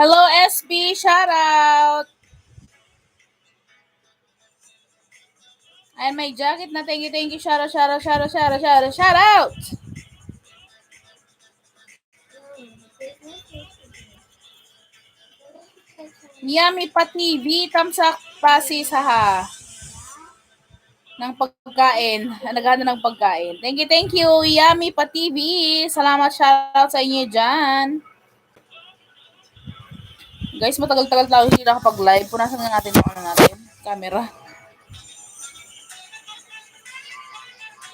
Hello, SB. Shout out. Ayan, may jacket na. Thank you. Shout out. Yummy pa TV. Tamsak pasi saha. Ng pagkain. Nagana ng pagkain. Thank you. Yummy pa TV. Salamat, shout out sa inyo dyan. Guys, matagal-tagal tayo hindi nakapag-live. Punasan nga natin yung camera.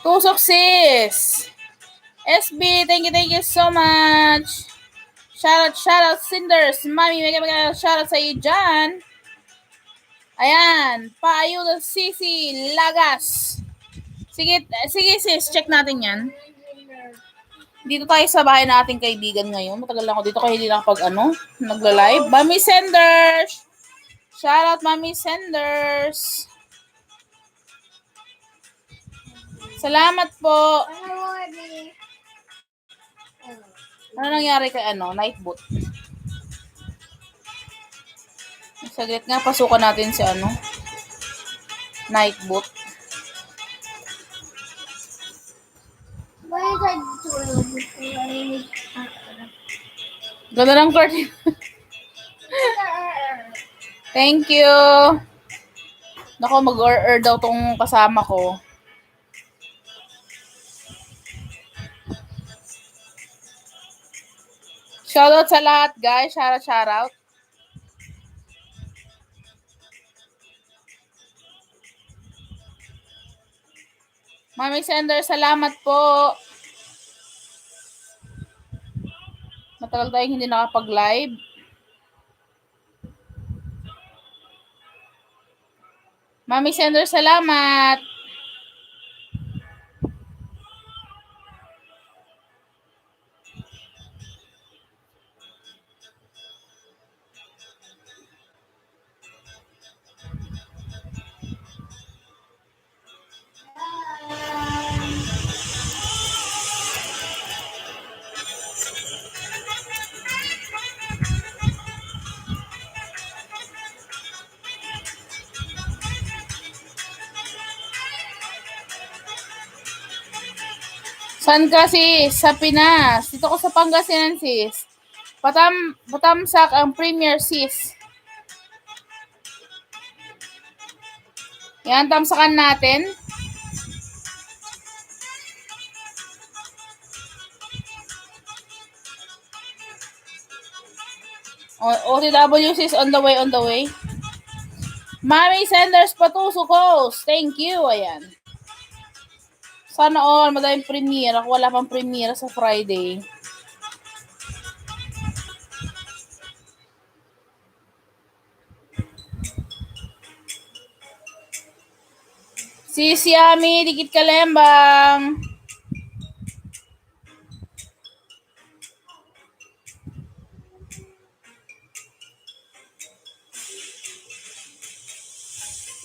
Tusok sis. SB, thank you so much. Shout out Cinders. Mami, may shout out sa iyo dyan. Ayan, paayuda Sisi Lagas. Sige sis, check natin yan. Dito tayo sa bahay na ating kaibigan ngayon. Matagal lang ako dito kaya hindi nakapag nagla-live. Mami Senders. Shout out Mami Senders. Salamat po. Ano nangyari kay night boot? Saglit nga, pasukan natin si night boot. Ganda ng curtain. Thank you. Nako, mag-order daw tong kasama ko. Shoutout sa lahat, guys. Shout out. Mami Sender, salamat po. Matagal tayong hindi nakapag-live. Mami Sender, salamat. Saan ka sis? Sa Pinas. Dito ko sa Pangasinan sis. Patamsak ang premier sis. Yan, tamsakan natin. OTW sis, on the way. Mami Senders Patusukos. Thank you. Ayan. Sana all, madaming premiere. Ako wala pang premiere sa Friday. Sis Yami, dikit kalembang.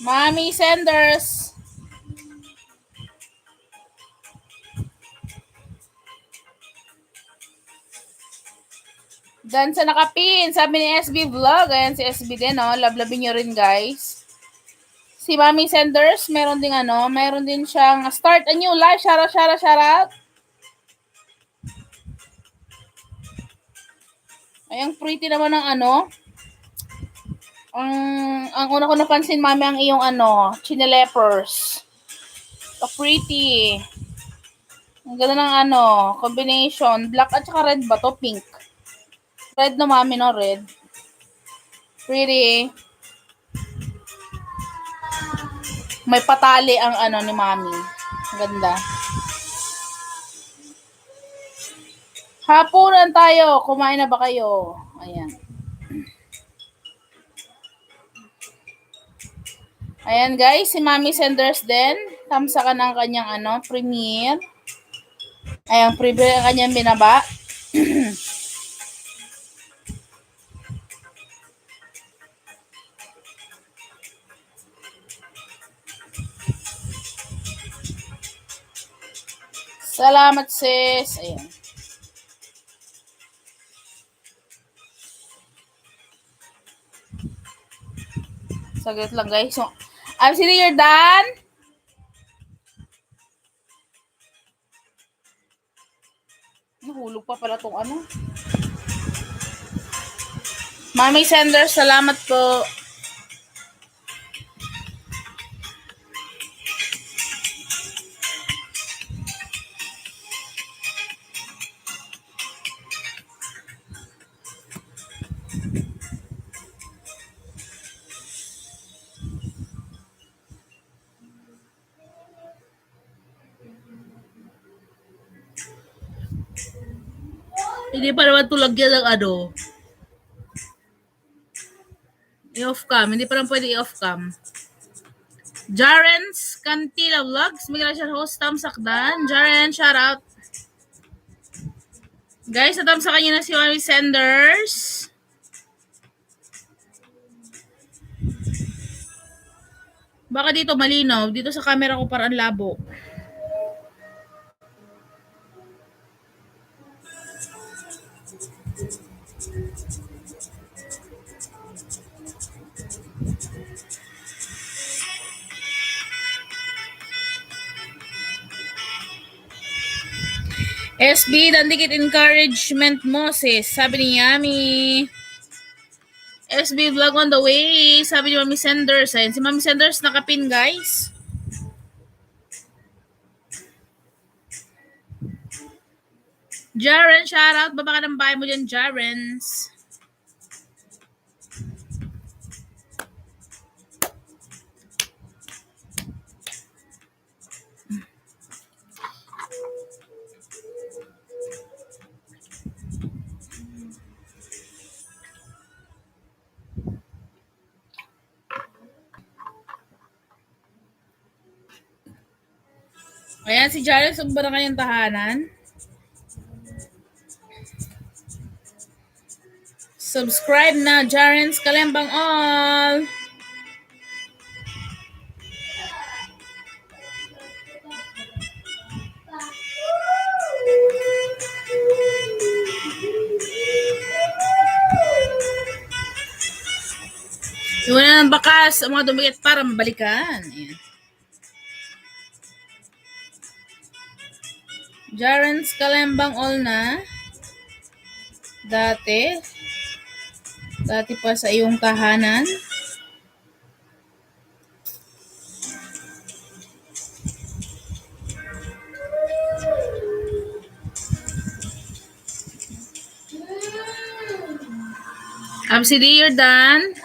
Mami Senders. Dan sa nakapin, sabi ni SB Vlog. Ayan si SB din, Lablabin nyo rin, guys. Si Mami Senders, meron din siyang start a new live. Shout out. Ayang pretty naman ng ang una ko napansin, Mami, ang iyong chinelepers. So pretty. Ang ganda ng combination. Black at saka red ba to? Pink. Red no, Mami, no? Red. Pretty. May patali ang ni Mami. Ganda. Hapunan tayo. Kumain na ba kayo? Ayan. Ayan, guys. Si Mami Senders din. Tamsakan ang kanyang premiere. Ayan, premiere ang kanyang binaba. Salamat, sis. Ayan. Saglit lang, guys. So, actually, you're done? Nahulog pa pala tong ano. Mami Sender, salamat po. Hindi pa naman tulagyan ng ano. I-off cam. Hindi pa naman pwede i-off cam. Jaren's Cantila Vlogs. Miguel siya host. Tamsakdan. Jaren, shout out. Guys, natamsakan niyo na si Mami Senders. Baka dito malinaw. Dito sa camera ko parang labo. SB, dandikit encouragement mo, sis. Sabi ni Yami. SB vlog on the way. Sabi ni Mami Senders. Ayun, si Mami Senders nakapin, guys. Jaren, shout out. Baba ka ng bahay mo dyan, Jarens. Ayan, si Jaren, saan ba na kanyang tahanan? Subscribe na, Jaren's Kalembang All. Iwan na ng bakas ang mga dumikit para mabalikan. Ayan. Jaren's Kalembang All na. Dati pa sa iyong tahanan. Absidi, you're done.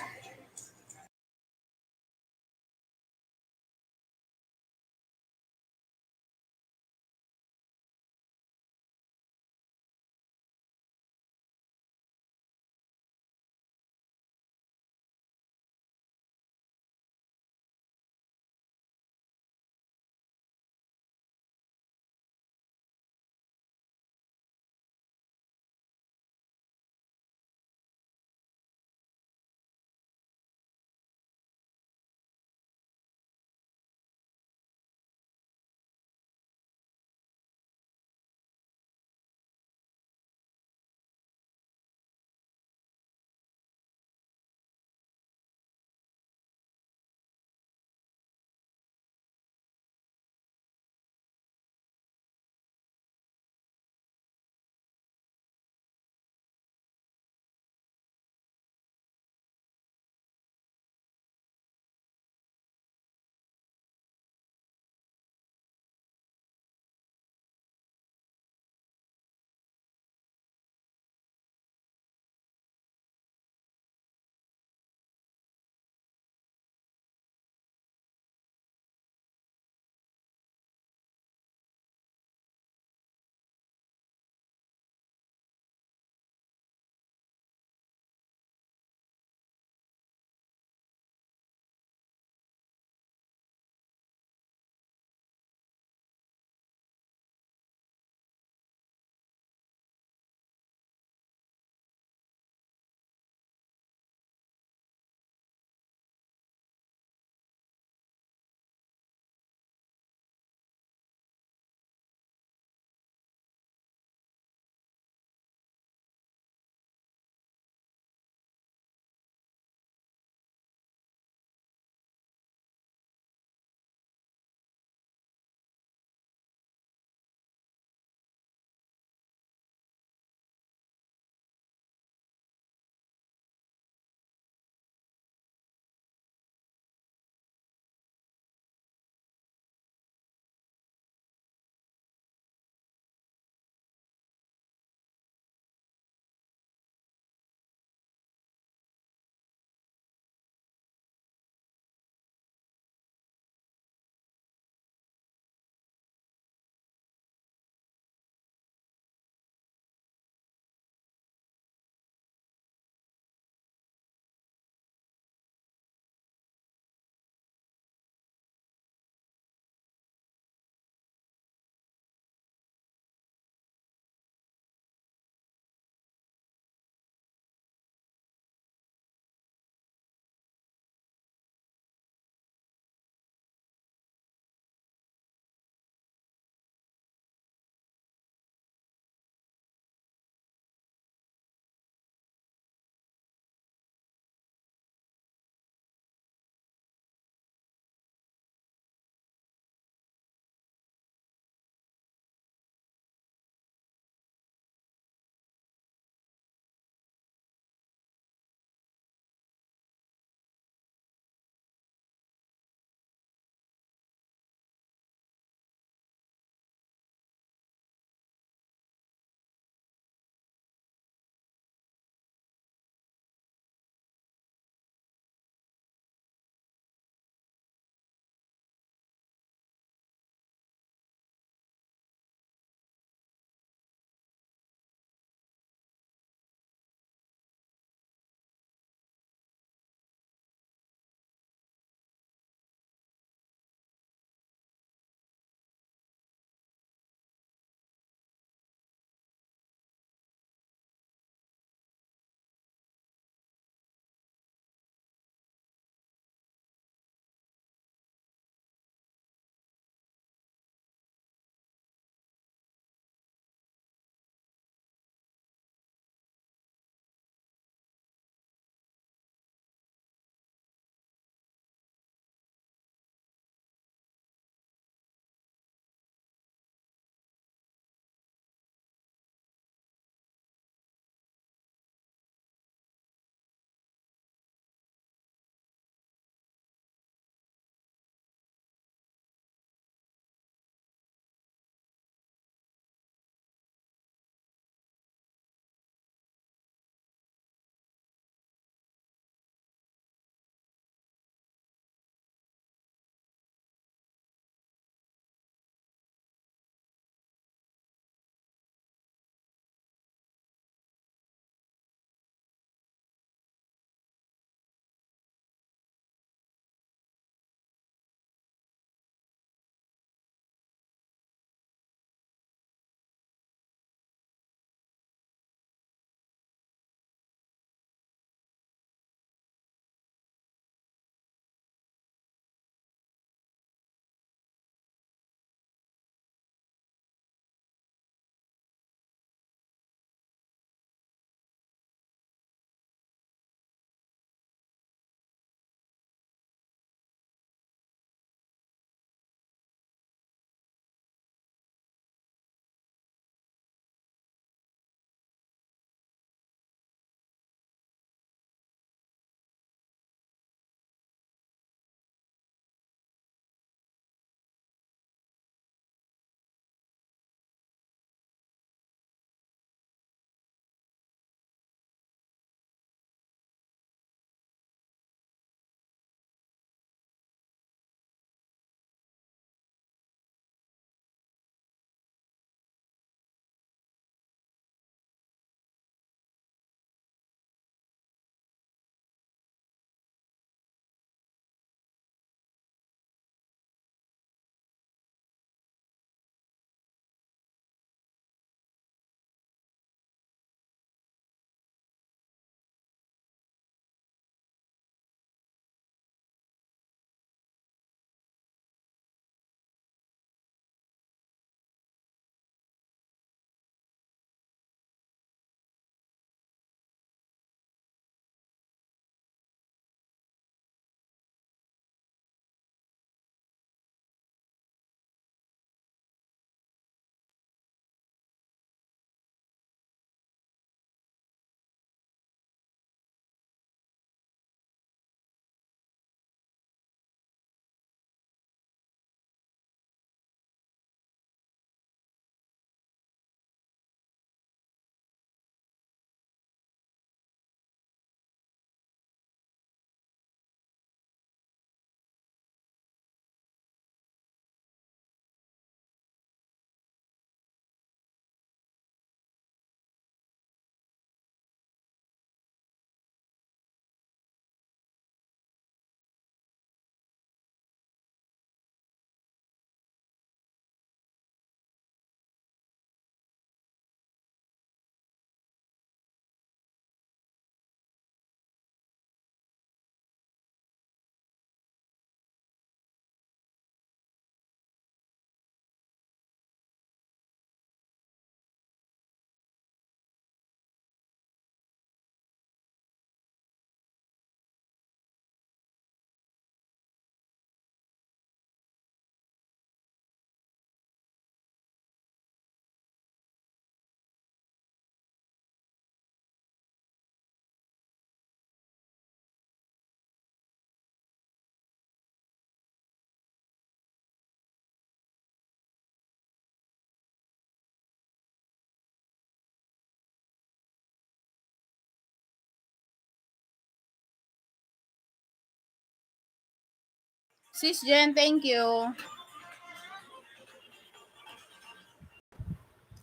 Sis Jen, thank you.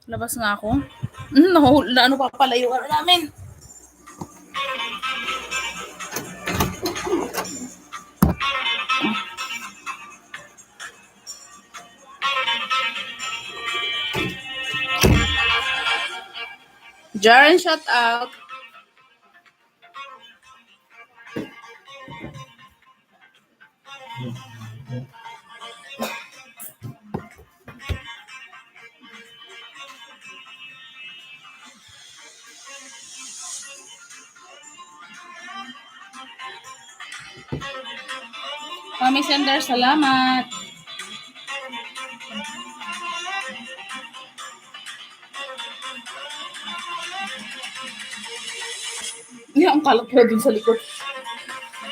Labas nga ako. Na ano pa pala yung ano namin. Jaren, shout out. Kami sender, salamat. Ang kalat pala dun sa likod.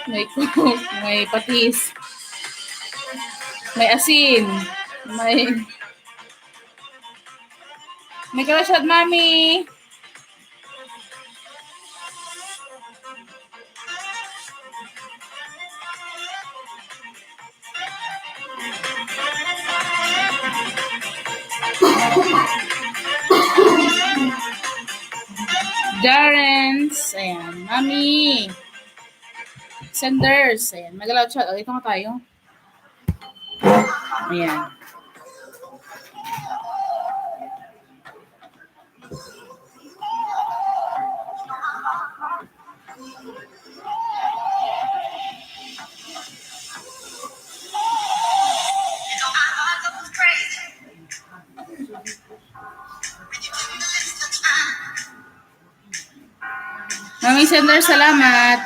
May cook, may patis, may asin, may karasad, mami. Jarens, ayan, mami. Senders, ayan, mag-loud chat. O, dito nga tayo. Ayan. Mami Sender, salamat.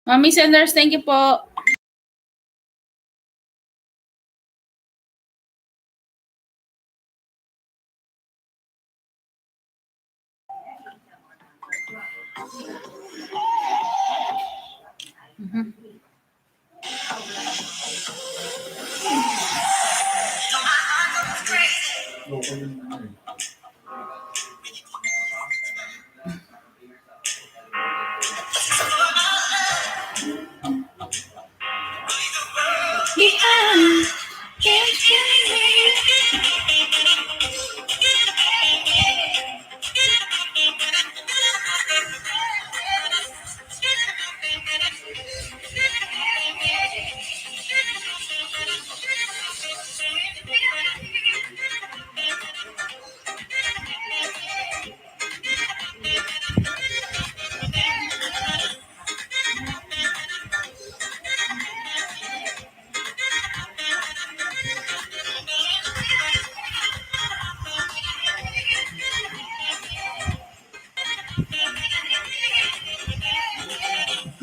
Mami Senders, thank you po.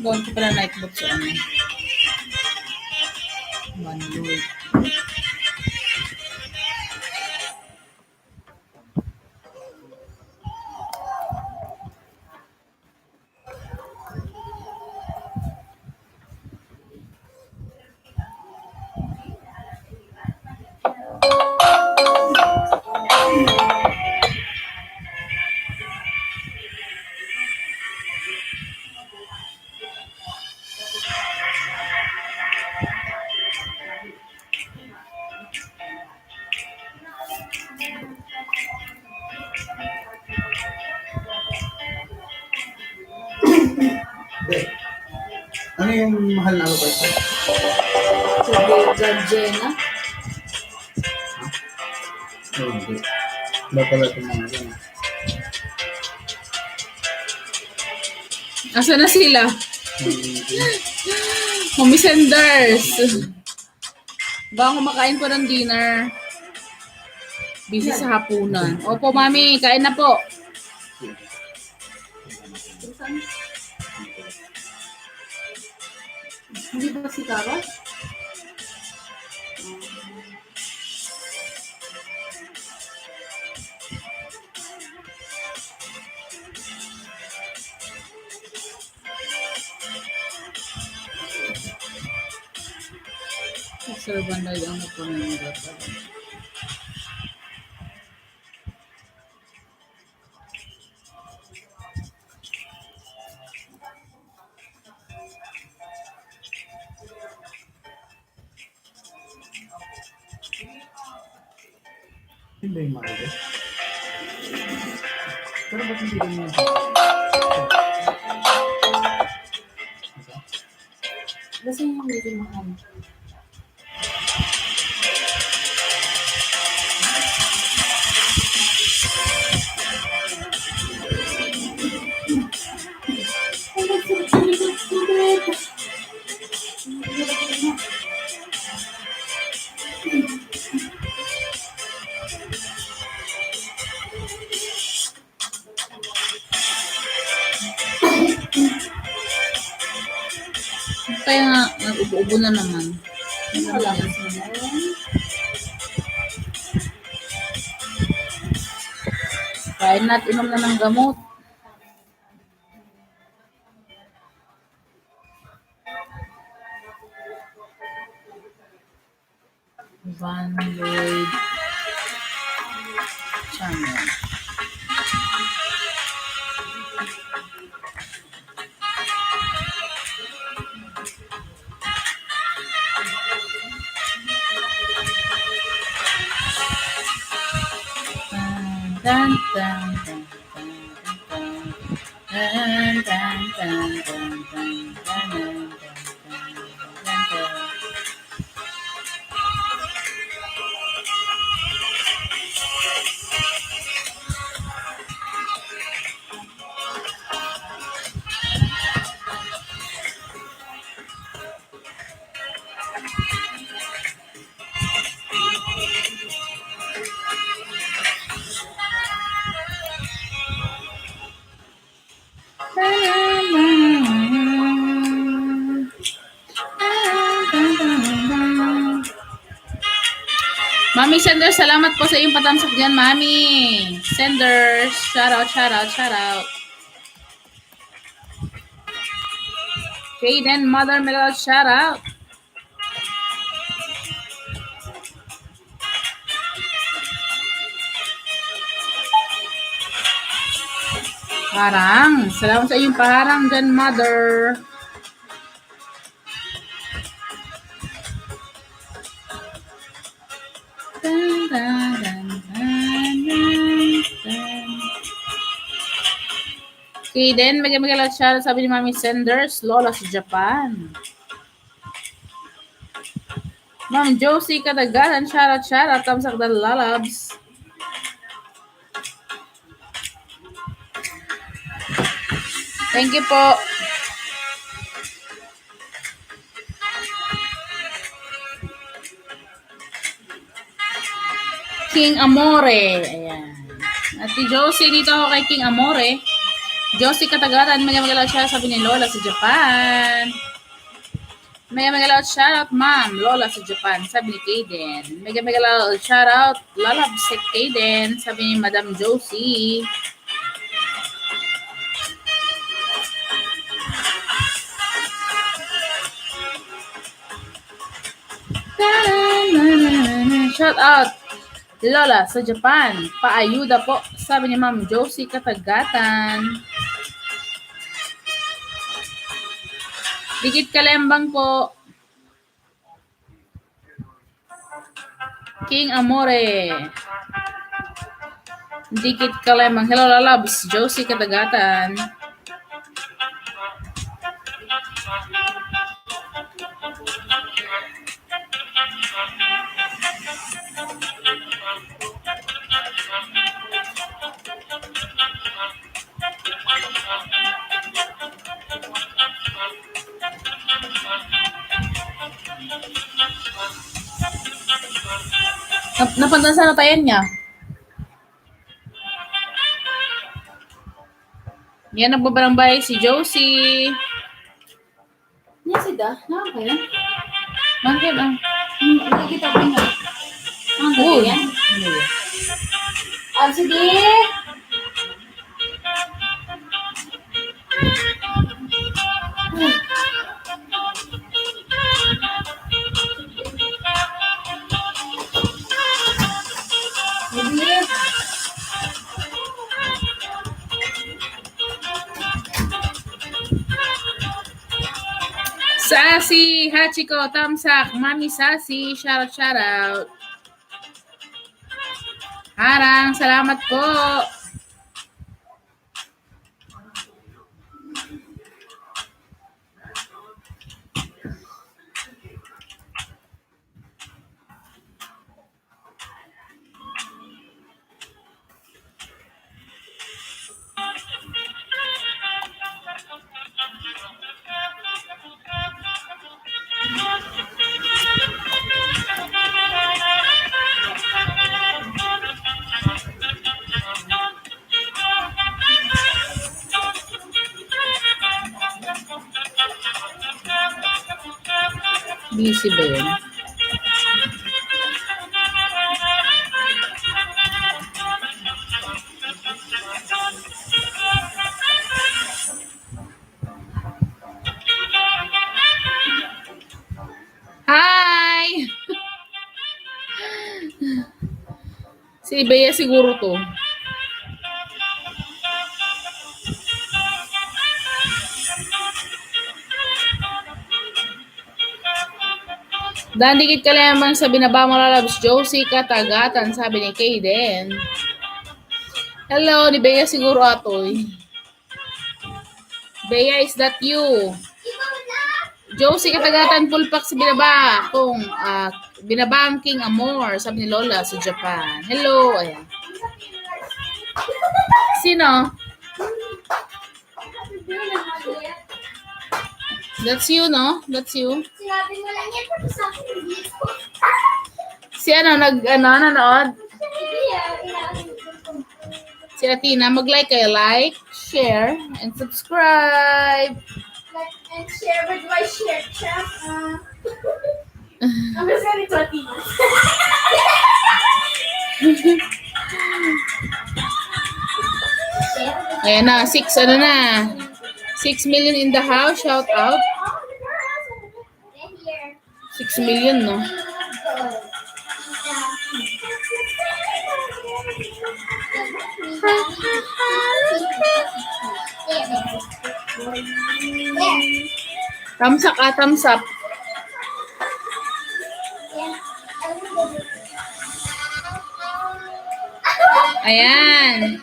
Gawin ko pala nightbook sa ano. Manloy. yung mahal na lupa ito? Gardena. Hindi. Iba pala itong mga yan. Asa na sila? Mommy Senders. Baka kumakain po ng dinner. Busy sa hapunan. Opo, mami. Kain na po. Hindi ba si Kara? Sir Banday ang nagpamingat. Hindi yung mahal ito. Pero ba't hindi ganyan? Kasi yung medyo mahal. Kaya nga, nag-ubo-ubo na naman. Kain na at inom na ng gamot. Van Lloyd Channel. Dun, dun, dun, dun, dun, dun, dun, dun, dun, dun, dun. Mami Senders, salamat po sa iyong patamsak dyan, Mami. Senders, shout out, shout out, shout out. Kaden, Mother Melody, shout out. Parang, salamat sa iyong paharang dyan, Mother. Dun, dun, dun, dun, dun, dun. Kaden, mag-magalaw siya, sabi ni Mami Senders, Lola sa Japan. Ma'am Josie Katagalan, shout out, tamsak the lalabs. Thank you po. King Amore. Ayan. At si Josie, dito ako kay King Amore. Josie Katagalan, magalaw siya, sabi ni Lola sa Japan. Magalaw shoutout, Ma'am Lola sa Japan, sabi ni Kaden. Magalaw shoutout, lalab si Kaden, sabi ni Madam Josie. Shoutout, Lola sa Japan. Paayuda po, sabi ni Ma'am Josie Katagatan. Dikit Kalembang po. King Amore. Dikit Kalembang. Hello, lalabs. Josie Katagatan. Napantansa na tayo niya. Yan, nagbabarangay si Josie. Niya sida, nakakaya. Bakit ah? Nakikita ko na. Ang Uy. yan. Sige. Sige. Sassy, Hachiko, Tamsak, Mami Sassy, shout out. Harang, salamat po. Busy ba yun? Hi! Si Bea siguro to. Dandikit ka lamang sa binaba mo lalabs Josie Katagatan, sabi ni Kaden. Hello, ni Bea siguro atoy. Bea, is that you? Josie Katagatan, pulpak sa binaba. Kung binabangking amor, sabi ni Lola sa Japan. Hello. Ayan. Sino? That's you, no? That's you. Sinabi mo lang yan pero sa akin dito. Si nanonood? Sige, Si Atina, mag-like kayo. Like, share, and subscribe. like and share with my share chat. I'm just gonna talk to you. Ayan na, 6 million in the house, shout out. 6 million, no? Thumbs up, thumbs up. Ayan.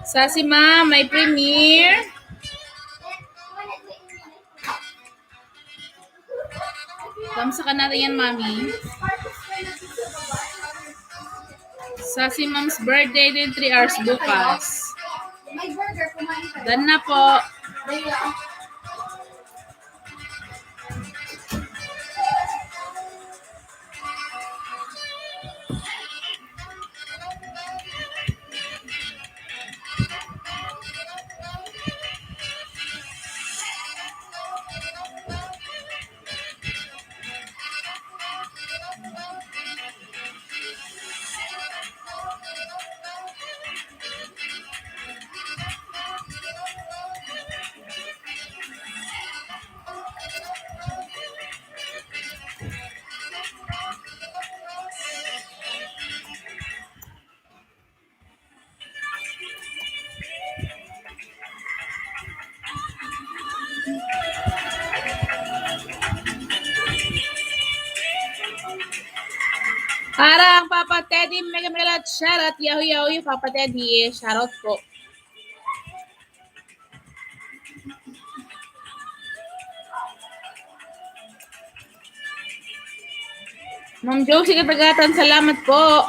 Sassy Ma, may premiere. Thumbs up natin yan, Mami. Sassy Mom's birthday din 3 hours bukas. My burger, kumain ka. Dan na po. Harang, Papa Teddy, mega shoutout. Yahoo, Papa Teddy. Shoutout po. Ma'am Josie Katagatan, salamat po.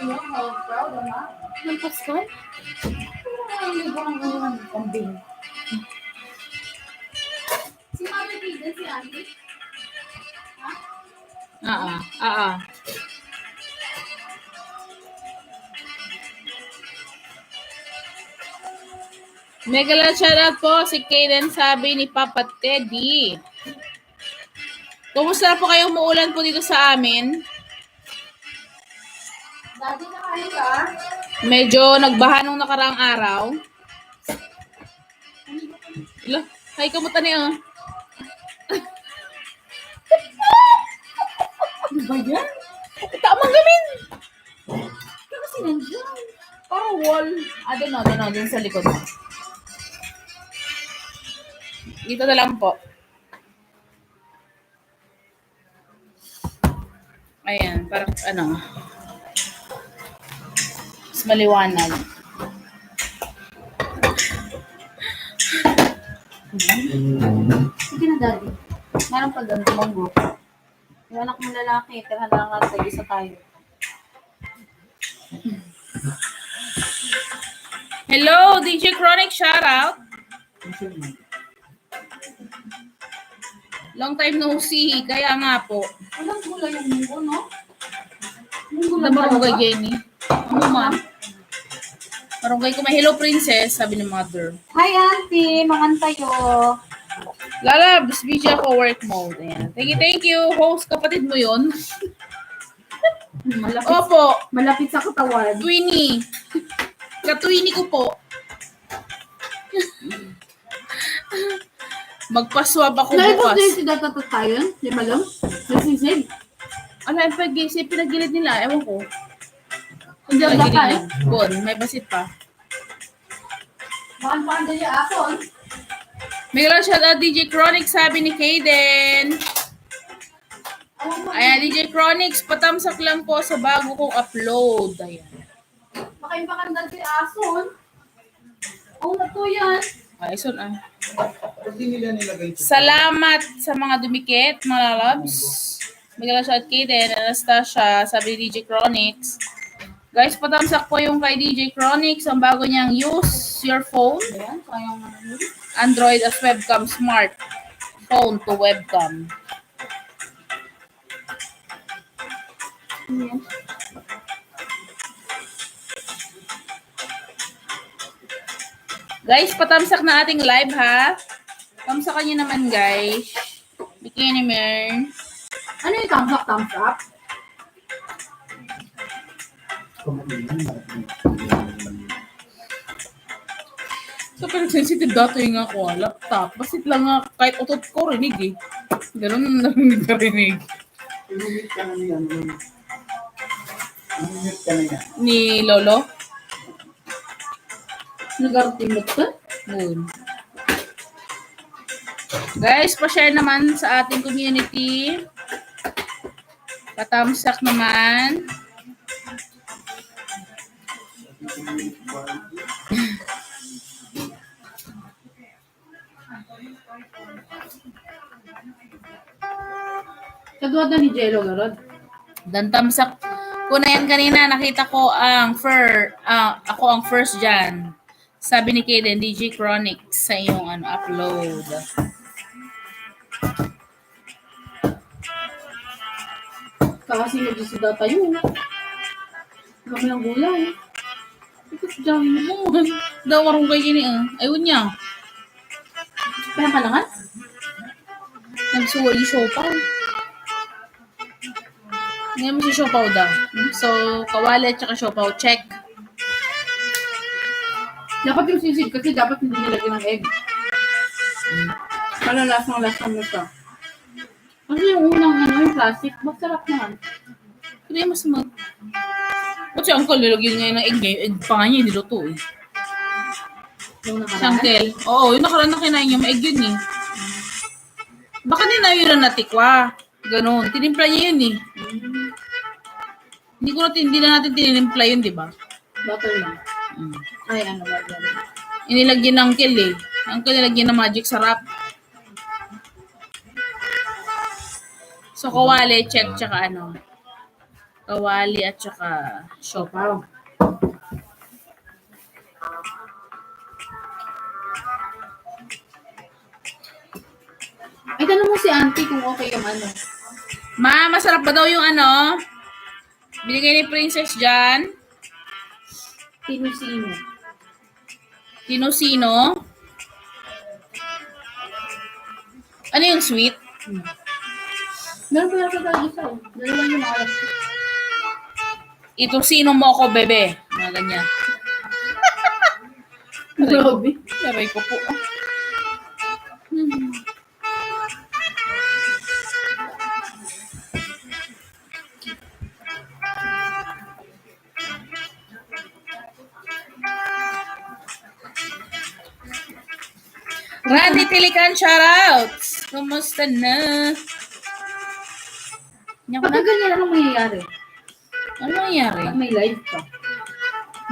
Ang Pascal? Kambing. Si Mami Pigan, si Andy. Ah. Mega lang shoutout po si Kaden, sabi ni Papa Teddy. Kumusta po kayo? Umuulan po dito sa amin. Dati na kayo ka. Medyo nagbaha nung nakaraang araw. Hala, hay kamuta niya. Ano ba yan? Tamang gamin. Kasi nandiyan. Parang wall. Doon, dun sa likod. Dito na lang po. Ayan, parang mas maliwanag. Sige na, Daddy. Meron pa doon, tumanggo. Yung anak mong lalaki, pero halangan tayo, isa tayo. Hello, DJ Chronic, shoutout. Long time no see, kaya nga po. Walang gulay yung munggo, no? Namarunggay Jenny. Ano man? Marunggay ko, may hello princess, sabi ni mother. Hi, Auntie. Mangantayo. Lalabs, video ako work mode. Ayan. Thank you. Host, kapatid mo yun? Malapit, Opo, malapit sa katawan. Twinnie. Katwinnie ko po. Magpaswab ako Naibos din bukas. si Data tayo? Di ba lang? Nasisid. Ano yung pag-isip, pinagilid nila, ewan ko. Hindi ang Pinagilid bakal. nila. Bon, may basit pa. Bakal pa ang dali ako. May lang shoutout DJ Chronic, sabi ni Kaden. Ayan, DJ Chronics, patamsak lang po sa bago kong upload. Ayan. Makaimbakandal si Ason. Oo na to yan. Ay, so Kasi nila nilagay ito. salamat sa mga dumikit, mga loves. May lang shoutout Kaden, Anastasia, sabi ni DJ Chronics. Guys, patamsak po yung kay DJ Chronics, ang bago niyang use your phone. Ayan, sayang na yun. Android as webcam, smart phone to webcam. Ayan. Guys, patamsak na ating live ha. Tamsakan niyo naman guys. Bikini man. Ano yung thumbs up, thumbs up? So, pero sensitive dito yung ako, laptop. Basit lang nga, kahit utot ko, rinig eh. Ganun na narinig ka rinig. Inumit ka na niya. Inumit ka na niya. Ni Lolo. Nag-artimot ka? Moon. Guys, pa-share naman sa ating community. Patamsak naman. Kadwada ni Jello, Garod. Dan tamsak ko na yan kanina. Nakita ko ang ako ang first dyan. Sabi ni Kaden, DJ Chronic sa iyong upload. Kasi nag-isida tayo. Kami ng gulay. Ito dyan mo. Daw marong kayo gini. Ayun niya. Kaya kalangan? Nagsuwali siopaw. Ngayon mo si siopaw daw. So, kawali at saka siopaw. Check. Dapat yung sisig kasi dapat hindi nilagyan ng egg. Para lasang-lasang na siya. Kasi yung unang yung plastic, masarap naman. Kaya mas mag... Ba't si Uncle nilagyan ngayon ng egg niya? Yung egg pa nga niya, niluto eh. Yung Si nakaraan. Uncle. Oo, yung nakaraan na kinain niya, may egg yun eh. Baka din na yun na natikwa. Ganon. Tinimpla niya yun eh. Hindi na natin tinimpla yun, di ba? Butter lang. Mm. Ay, ano ba yan? Inilagyan ng Uncle eh. Uncle nilagyan ng magic sarap. So, kawali, check, tsaka Kawali at saka siopaw. Ay, tanong mo si auntie kung okay yung ano. Ma, masarap ba daw yung ano? Binigay ni Princess dyan? Sino-sino. Sino-sino? Ano yung sweet? Meron pa yata tayo isa. Dalawa yung alas. Ito sino mo ako, bebe? Mga ganyan. Grabe. Aray ko po. Randy Tilikan, shoutouts! Kumusta na? Yan ko na. Patagal na lang ang mangyayari. Ano nangyari? Pag may live ka.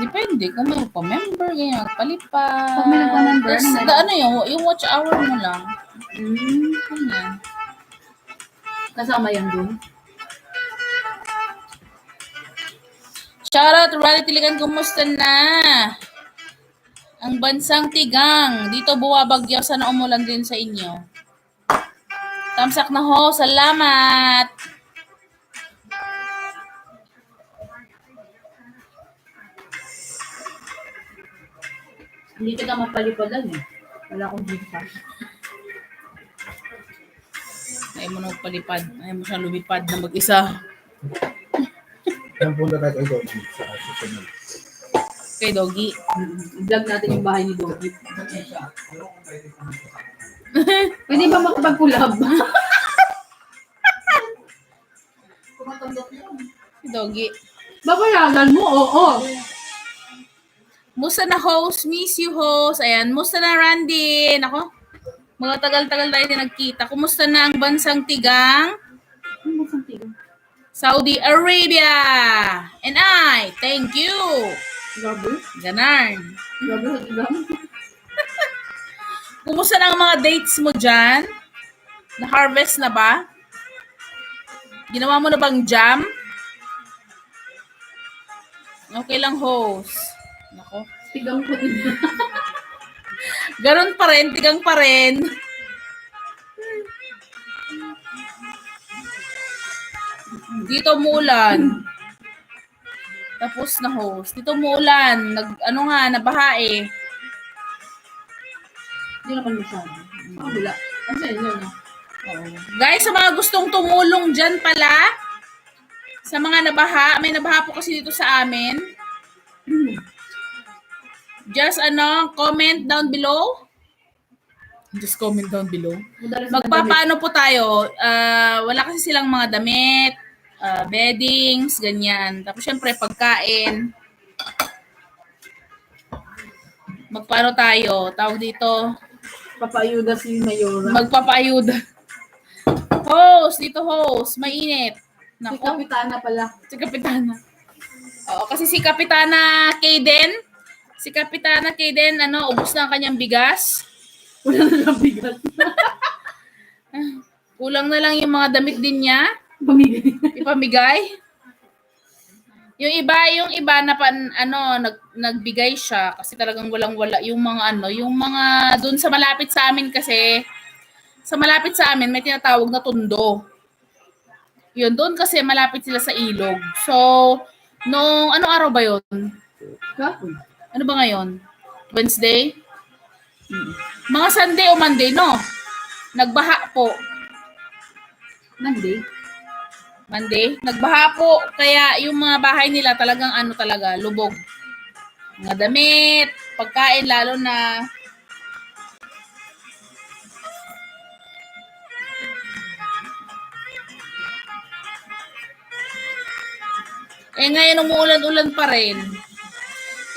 Depende kung may pa member, ganyan, palipad. Pag may nagpa-member, Tapos, ano na- ano yung watch hour mo lang. Ganyan. Kasama yan dun. Shoutout, Randy Tilikan, kumusta na? Ang bansang tigang. Dito buwabagyo, sana umulan din sa inyo. Tamsak na ho, salamat! Hindi ka mapalipadan eh. Wala akong visa. Ayaw mo na magpalipad. Ayaw mo siya lumipad na mag-isa. Yan punta tayo ito sa susunod. Kay Doggy. I-vlog natin yung bahay ni Doggy. Pwede ba makapag-collab? Kay Doggy. Babayagan mo, oo. Musta na host? Miss you host. Ayan. Musta na Randy? Nako. Mga tagal-tagal tayo din nagkita. Kumusta na ang bansang tigang? Ano ba tigang? Saudi Arabia. And I, thank you. Grabe. Ganarn. Grabe sa tigang. Kumusta na ang mga dates mo dyan? Na-harvest na ba? Ginawa mo na bang jam? Okay lang, host. Nako. Tigang ko din. Ganon pa rin, tigang pa rin. Dito muulan. Tapos na host. Dito muulan. Nabaha eh. Hindi naman masyado. Wala. Kasi yun na. Oo. Guys, sa mga gustong tumulong dyan pala, sa mga nabaha, may nabaha po kasi dito sa amin. Just comment down below. Just comment down below. Magpapaano po tayo? Wala kasi silang mga damit, beddings, ganyan. Tapos syempre pagkain. Magpaano tayo? Tawag dito. Papaayuda si Mayora. Magpapaayuda. Host, dito host. Mainit. Si Nako. Kapitana pala. Si Kapitana. Oo, kasi si Kapitana Kayden, ubos na ang kanyang bigas. Wala na lang bigat. Kulang na lang yung mga damit din niya. Pamigay. Ipamigay. Yung iba na nagbigay siya kasi talagang walang-wala yung mga doon sa malapit sa amin kasi may tinatawag na tundo. Yun, doon kasi malapit sila sa ilog. So, anong araw ba yun? Kapon. Ano ba ngayon? Wednesday? Mga Sunday o Monday, no? Nagbaha po. Monday? Nagbaha po. Kaya yung mga bahay nila talagang lubog. Mga damit, pagkain lalo na. Ngayon umuulan-ulan pa rin.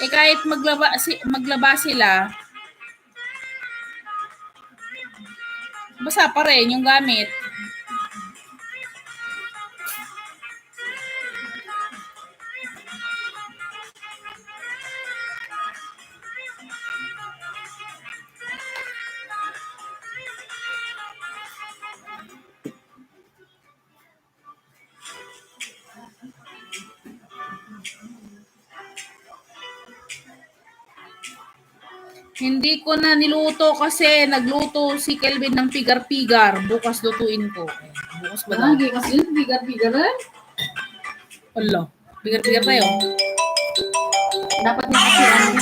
Kahit maglaba sila, basa pa rin yung gamit. Hindi ko na niluto kasi nagluto si Kelvin ng pigar-pigar. Bukas lutuin ko. Bukas ba daw? Lagi kasi yun, bigat-bigat rin. Ala, pigar-pigar tayo. Dapat niya kasi ano.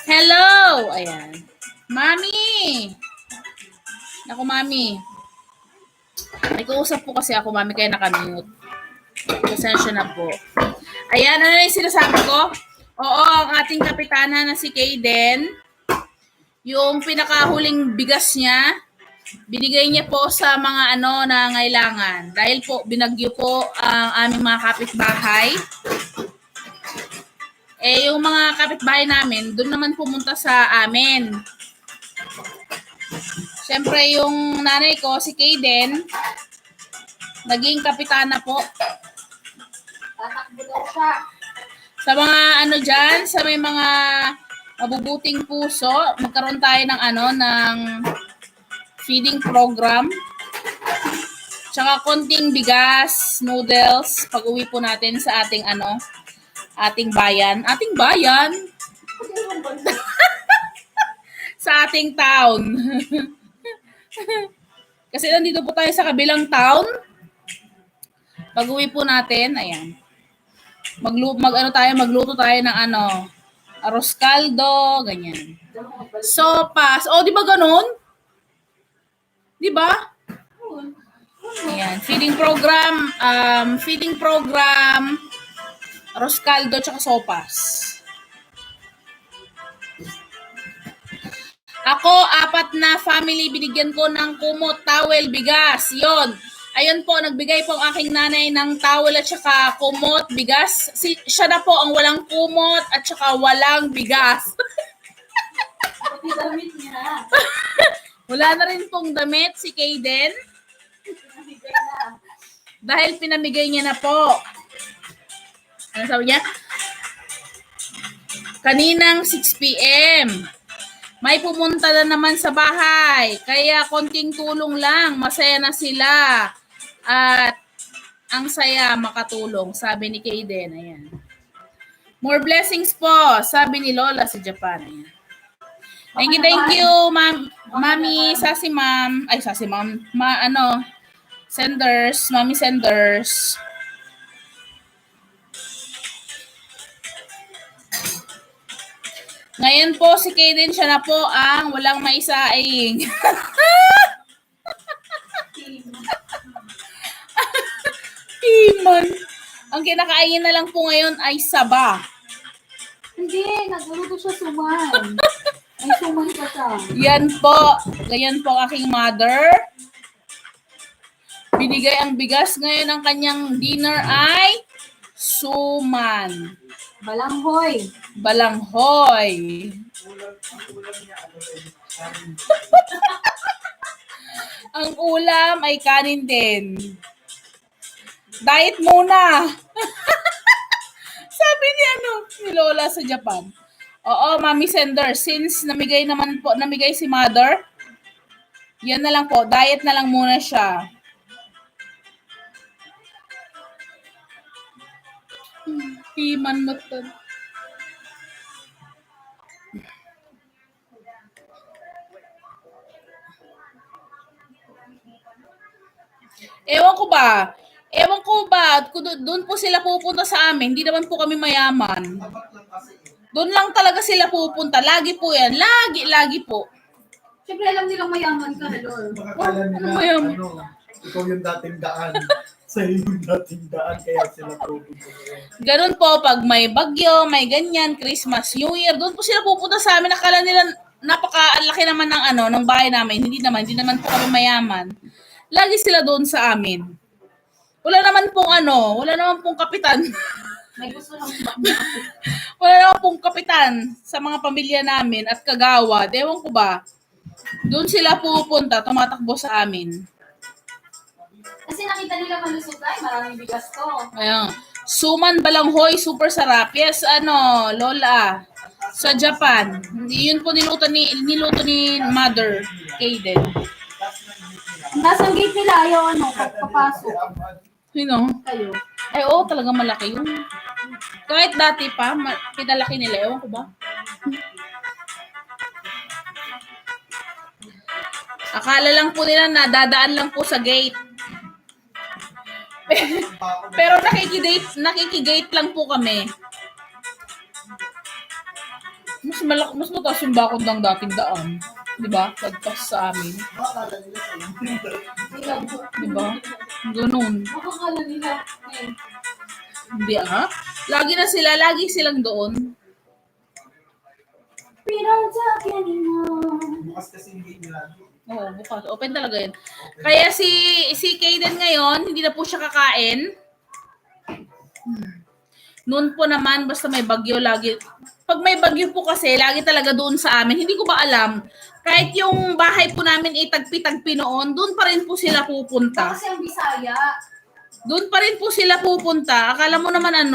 Hello! Ayan. Mami! Ako, Mami. May kausap po kasi ako, Mami, kaya nakamute. Pasensya na po. Ayan, ano yung sinasabi ko? Oo, ang ating kapitana na si Kayden, yung pinakahuling bigas niya, binigay niya po sa mga na ngailangan. Dahil po, binagyo po ang aming mga kapitbahay. Yung mga kapitbahay namin, doon naman pumunta sa amin. Siyempre, yung nanay ko, si Kayden, naging kapitana po. Tatakbo daw siya. Sa mga dyan, sa may mga mabubuting puso, magkaroon tayo ng ng feeding program. Tsaka konting bigas, noodles, pag-uwi po natin sa ating ating bayan. Ating bayan? Sa ating town. Kasi nandito po tayo sa kabilang town. Pag-uwi po natin, ayan. Magluto tayo ng arroz caldo, ganyan. Sopas. Oh, di ba ganun? Di ba? Ayan, feeding program, arroz caldo, tsaka sopas. Ako, 4 na family, binigyan ko ng kumot, towel, bigas. Yon. Ayun po, nagbigay po ang aking nanay ng towel at saka kumot, bigas. Siya na po ang walang kumot at saka walang bigas. Pati damit niya. Wala na rin pong damit si Kayden. Pinamigay na. Dahil pinamigay niya na po. Ano sabi niya? Kaninang 6 p.m. May pumunta na naman sa bahay. Kaya konting tulong lang. Masaya na sila. At ang saya makatulong. Sabi ni Kayden. Ayan. More blessings po. Sabi ni Lola sa Japan. Ayan. Thank you, ma'am. Mami, Sassy Ma'am. Ay, Sassy Ma'am. Senders. Mami Senders. Ngayon po, si Kaden, siya na po ang walang maisaing. Iman. Ang kinakain na lang po ngayon ay saba. Hindi, nagluluto siya suman. May suman pa siya. Yan po. Ganyan po ang aking mother. Binigay ang bigas ngayon ang kanyang dinner ay suman. Balanghoy. Balanghoy. Ang ulam ay kanin din. Diet muna. Sabi ni Lola sa Japan. Oo, Mami Sender, since namigay si Mother, yan na lang po, diet na lang muna siya. Iman mo to. Ewan ko ba, doon po sila pupunta sa amin, hindi naman po kami mayaman. Doon lang talaga sila pupunta, lagi po yan, lagi po. Siyempre alam nilang mayaman ka, Lord. Akala nila, Mayaman. ikaw yung dating daan. Sa'yo yung dating daan, kaya sila pupunta. Ganun po, pag may bagyo, may ganyan, Christmas, New Year, doon po sila pupunta sa amin, akala nila napaka-laki naman ng bahay namin, hindi naman po kami mayaman. Lagi sila doon sa amin. Wala naman pong kapitan. May gusto lang Wala naman pong kapitan sa mga pamilya namin at kagawad. Ewan ko ba, doon sila pupunta, tumatakbo sa amin. Kasi nakita nila malusog tayo, maraming bigas to. Ayan. Suman balanghoy, super sarap. Yes, Lola. Sa Japan. Yun po niluto ni Mother Kaden. Nasa gate nila, ayaw papasok. Sino? Kayo. Ay, oo, talaga malaki yun. Kahit dati pa, pinalaki nila. Ewan ko ba? Akala lang po nila na dadaan lang po sa gate. Pero nakikigate lang po kami. Mas mataas yung bakod ng dating daan. Diba? Pagpas sa amin. Diba? Ganun. Makakala nila. Hindi lagi silang doon. We don't talk anymore. Bukas kasi hindi nila. Oo, bukas. Open talaga yun. Kaya si Kaden ngayon, hindi na po siya kakain. Noon po naman, basta may bagyo lagi. Pag may bagyo po kasi, lagi talaga doon sa amin. Hindi ko ba alam, kahit yung bahay po namin itagpi-tagpi noon, doon pa rin po sila pupunta. Kasi ang Bisaya. Doon pa rin po sila pupunta. Akala mo naman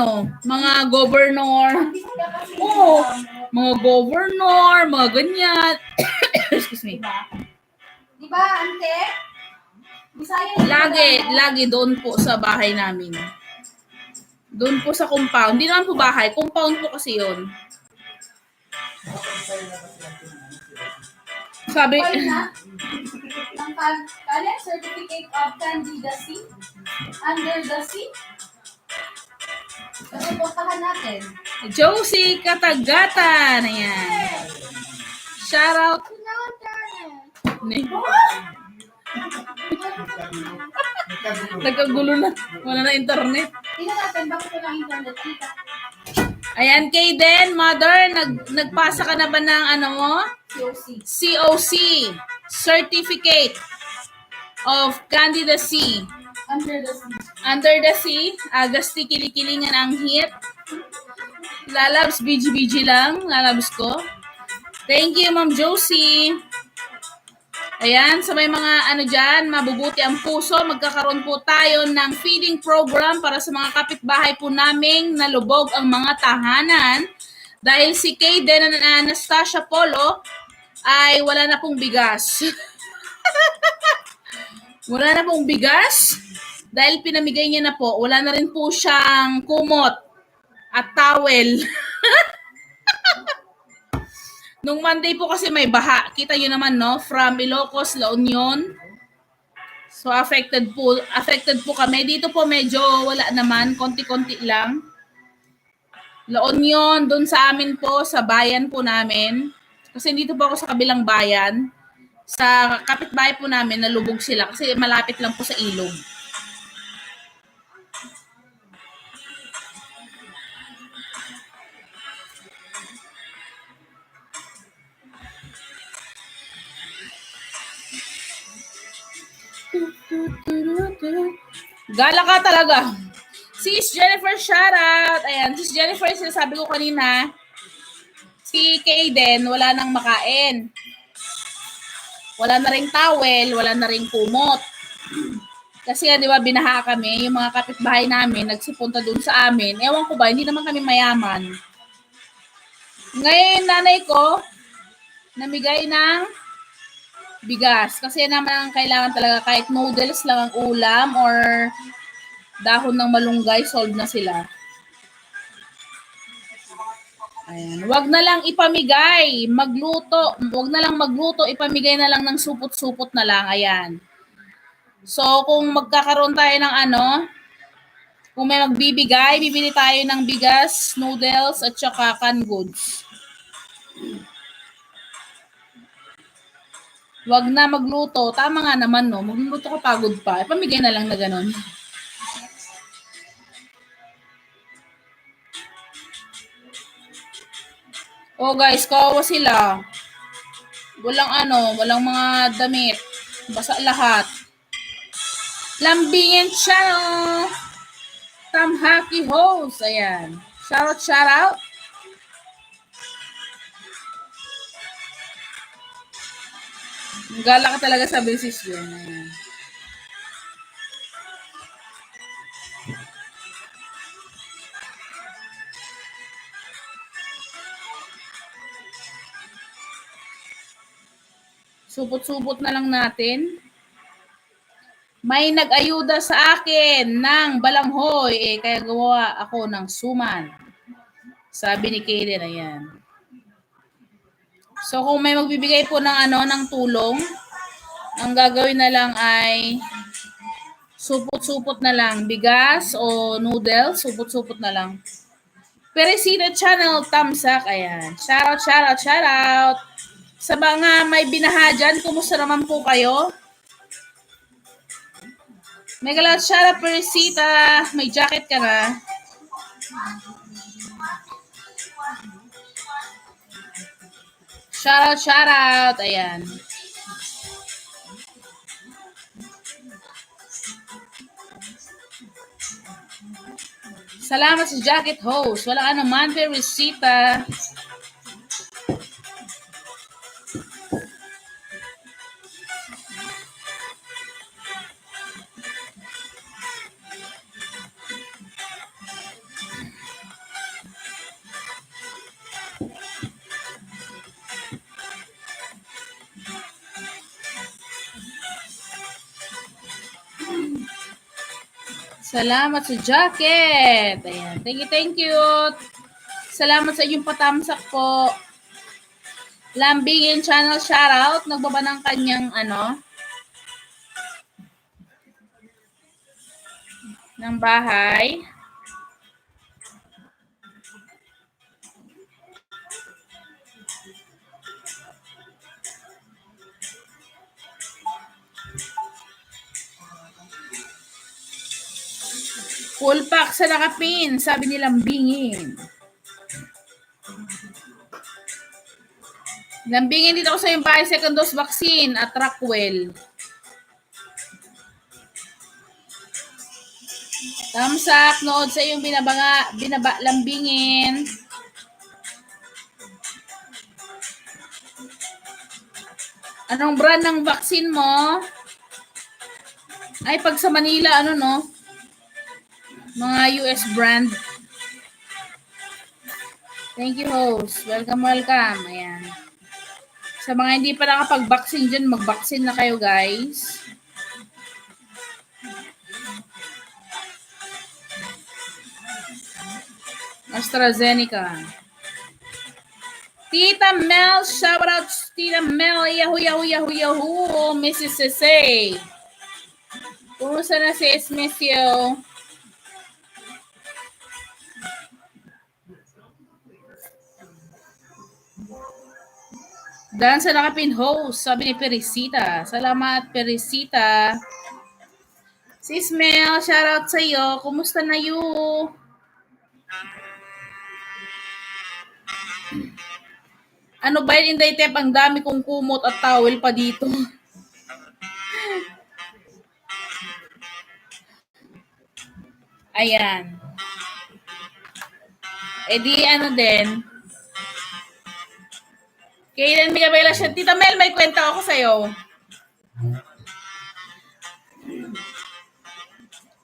mga governor. Oo, mga governor, mga ganyan. Excuse me. Diba, ante? Bisaya. Lagi doon po sa bahay namin. Doon po sa compound. Hindi naman po bahay. Compound po kasi yun. Sabi, Ng Certificate of Candidacy under the sea. Kasi puntahan natin. Josie Katagatan. Ayan. Shout out. Nagkagulo na. Wala na internet. Tingnan natin, bakit walang internet dito? Ayan, Kaden, Mother, nagpasa ka na ba ng COC. COC, Certificate of Candidacy. Under the sea. Under the sea, agasti kilikilingan ang hit. Lalabs, BG lang, lalabs ko. Thank you, Ma'am Josie. Ayan, sa may mga dyan, mabubuti ang puso, magkakaroon po tayo ng feeding program para sa mga kapitbahay po naming nalubog ang mga tahanan. Dahil si Kaden and Anastasia Polo ay wala na pong bigas. Wala na pong bigas. Dahil pinamigay niya na po, wala na rin po siyang kumot at towel. Nung Monday po kasi may baha. Kita nyo naman, no? From Ilocos, La Union. So, affected po kami. Dito po medyo wala naman. Konti-konti lang. La Union, doon sa amin po, sa bayan po namin. Kasi dito po ako sa kabilang bayan. Sa kapitbahay po namin, nalubog sila kasi malapit lang po sa ilog. Gala ka talaga. Sis Jennifer, shoutout. Ayan, Sis Jennifer, sinasabi ko kanina, si Kaden, wala nang makain. Wala na ring towel, wala na ring kumot. Kasi di ba, binaha kami, yung mga kapitbahay namin, nagsipunta dun sa amin. Ewan ko ba, hindi naman kami mayaman. Ngayon, nanay ko, namigay ng bigas. Kasi naman ang kailangan talaga, kahit noodles lang ang ulam or dahon ng malunggay, solve na sila. Ayan. Wag na lang ipamigay, magluto. Wag na lang magluto, ipamigay na lang ng supot-supot na lang. Ayan. So, kung magkakaroon tayo ng kung may magbibigay, bibili tayo ng bigas, noodles, at saka canned goods. Wag na magluto. Tama nga naman, no? Magluto ka pagod pa. Ipamigay na lang na ganun. Oh guys, kawawa sila. Walang mga damit. Basa lahat. Lambingin channel. Tamhaki host. Ayan. Shoutout. Gala ka talaga sa business yun. Ayan. Supot-supot na lang natin. May nag-ayuda sa akin ng balanghoy. Kaya gawa ako ng suman. Sabi ni Kaden, ayan. So, kung may magbibigay po ng tulong, ang gagawin na lang ay supot-supot na lang. Bigas o noodles, supot-supot na lang. Peresina Channel, tamsak, ayan. Shoutout. Sa mga may binaha dyan, kumusta naman po kayo? May galat, shoutout Peresita. May jacket ka na. Shoutout. Ayan. Salamat sa jacket host. Wala ka naman, Peresita. Salamat sa jacket. Ayan. Thank you. Salamat sa inyong patamsak po. Lambingin channel shoutout. Nagbaba ng kanyang ng bahay. Full pack sa nakapin, sabi ni Lambingin. Lambingin dito ako sa yung bahay, second dose vaccine at Rockwell. Tamsak, nood sa yung binaba Lambingin. Anong brand ng vaccine mo? Ay, pag sa Manila, mga US brand. Thank you, host. Welcome. Ayan. Sa mga hindi pa nakapag-vaccine dyan, mag-vaccine na kayo, guys. AstraZeneca. Tita Mel, shout out Tita Mel, yahoo, yahoo, yahoo, yahoo, Mrs. Sese. Kumusta na si Esmesio? Dan sa nakapin host, sabi ni Perisita. Salamat, Perisita. Si Ismael, shoutout sa iyo. Kumusta na you? Ano ba yun, Inday Tep? Ang dami kong kumot at towel pa dito. Ayan. E di ano din. Kailan may kabila siya. Tita Mel, may kwento ako sa'yo.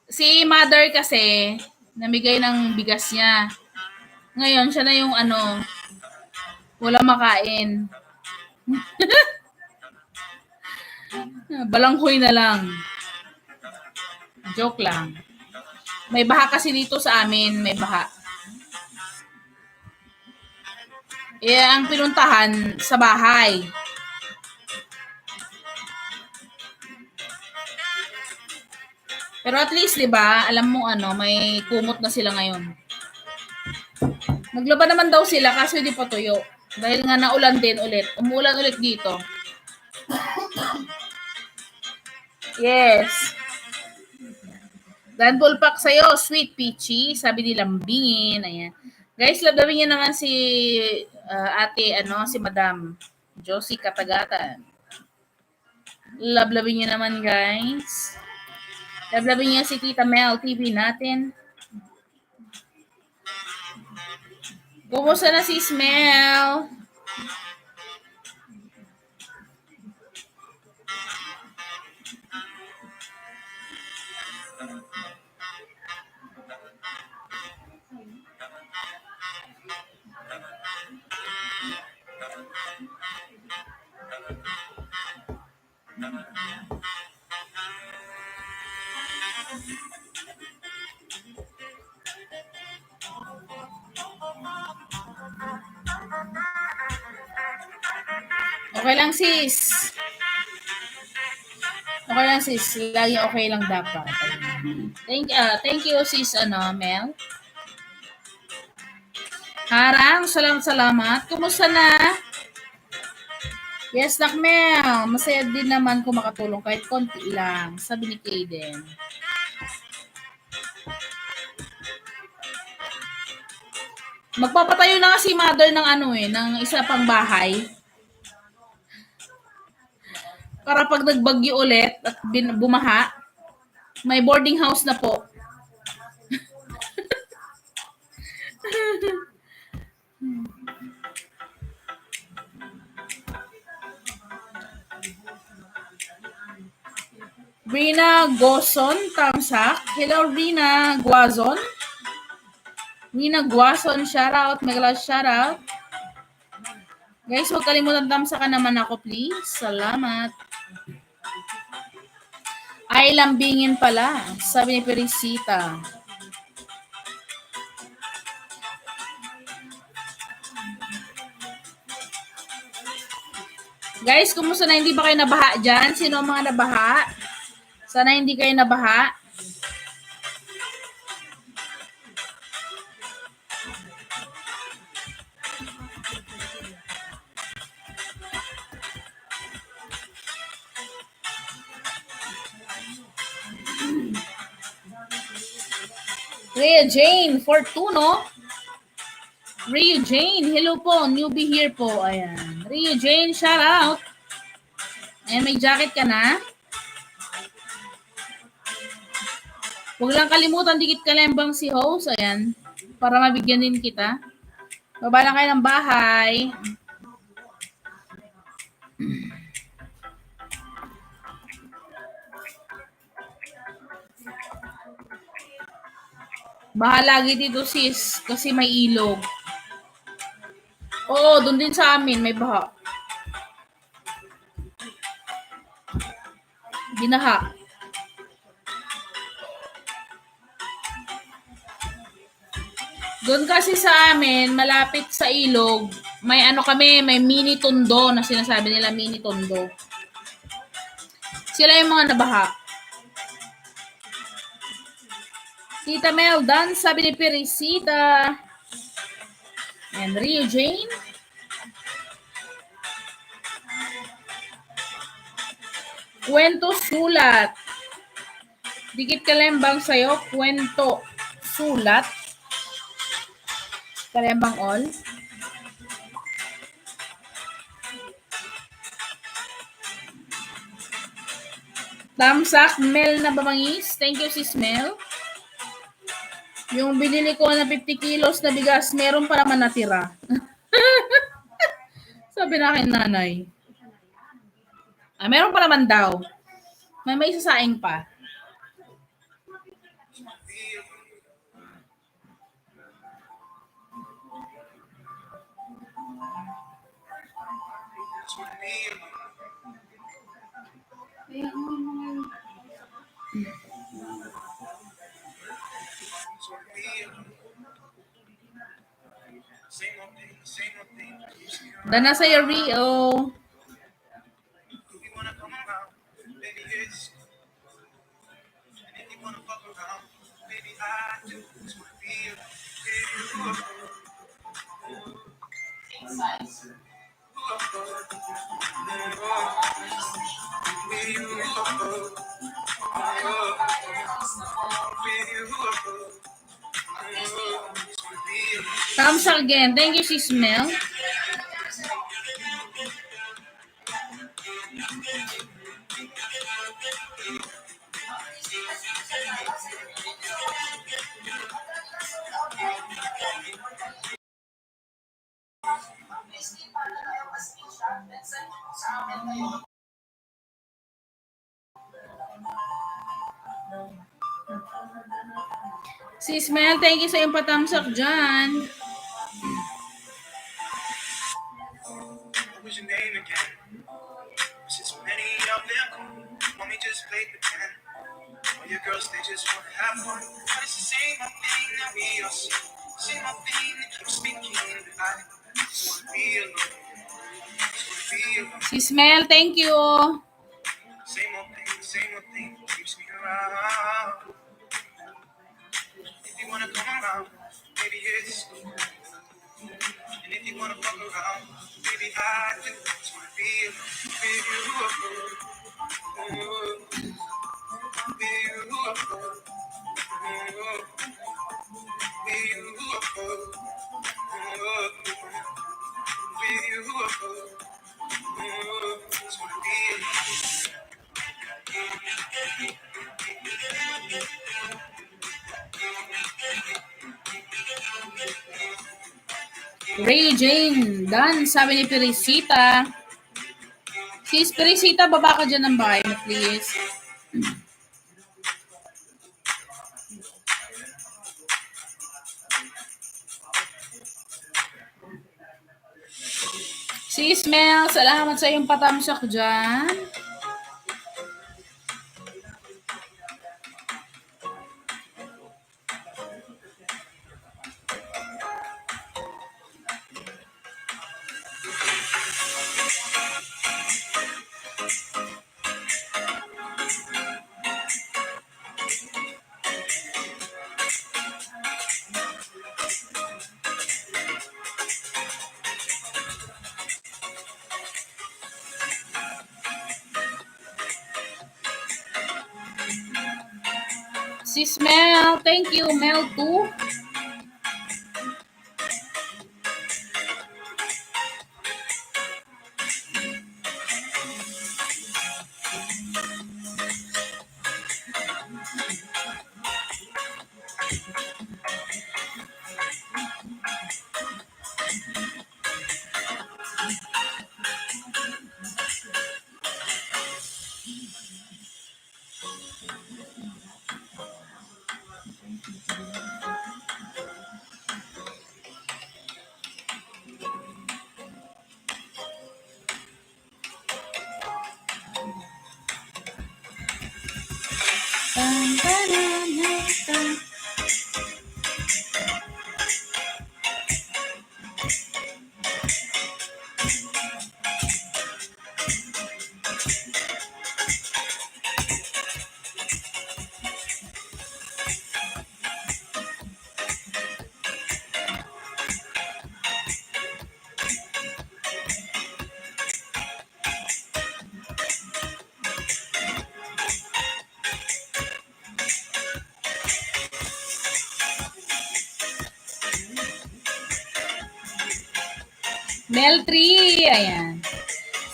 Si mother kasi, namigay ng bigas niya. Ngayon, siya na yung wala makain. Balanghoy na lang. Joke lang. May baha kasi dito sa amin, may baha. Ang pinuntahan sa bahay. Pero at least, 'di ba, alam mo may kumot na sila ngayon. Naglaba naman daw sila kasi hindi pa tuyo. Dahil nga naulan din ulit. Umuulan ulit dito. Yes. Dan Bulpak sa'yo, Sweet Peachy, sabi ni Lambingin. Ayan. Guys, labdabin niyo naman si ate, si Madam Josie Katagatan. Lablabin niyo naman, guys. Lablabin niyo si Tita Mel TV natin. Kumusta na si Smell? Okay lang, sis. Okay lang, sis. Lagi okay lang dapat. Thank you, sis, Mel. Harang, salamat. Kumusta na? Yes, Nakmel. Masaya din naman kung makatulong kahit konti lang. Sabi ni Kaden. Magpapatayo na kasi mother ng ng isa pang bahay. Para pag nagbagyo ulit at bumaha, may boarding house na po. Rina Goson, Tamsak. Hello, Rina Guazon. Rina Guazon, shoutout. Megala, shoutout. Guys, huwag kalimutan tamsakan naman ako, please. Salamat. Ay, lambingin pala. Sabi ni Perisita. Guys, kumusta na? Hindi ba kayo nabaha dyan? Sino ang mga nabaha? Sana hindi kayo nabaha. Rhea Jane Fortuno. Rhea Jane, hello po. Newbie here po. Ayan. Rhea Jane, shout out. Ayan, may jacket ka na. Huwag lang kalimutan, dikit kalembang si host. Ayan. Para mabigyan din kita. Baba lang kayo ng bahay. Baha lagi dito, sis. Kasi may ilog. Oo, doon din sa amin. May baha. Binaha. Doon kasi sa amin, malapit sa ilog, May ano kami, may mini tondo na sinasabi nila mini tondo. Sila yung mga nabaha. Tita Mel, dance, sabi ni Perisita. And Rio Jane. Kwento sulat. Dikit kalembang sa'yo, kwento sulat. Kalembang all. Tamsak, Mel na bamangis. Thank you, sis Mel. Yung binili ko na 50 kilos na bigas, meron pa naman natira. Sabi na akin nanay. Meron pa naman daw. May isasaing pa. Dana sa'yo, Rio. Thumbs up again. Thank you, sis Mel. Sis Mel, thank you sa iyong patamsak dyan. What's your name again? Since many of them want me just play pretend. All your girls, they just want to have fun. But it's the same old thing that we all see. Same old thing that keeps thinking that I just want to be alone. Sis Mel, thank you. Same old thing keeps me around. If you want to come around, maybe it's cool. And if you want to fuck around, maybe I do. Just want to be with you. Ray Jane, done, sabi ni Perisita. Sis Perisita, baba ka dyan ng bahay mo, please. Sis Mel, salamat sa iyong patamsak dyan. Sis Mel, thank you. Mel too. Mel 3. Ayan.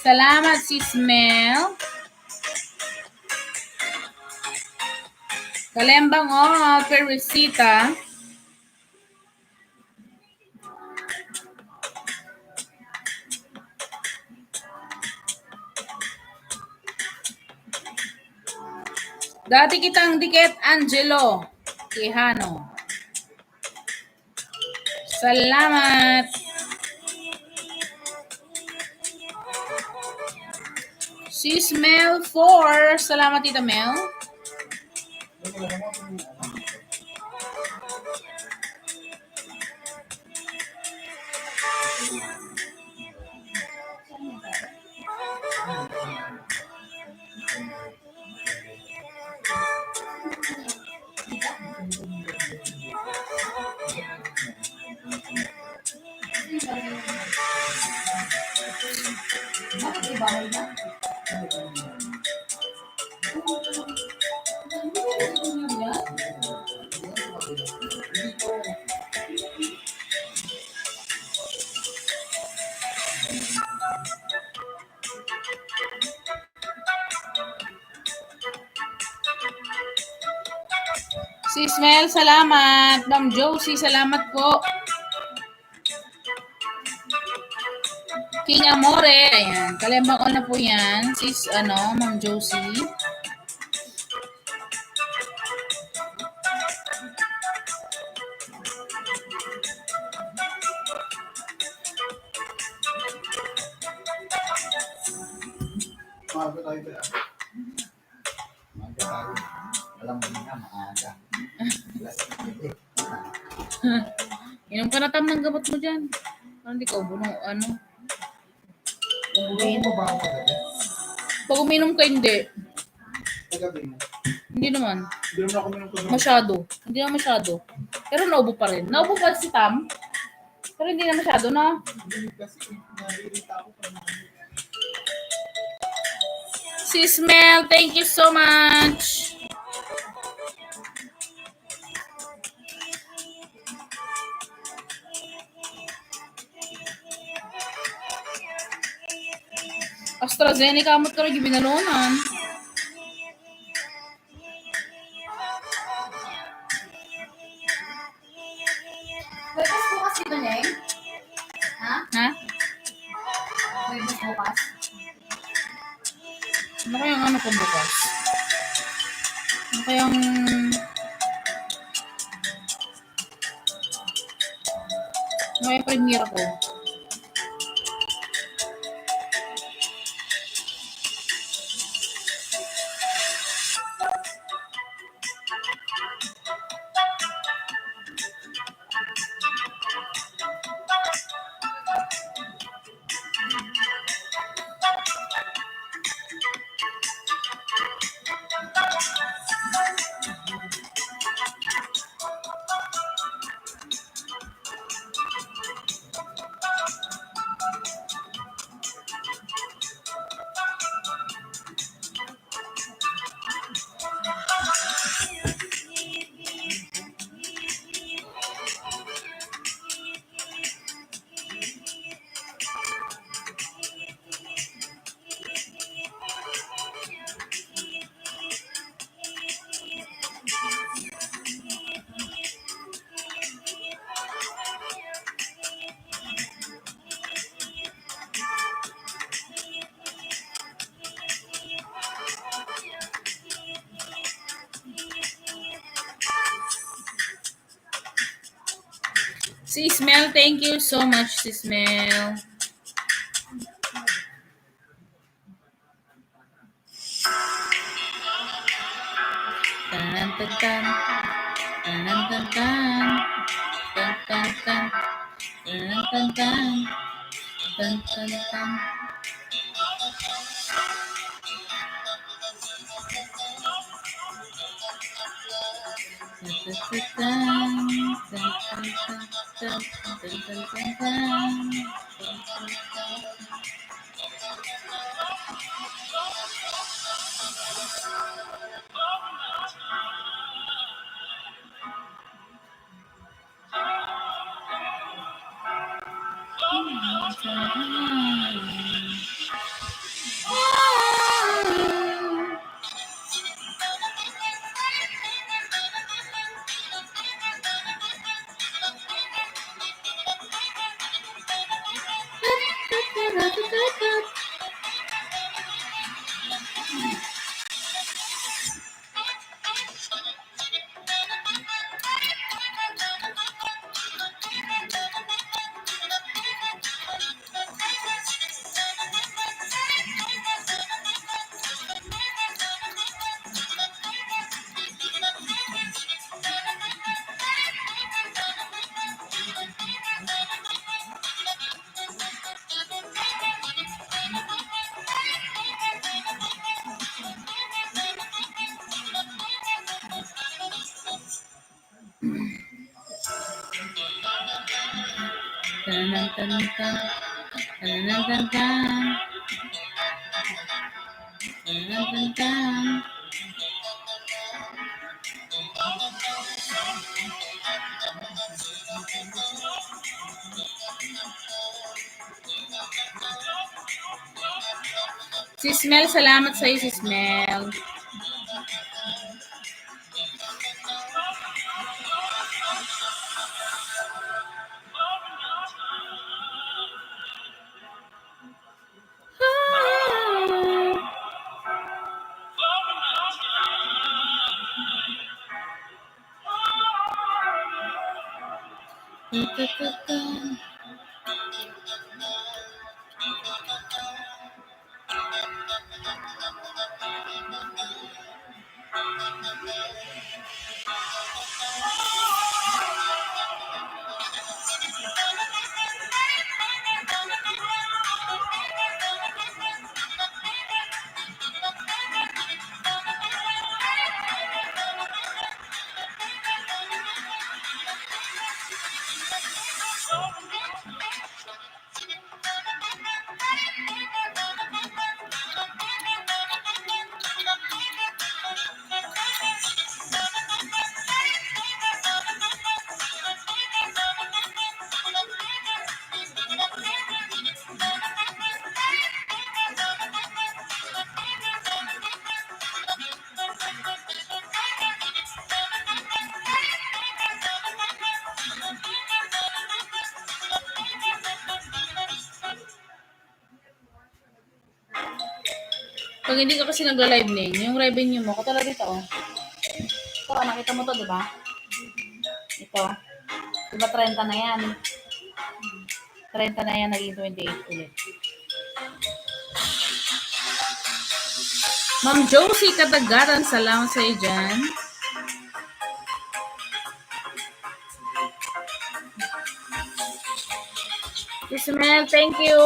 Salamat, sis Mel. Kalembang Peresita. Dati kitang dikit, Angelo Quijano. Salamat. Sis Mel 4. Salamat, Tita Mel. Sis Mel, salamat. Ma'am Josie, salamat po. King Amore, ayan. Kalembang ko na po yan. Sis, Ma'am Josie. Maaga tayo ba? Maaga tayo. Alam mo nga, maaga. Inom ka na tam ng gamot mo dyan. Hindi ka ubo ng Uminom mo ba ako kagabi? Pag uminom ka, hindi. Kagabi mo? Hindi naman. Hindi naman ako uminom kagabi. Masyado. Hindi na masyado. Pero naubo pa rin. Naubo pa si Tam. Pero hindi na masyado na. Hindi kasi nalilita ako pa naman. Sis Mel, thank you so much. AstraZeneca, amot ka rin gibinalunan. Breakfast bukas dito, Neng? Ha? Ha? Breakfast bukas? Ano kayang ano ko bukas? Ano kayang... Ano kayang premiere ko? Sis Mel, thank you so much, Sis Mel. Tan-tan-tan. Tan-tan-tan. Tan-tan-tan. Tan-tan-tan. Tan-tan-tan. Si Smell, salamat sa'yo si Smell. Pag hindi ka kasi nagla-live name, yung revenue mo, katulad dito, oh. Ito, nakita mo to, di ba? Ito. Diba 30 na yan? 30 na yan, naging 28 ulit. Ma'am Josie Katagaran, salamat sa iyo dyan. Ismael, thank you.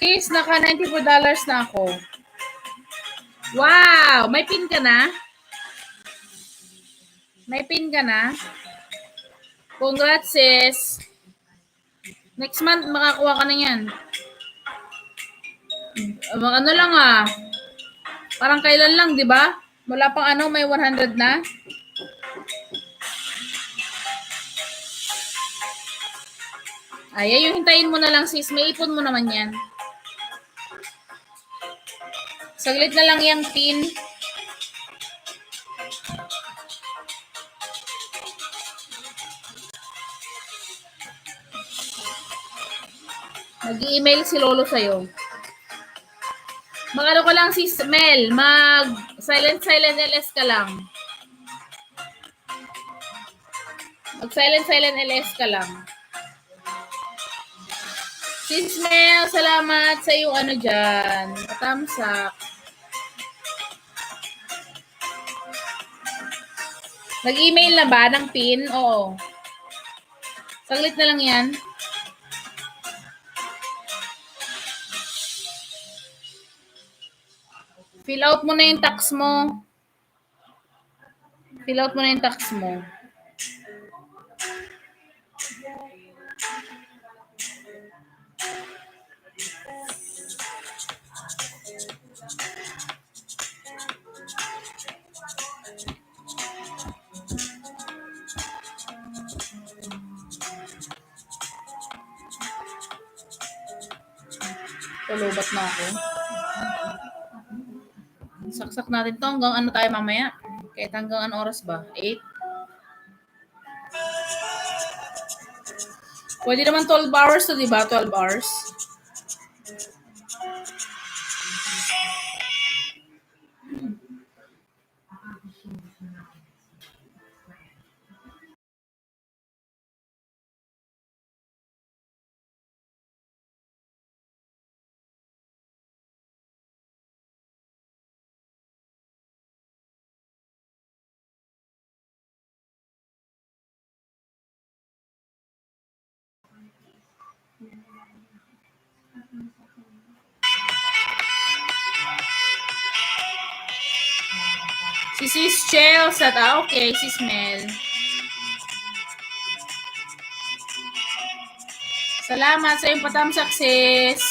Sis, naka $94 na ako. Wow! May pin ka na? May pin ka na? Congrats, sis. Next month, makakuha ka na yan. Ano lang ah. Parang kailan lang, di ba? Wala pang ano, may 100 na. Ay, yung hintayin mo na lang, sis. May ipon mo naman yan. Saglit na lang yung pin. Nag-i-email si Lolo sa'yo. Mag-ano ko lang si Mel, mag-silent LS ka lang. Mag-silent LS ka lang. Sis Mel, salamat sa iyong ano dyan. Thumbs up. Nag-email na ba ng pin? Oo. Saglit na lang yan. Fill out mo na yung tax mo. Fill out mo na yung tax mo. Tulubat na ako. Saksak natin to hanggang ano tayo mamaya. Kahit hanggang ano oras ba? 8? Pwede naman 12 hours to, di ba? 12 hours. Si Sis Chels at okay, Sis Mel. Salamat sa iyong patamsak, sis.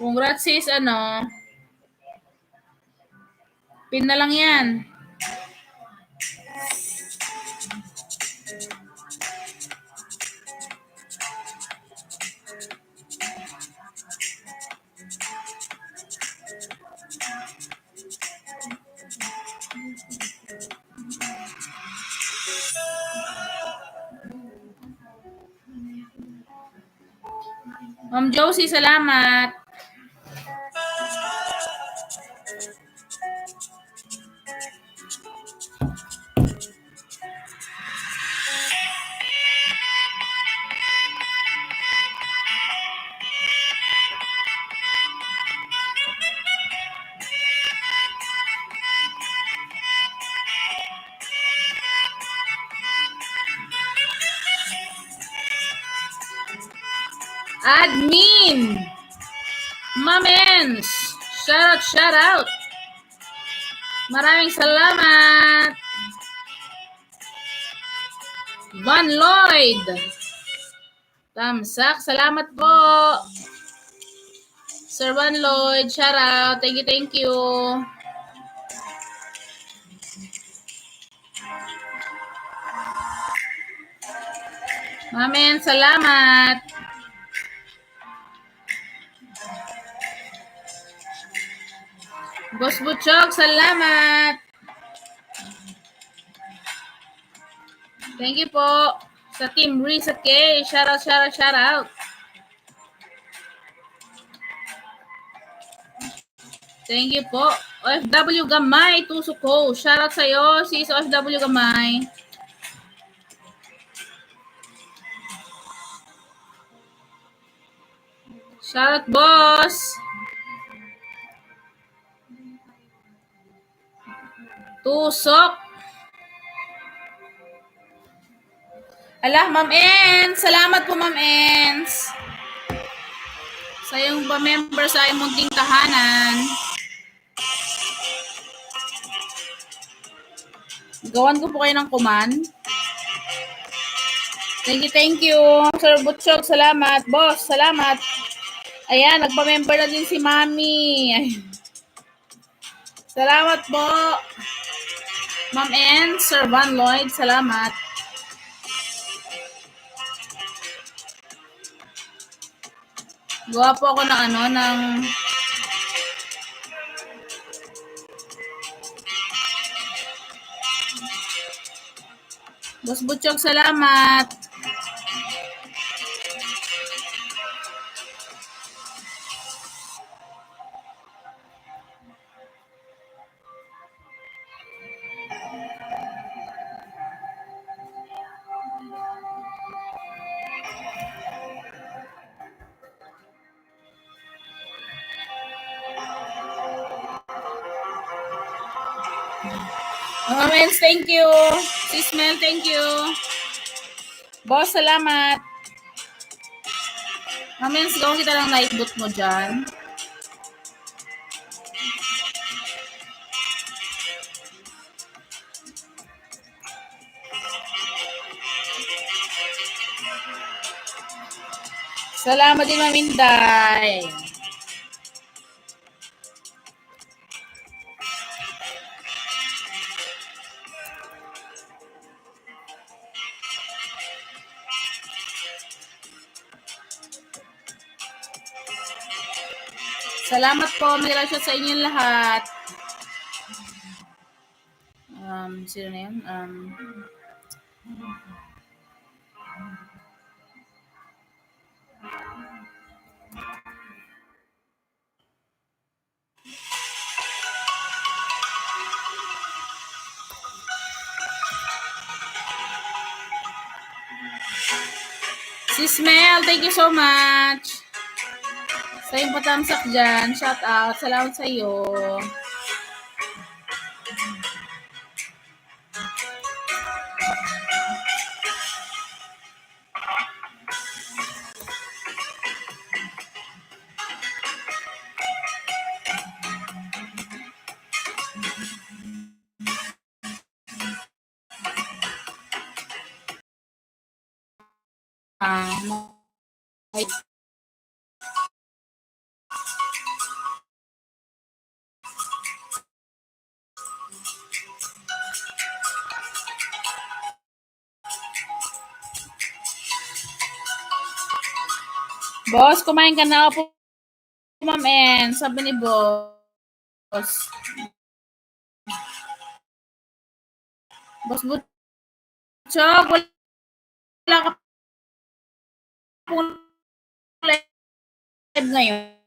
Congrats, sis, ano. Pin na lang yan. Ma'am Josie, salamat. Admin! Mamens! Shout out! Maraming salamat! Van Lloyd! Tamsak, salamat po! Sir Van Lloyd, shout out! Thank you! Mamen, salamat! Boss Butchok, salamat! Thank you po sa Team Reese at Kay. Shout out. Thank you po. OFW Gamay, tusok ko. Shout out sa'yo, sis OFW Gamay. Shout out, boss. Tusok. Alah, Ma'am Ens. Salamat po, Ma'am Ens. Sa iyong pa-member sa iyong munting tahanan. Gawan ko po kayo ng kuman. Thank you. Sir Butchok, salamat. Boss, salamat. Ayan, nagpa-member na din si Mami. Salamat po. Ma'am N, Sir Van Lloyd, salamat. Gawa po ako ng Boss Butchok, salamat. Comments, thank you. Sis Mel, thank you. Boss, salamat. Comments, gawin kita ng night boot mo dyan. Salamat din, Ma'am Inday. Salamat po. May relasyon sa inyong lahat. Sino na yun? Sis Mel, thank you so much. Sa yung patamsak dyan, shout out. Salamat sa iyo. Boss, kumain ka na po, Ma'am En. Sabi ni Boss. Boss Butchok, wala ka pong live ngayon.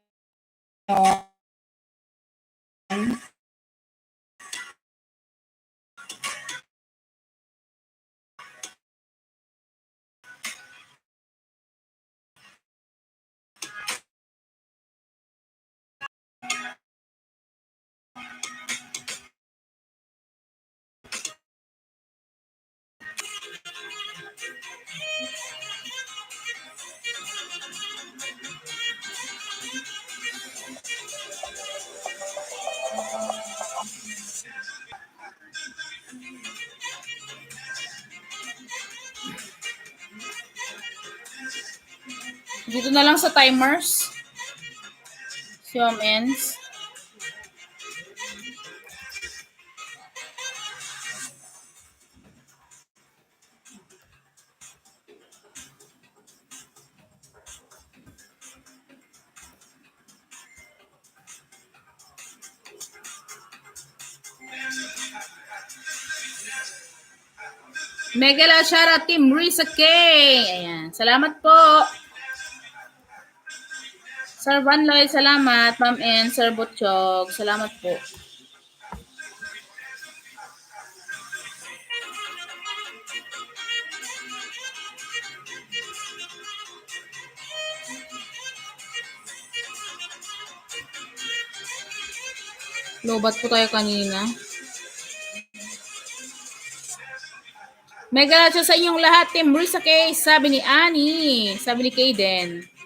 Dito na lang sa timers. Si Ma'am Ens. Megala Shara Team Risa K. Ayan. Salamat po. Sir Van Loy, salamat. Ma'am N, Sir Butchog, salamat po. Lobat po tayo kanina. Mega lahat sa inyong lahat, Team Risa K, sabi ni Annie, sabi ni Kaden.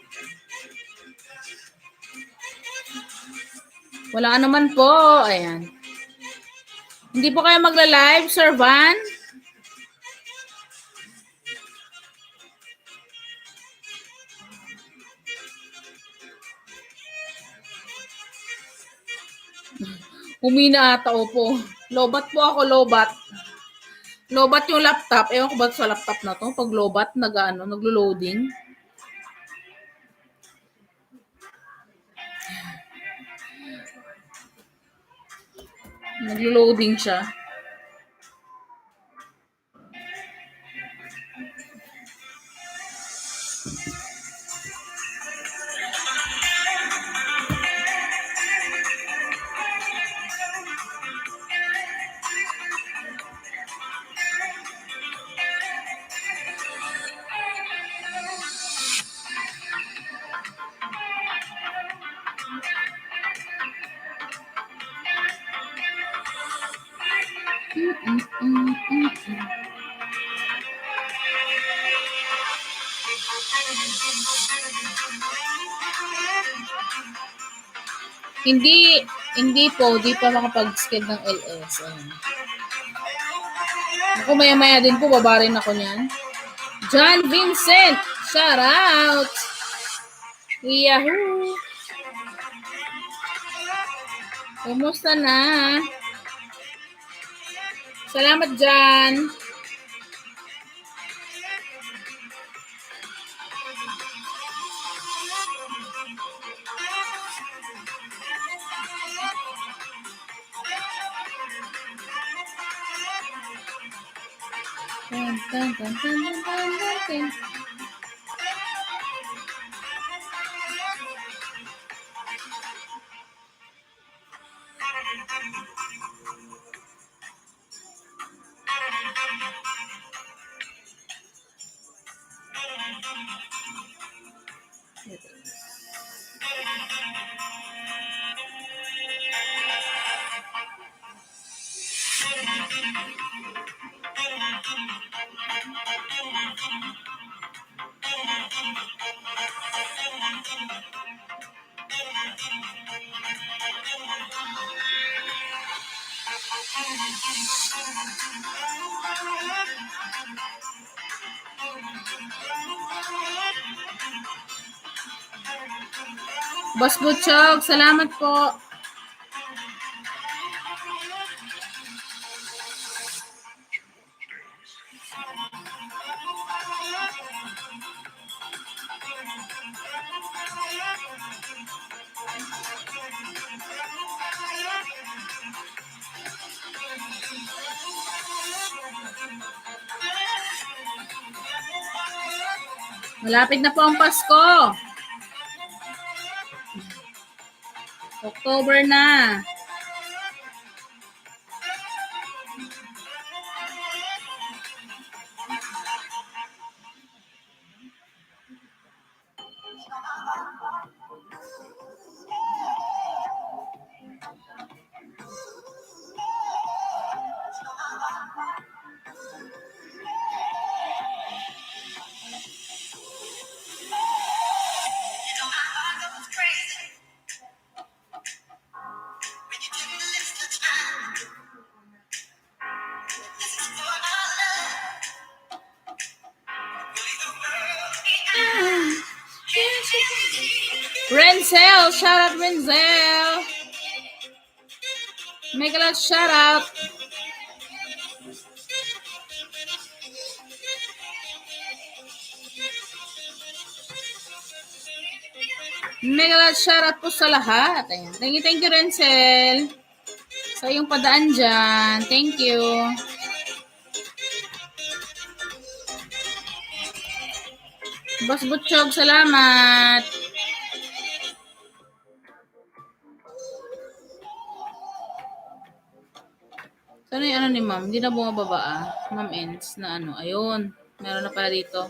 Wala naman po, ayan. Hindi po kayo magla-live, Sir Van? Humina ata po. Lobat po ako, lobat. Lobat yung laptop. Ewan ko ba sa laptop na to? Pag lobat, naglo-loading. Naglo-loading siya. Hindi po, di pa makapag-sked ng LS. Ayan. Ako maya-maya din po, babarin ako niyan. John Vincent, shout out! Yahoo! Kumusta na? Salamat, John. Boss Butchog, salamat po. Malapit na po ang Pasko. October na. Renzel, shout out Renzel. Make a lot shout out. Make a lot shout out po sa lahat. Ayan. Thank you Renzel. Sa iyong padaan dyan. Thank you. Boss Butchog, salamat. Sana yung ano ni ma'am? Hindi na bumababa ah. Ma'am Ends na ano. Ayun. Meron na pala dito.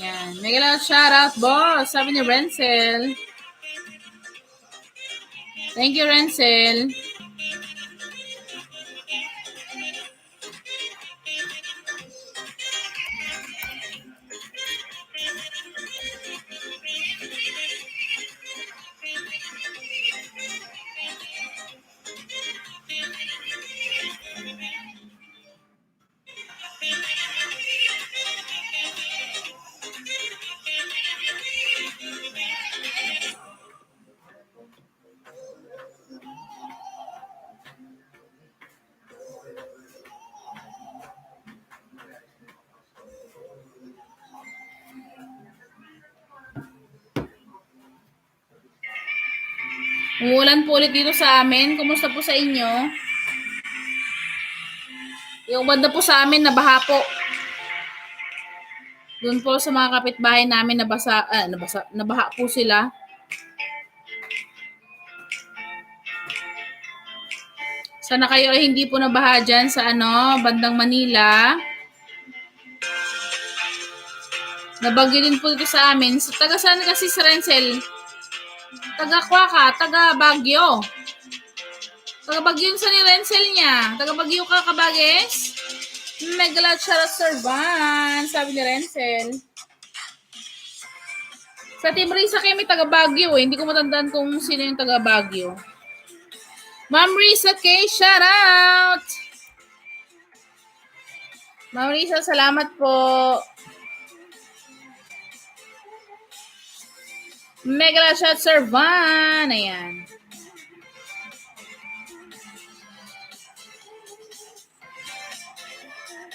Yan. Mega lot shout out, boss. Sabi ni Renzel. Thank you, Renzel. Umuulan po ulit dito sa amin. Kumusta po sa inyo? Yung banda po sa amin, nabaha po. Doon po sa mga kapitbahay namin, nabaha po sila. Sana kayo ay hindi po nabaha dyan sa bandang Manila. Nabagyo din po dito sa amin. So, taga saan kasi si Renzel? Taga Kwaka, taga Bagyo. Taga Bagyo yung sa ni Renzel niya. Taga Bagyo ka, Kabages? Megalat Charot Servan, sabi ni Renzel. Sa Team Risa kami taga Bagyo eh. Hindi ko matandaan kung sino yung taga Bagyo. Ma'am Risa K, shout out! Ma'am Risa, salamat po. Mega Shot Servan. Ayan.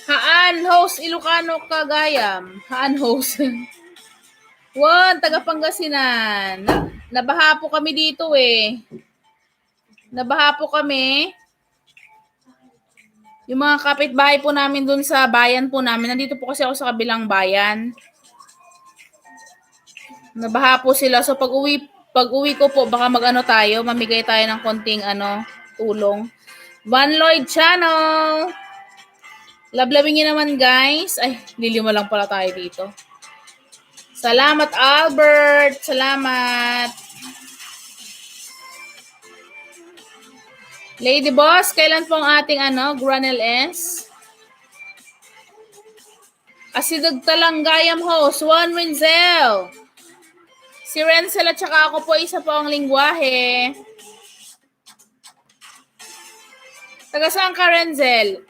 Haan host Ilocano Cagayam. Haan host. Juan, taga Pangasinan. Nabaha po kami dito eh. Nabaha po kami. Yung mga kapitbahay po namin dun sa bayan po namin. Nandito po kasi ako sa kabilang bayan. Nabaha po sila. So pag uwi ko po, baka tayo, mamigay tayo ng konting tulong. Van Lloyd Channel. Lablawin niyo naman guys. Ay, lilima lang pala tayo dito. Salamat Albert. Salamat. Lady Boss, kailan po ang ating Granel S? Asidog talanggayam host, Juan Renzel. Si Renzel at saka ako po isa po ang lingwahe. Taga saan ka, Renzel?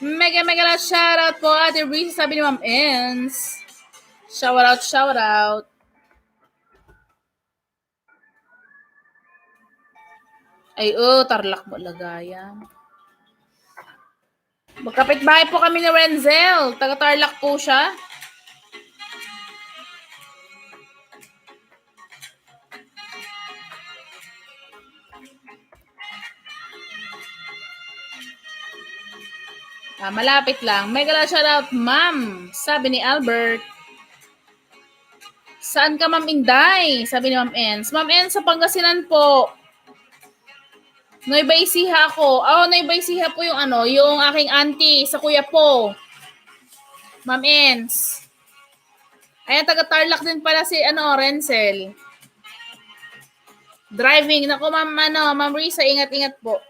Mega la shoutout po, Ate Breeze, sabi ni Ma'am Ens. Shoutout, shoutout. Ay, Tarlac mo lagayan. Magkapit-bahay po kami ni Renzel. Taga Tarlac po siya. Malapit lang. Mega shoutout, ma'am. Sabi ni Albert. Saan ka, Ma'am Inday? Sabi ni Ma'am Ens. Ma'am Ens, sa Pangasinan po. Nueva Ecija ako. Nueva Ecija po yung yung aking auntie sa kuya po. Ma'am Ens. Ayan, taga Tarlac din pala si Renzel. Driving. Naku, Ma'am Risa, ingat-ingat po.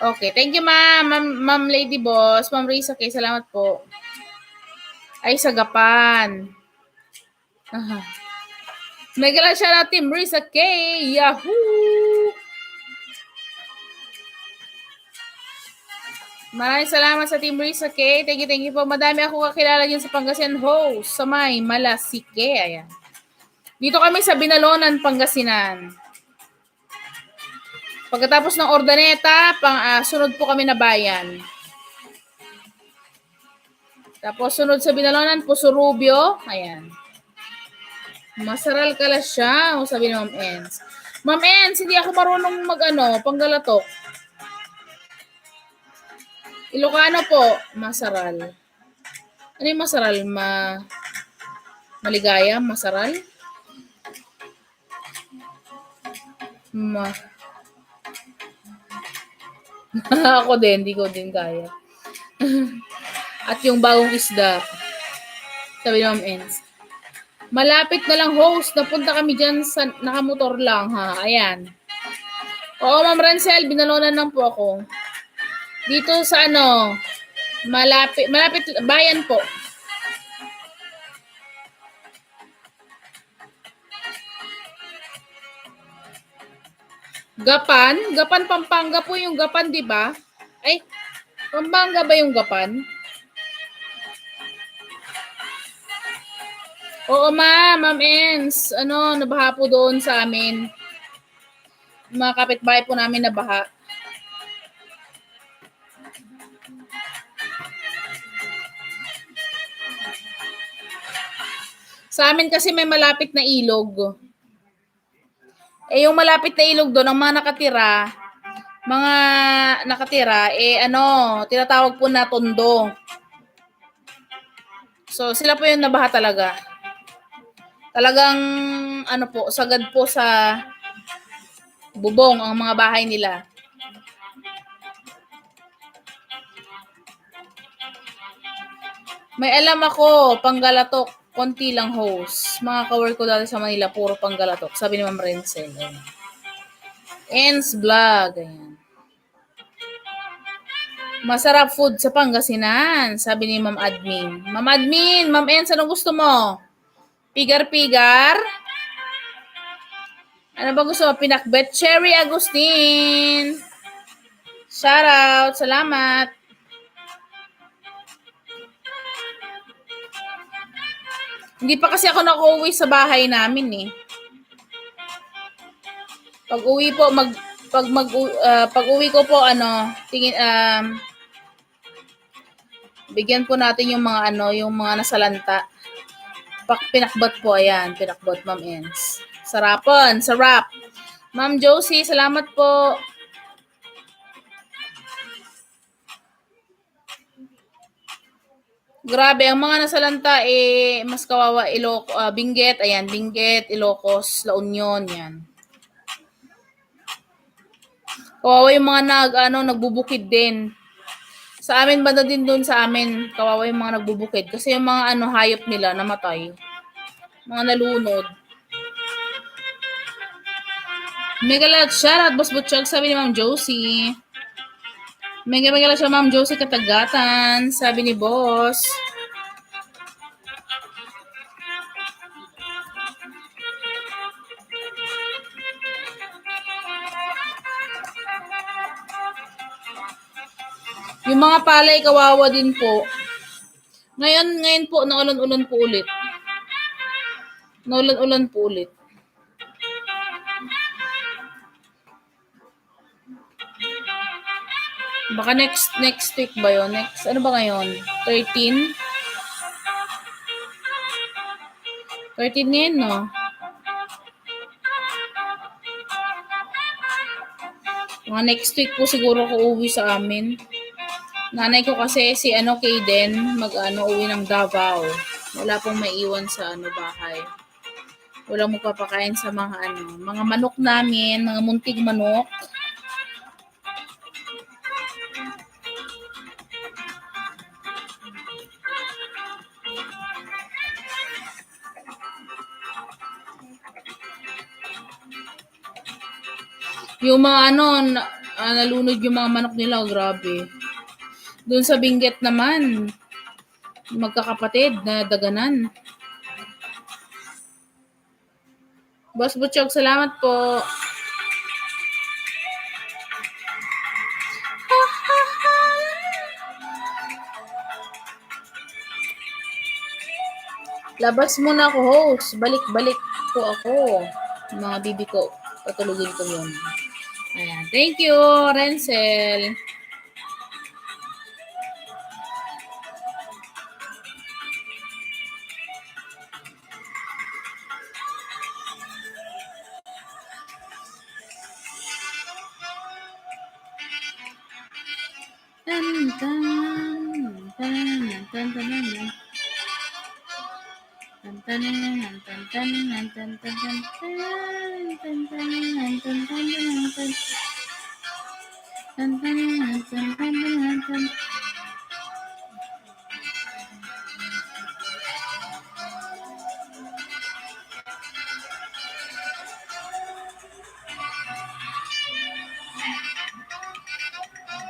Okay, thank you, Ma'am Lady Boss. Ma'am Risa, okay, salamat po. Ay, sagapan. Mega lang siya natin, Risa K. Yahoo! Maraming salamat sa Team Risa K. Thank you po. Madami ako kakilala dyan sa Pangasinan host. Sa may Malasike. Ayan. Dito kami sa Binalonan, Pangasinan. Pagkatapos ng Ordaneta, sunod po kami na bayan. Tapos sunod sa Binalonan, Pusurubio. Ayan. Masaral kala siya, sabi ni Ma'am Ens. Ma'am Ens, hindi ako marunong panggalatok. Ilocano po, masaral. Ano yung masaral? Maligaya? Masaral? Ako din, hindi ko din kaya. At yung bagong isda, sabi ni Ma'am Ens. Malapit na lang host, napunta kami dyan sa nakamotor lang ha. Ayan. Oo, Ma'am Rancel, Binalonan lang po ako. Dito sa malapit bayan po. Gapan Pampanga po yung Gapan, di ba? Ay, Pampanga ba yung Gapan? Oo, Ma'am Ens. Nabaha po doon sa amin. Mga kapitbahay po namin nabaha. Sa amin kasi may malapit na ilog. Yung malapit na ilog doon, ang mga nakatira, tinatawag po na tondo. So, sila po yung nabaha talaga. Talagang, sagad po sa bubong ang mga bahay nila. May alam ako, Panggalatok. Konti lang host. Mga ka-work ko dati sa Manila, puro Panggalatok. Sabi ni Ma'am Renzel. Ens Vlog. Ayan. Masarap food sa Pangasinan. Sabi ni Ma'am Admin. Ma'am Ens, anong gusto mo? Pigar-pigar? Ano ba gusto mo? Pinakbet? Cherry Agustin. Shout out. Salamat. Hindi pa kasi ako nakauwi sa bahay namin eh. Pag uwi po, pag uwi ko po, bigyan po natin yung mga yung mga nasalanta. Pinakbot po, ayan, pinakbot, Ma'am Ens. Sarapon, sarap. Ma'am Josie, salamat po. Grabe, ang mga nasalanta mas kawawa, Benguet, ayan, Benguet, Ilocos, La Union, yan. Kawawa yung mga nagbubukid din. Sa amin, banda din doon sa amin, kawawa yung mga nagbubukid. Kasi yung mga hayop nila namatay. Mga nalunod. Mega love shoutout, Boss Butchog, sabi ni Ma'am Josie. Mega love siya, Ma'am Josie Katagatan, sabi ni Boss. Yung mga palay, kawawa din po. Ngayon po, naulan-ulan po ulit. Naulan-ulan po ulit. Baka next week ba yun? Ano ba ngayon? 13? 13 ngayon, no? Mga next week po siguro ko uwi sa amin. Nanay ko kasi si Kayden, uwi ng Davao. Wala pong maiwan sa bahay. Walang magpapakain sa mga mga manok namin, mga munting manok. Yung mga nalunod yung mga manok nila, grabe. Doon sa Benguet naman, magkakapatid na daganan. Boss Butchog, salamat po. Labas muna ako, host. Balik-balik po ako. Mga bibi ko. Patulugin ko yun. Ayan. Thank you, Renzel.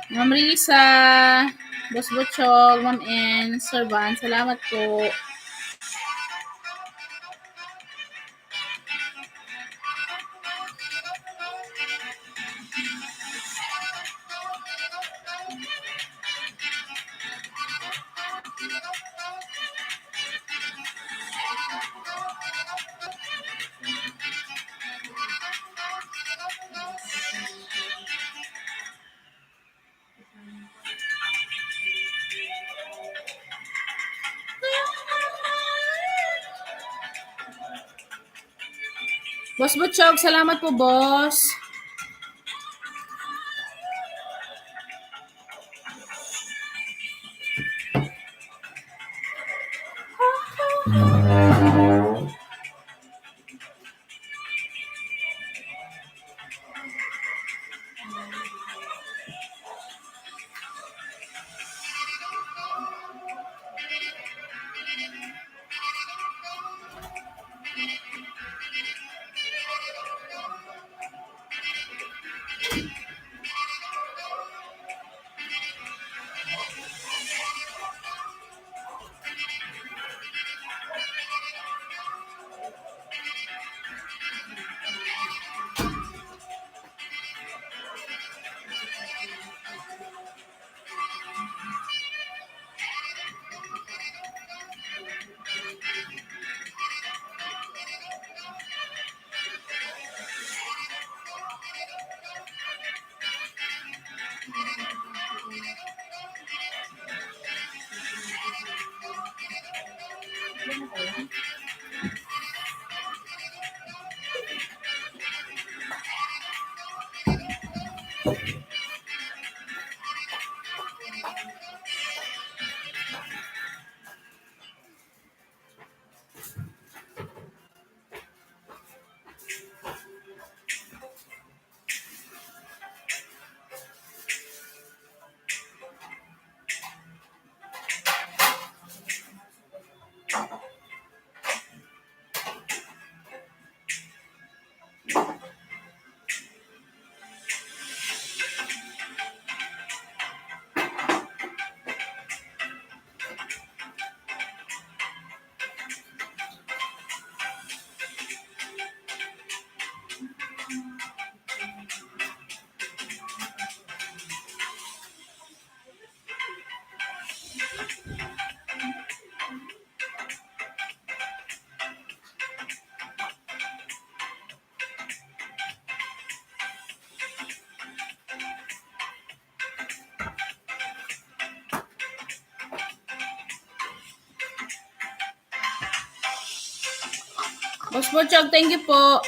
Ma'am Risa, Boss Butchog, Ma'am N, Sir Van, salamat po. Boss Butchog, salamat po, boss. Boss Butchog, thank you po.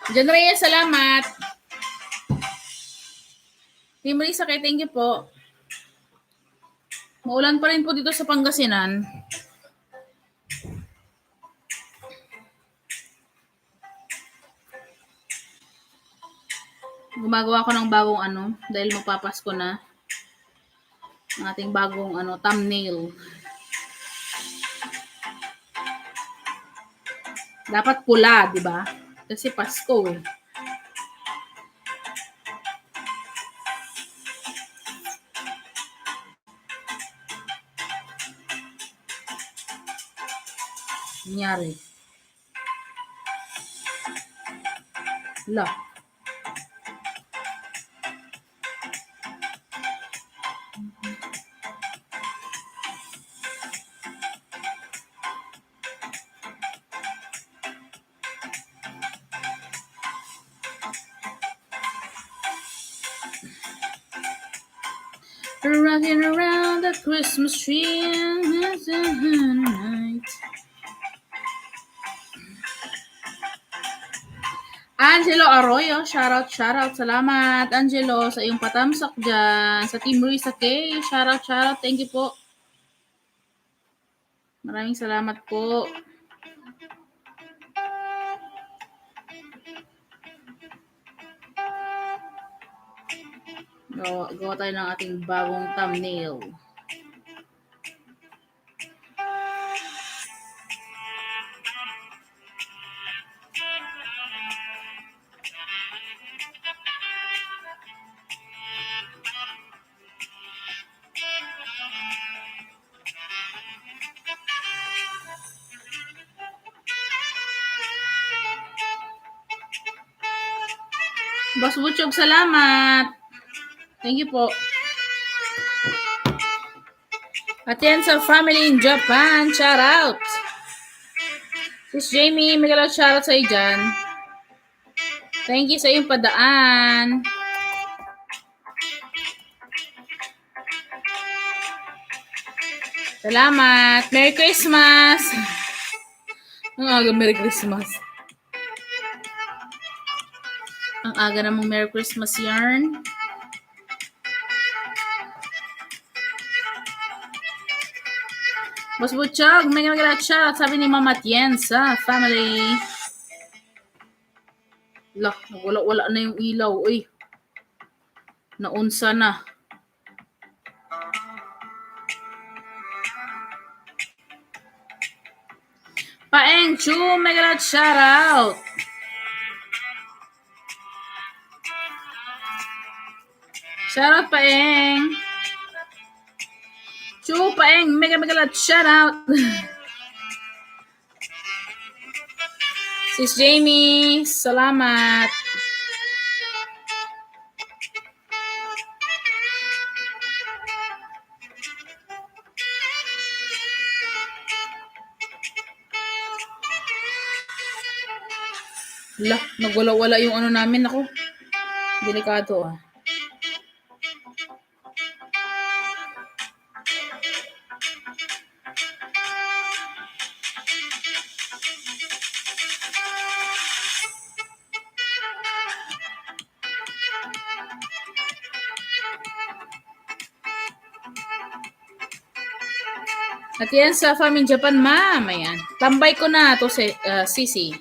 John Reyes, salamat. Team Risa, kay thank you po. Maulan pa rin po dito sa Pangasinan. Gumagawa ko ng bagong dahil magpapasko na. Ang ating bagong thumbnail. Dapat pula, di ba? Kasi Pasko eh. Nangyari. La. Rocking around the Christmas tree night. Angelo Arroyo, shoutout. Salamat, Angelo, sa iyong patamsak dyan. Sa Team Risa K, shoutout. Thank you po. Maraming salamat po. Gawa tayo ng ating bagong thumbnail. Boss Butchog, salamat. Thank you po. At yan sa family in Japan, shout out. Sis Jamie, may galot shout out sa iyo dyan. Thank you sa iyong padaan. Salamat. Merry Christmas. Ang aga Merry Christmas. Ang aga namang Merry Christmas yarn. Boss Butchog, may magalat siya. Sabi ni Mama Tien sa family. Lah, wala na yung ilaw. Uy, naunsa na. Paeng Chu, may magalat shout out. Shout out, Paeng. Chu, Paeng, mega shout out. Sis Jamie, salamat. Lah, nagwala-wala yung namin ako. Delikado ah. At yan sa Family Japan, ma'am. Ayan. Tambay ko na to si Sisi.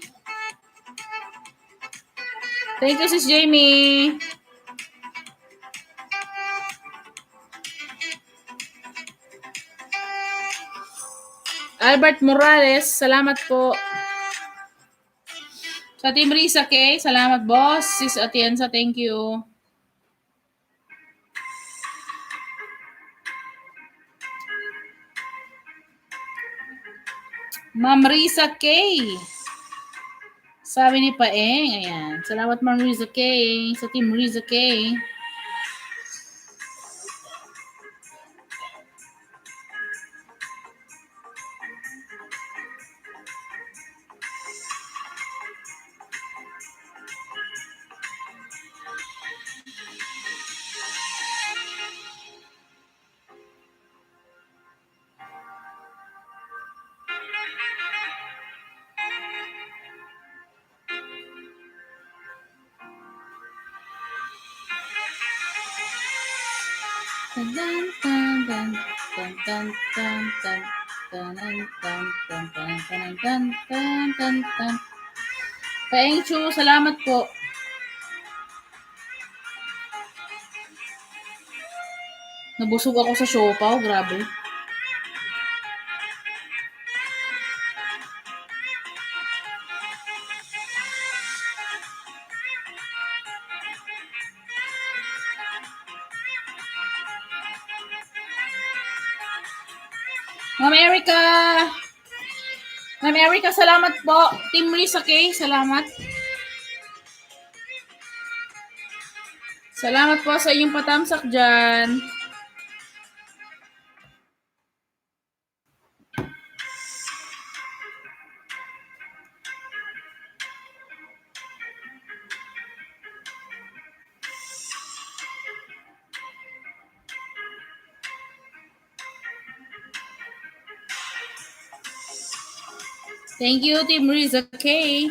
Thank you, Sis Jamie. Albert Morales, salamat po. Sa Team Risa K, salamat boss. Sis Atienza, thank you. Ma'am Risa K. Sabi ni Paeng, ayan. Salamat Ma'am Risa K. Sa Team Risa K. Thank you, salamat po. Nabusog ako sa siopaw, grabe. Ma'am Erica! Ma'am Erica, salamat po. Team Risa Kay, salamat. Salamat po sa inyong patamsak dyan. Thank you, Team Risa Kay.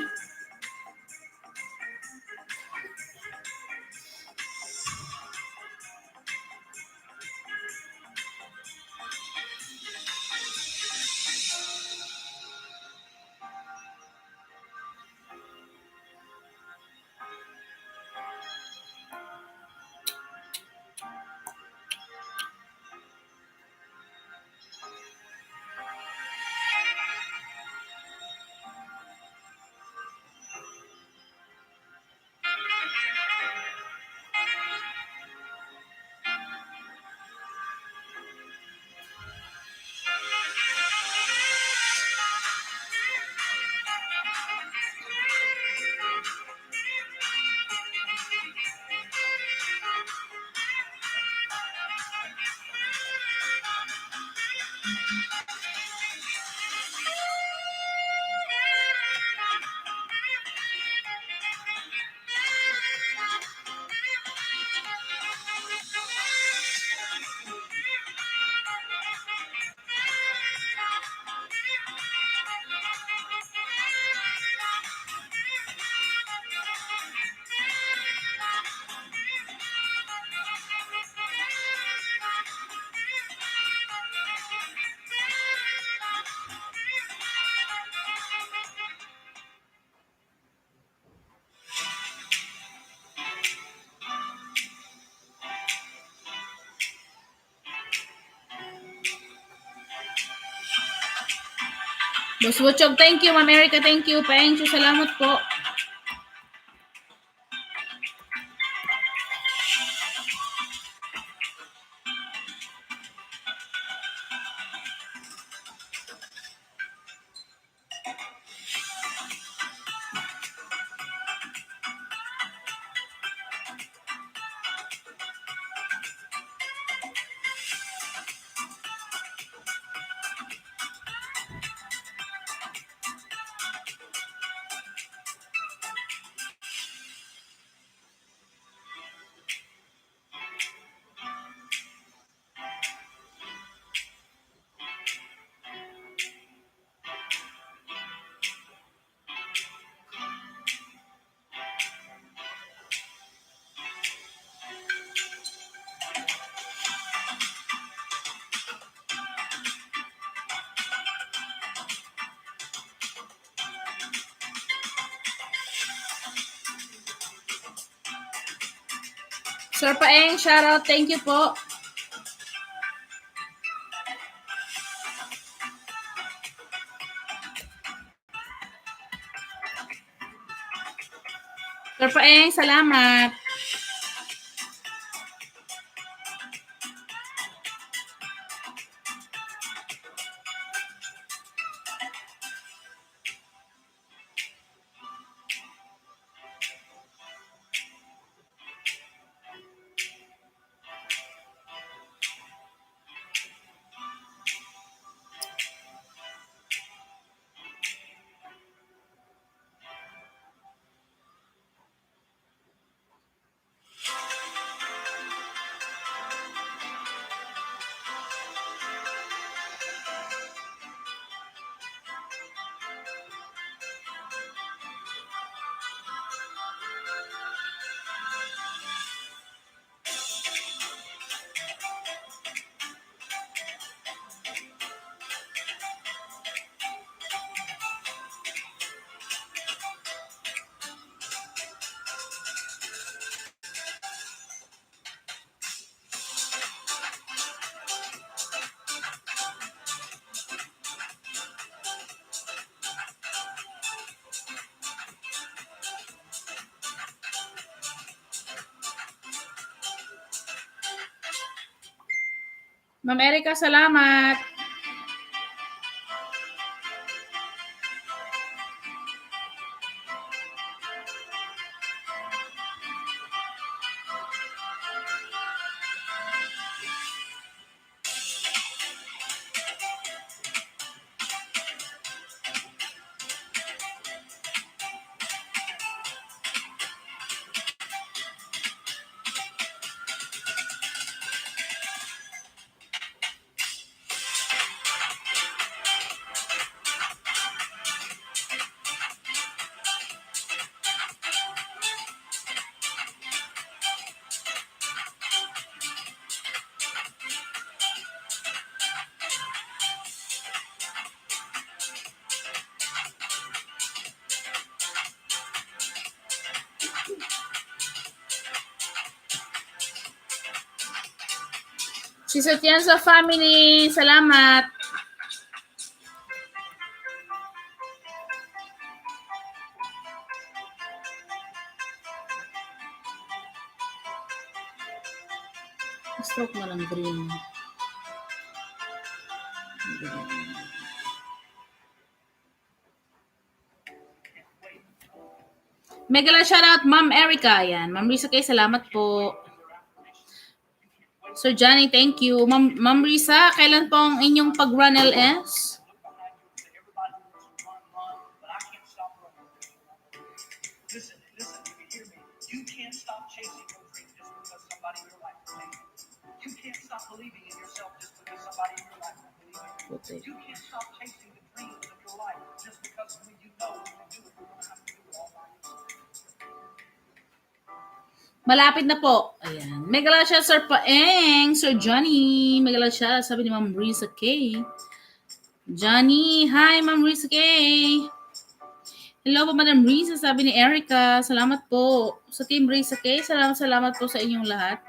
Boss Butchog, thank you. Ma'am Erica, thank you. Thank you, salamat po. Sir Paeng, shoutout. Thank you po. Sir Paeng, salamat. Ma'am Erica, salamat. Si Satienza family, salamat. Stroke mo lang green. Mega shoutout, Ma'am Erica. Yan. Ma'am Risa kay salamat po. Sir Johnny, thank you. Ma'am Risa, kailan po ang inyong pag-run LS? You can't stop chasing your dream just because somebody in your life is making it. You can't stop believing in yourself just because somebody in your life is believing in it. You can't stop chasing the dreams of your life just because when you know when you do it, you're going to have to do it all by yourself. Malapit na po. Ayan. Megala siya, Sir Paeng. Sir Johnny. Megala siya, sabi ni Ma'am Risa K. Johnny. Hi, Ma'am Risa K. Hello po, Madam Risa, sabi ni Erica. Salamat po sa Team Risa K. Salamat po sa inyong lahat.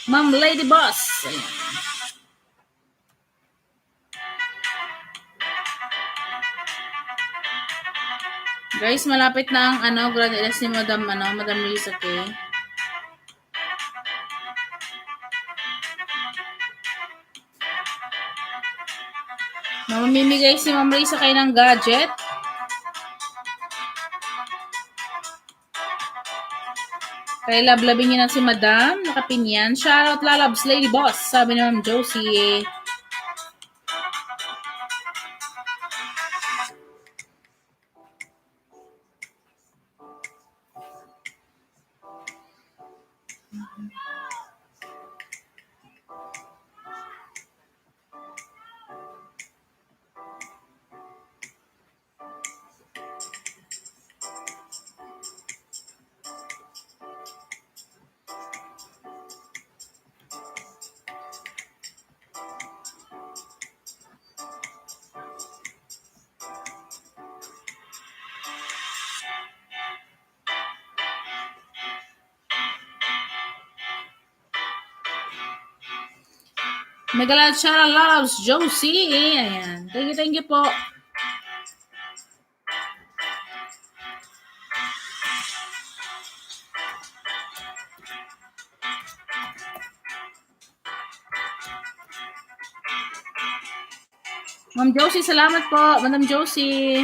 Ma'am Lady Boss. Ayan. Guys, malapit na ang Grand LS ni Madam Risa K. Mamimigay si Ma'am Risa K ng gadget. Kaya lablabing niya na si Madam. Nakapinyan. Shoutout lalabs, Lady Boss. Sabi ni Ma'am Josie. Megalad siya, loves, Josie. Ayan. Thank you po. Ma'am Josie, salamat po. Madam Josie.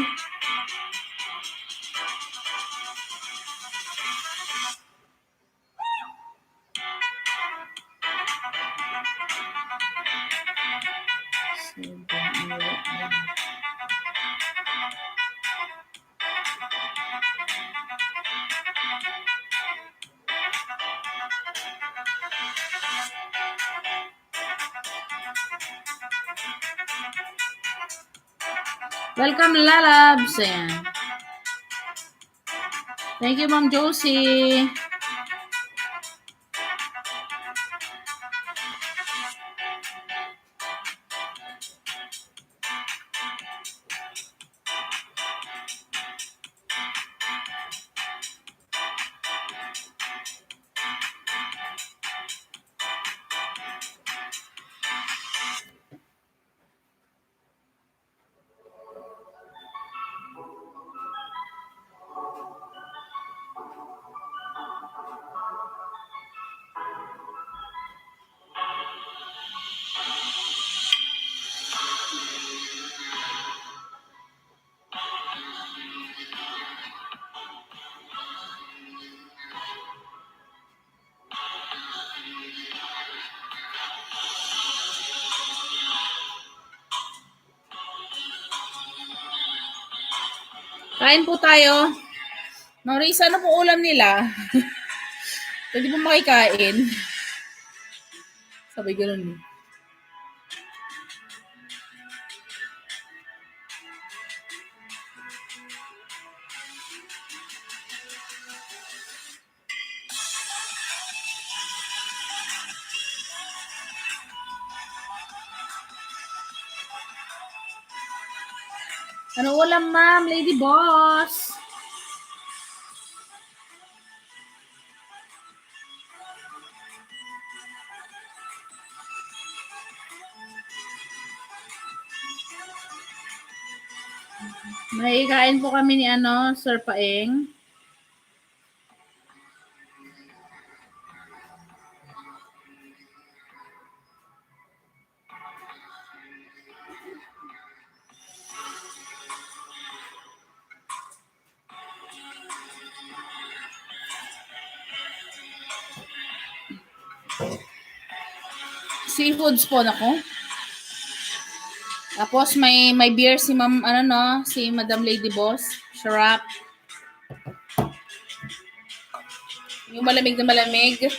Welcome, lalabs. Ayan. Thank you, Ma'am Josie. Kain po tayo. Maurice, ano pong ulam nila? Pwede po makikain. Sabi ganun. Ano ulam, ma'am? Lady Boss. May kain po kami ni Sir Paeng. Seafoods po nako. Tapos may beer si Ma'am si Madam Lady Boss, Sharap. Yung malamig na malamig.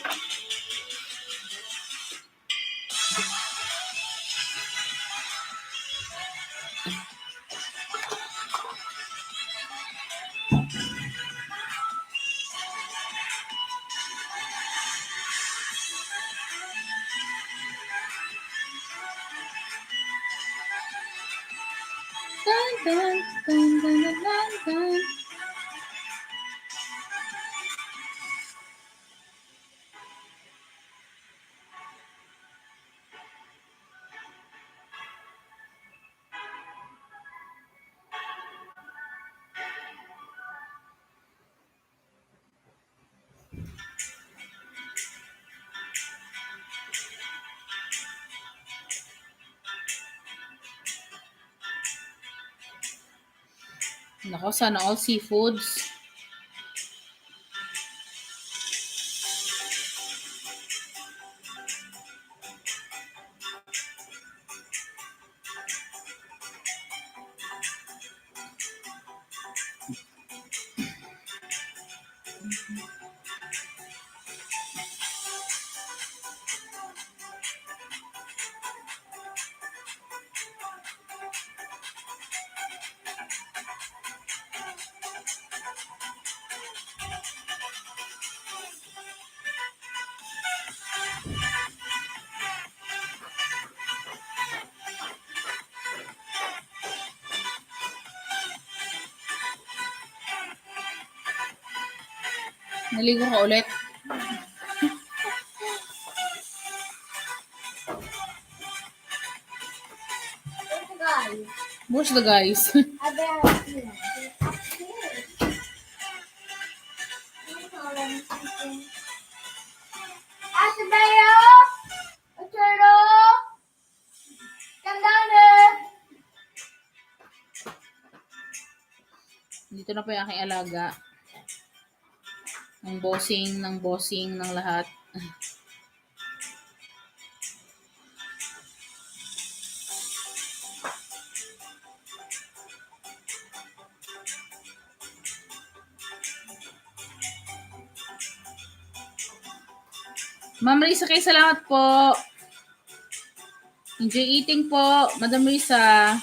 Dun, dun, dun, dun, dun, dun, dun. Nako, sana all seafoods. Naligo ka ulit. Where's the guys? Ate Bayo! Ochero! Come down here! Dito na po yung aking alaga. Ng bossing ng lahat. Ma'am Risa, kayo salamat po. Enjoy eating po, Madam Risa.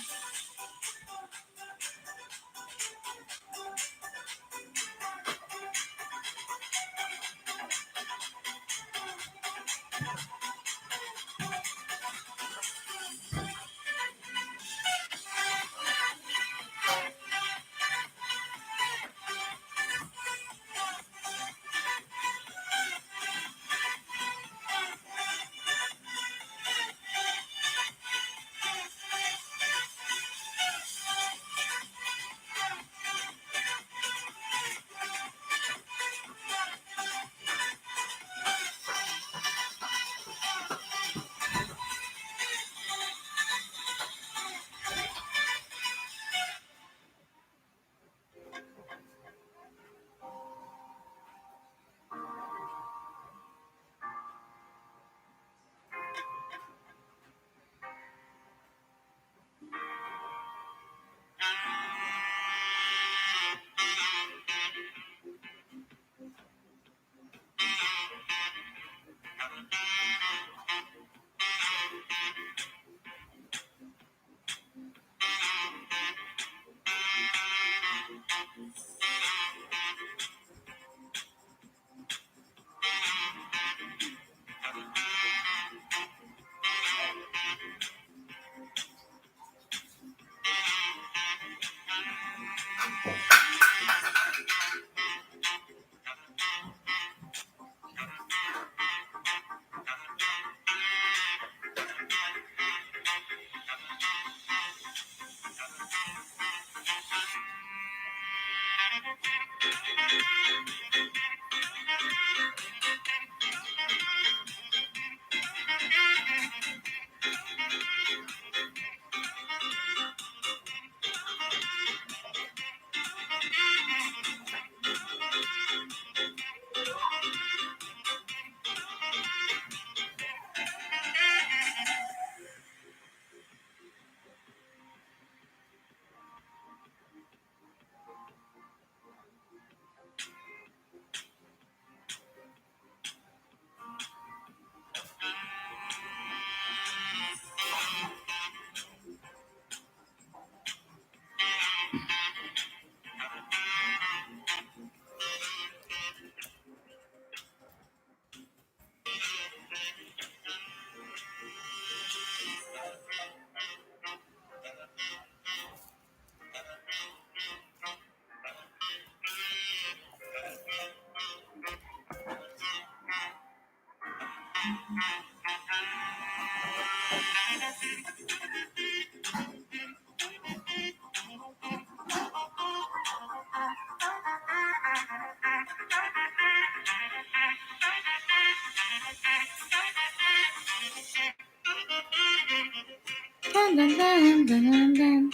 Dun, dun, dun, dun, dun, dun.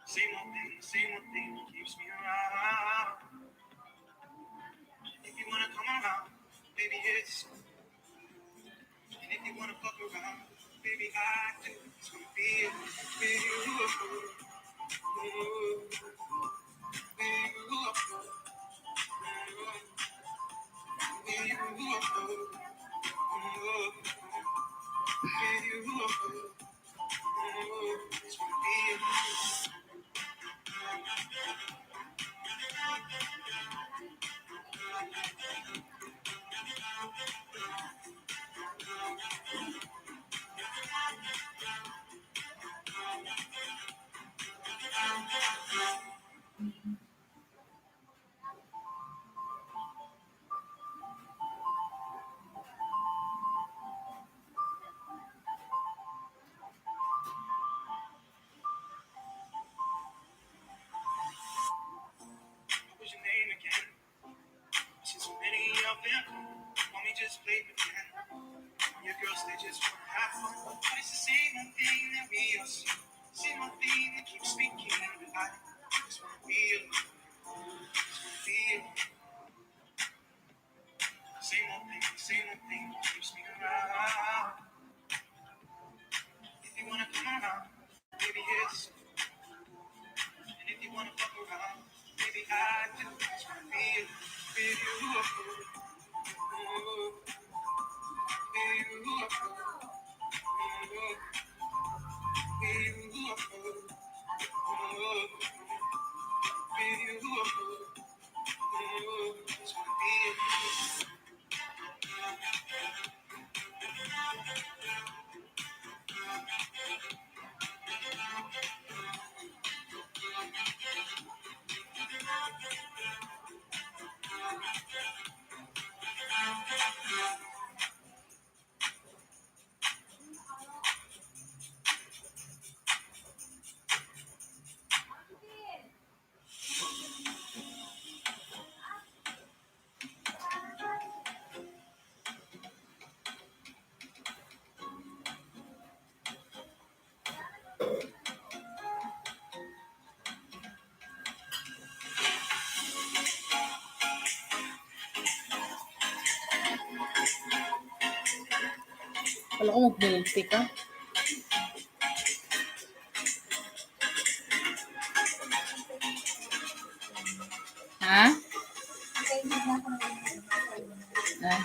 Same old say one thing that keeps me around. If you wanna come around, baby, it's. And if you wanna fuck around, baby, I do. It's gonna be it. Baby, it's gonna be it. What was your name again? Since so many of them, want me just play pretend. Your girls, they just wanna have fun. But it's the same old thing that we all see. Same old thing that keeps speaking in the light. Just wanna be alone, be alone. Same old thing that keeps me around. If you wanna come around, baby, it's. And if you wanna fuck around, baby, I do. Just wanna be alone, baby, Kala ko mag-milk ka. Ha? Ah.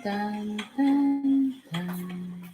Tan, tan, tan.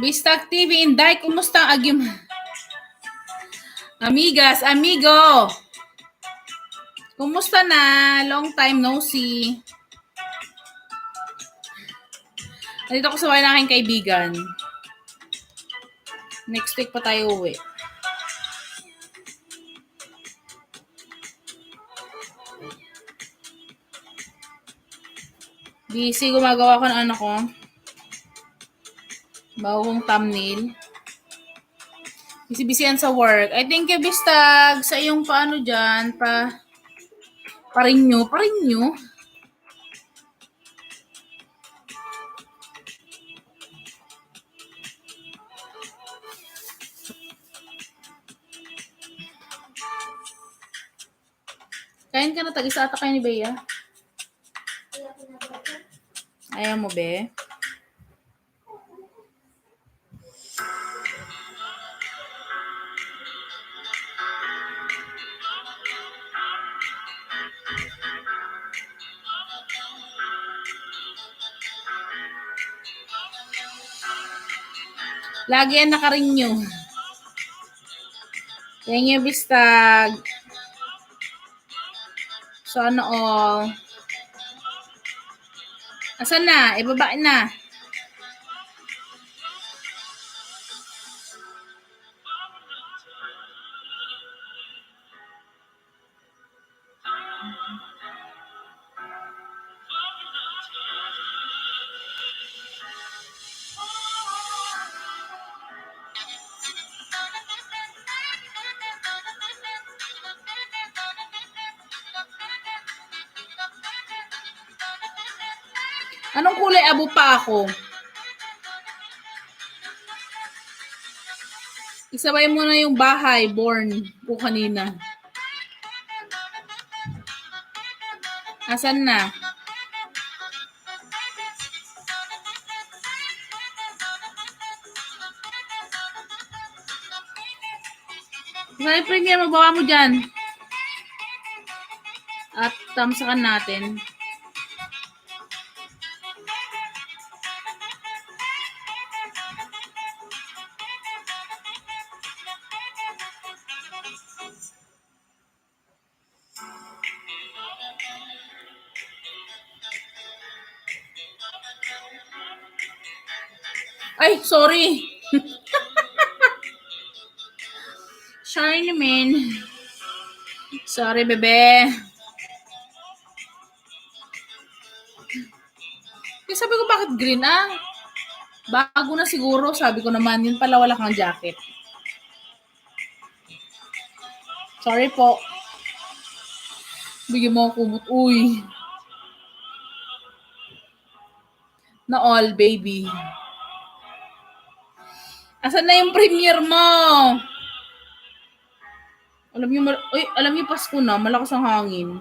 Bistag TV, Inday, kumusta ang agyum? Amigas, amigo! Kumusta na? Long time no see. Nandito ako sa bahay ng aking kaibigan. Next week pa tayo uwi. Busy, gumagawa ko ng ano ko. Bagong thumbnail. Busy-busy yan sa work. I think Bistag sa iyong paano dyan, parinyo. Kain ka na, tag-isa ata kayo ni Bea. Ayaw mo, be? Lagi yan nakarinyo. Thank you, Bistag. Sana all. Asan na? Ibaba na. Anong kulay abo pa ako? Isabay mo na yung bahay, born ko kanina. Asan na? Isang premiere, magbawa mo dyan. At tamsakan natin. Ay, sorry. Sorry naman. Sorry, bebe. Kasi sabi ko, bakit green Bago na siguro, sabi ko naman, yun pala wala kang jacket. Sorry po. Bigyan mo ako kumot. Uy. Na all, baby. Asan na yung premiere mo? Alam niyo Pasko na, malakas ang hangin.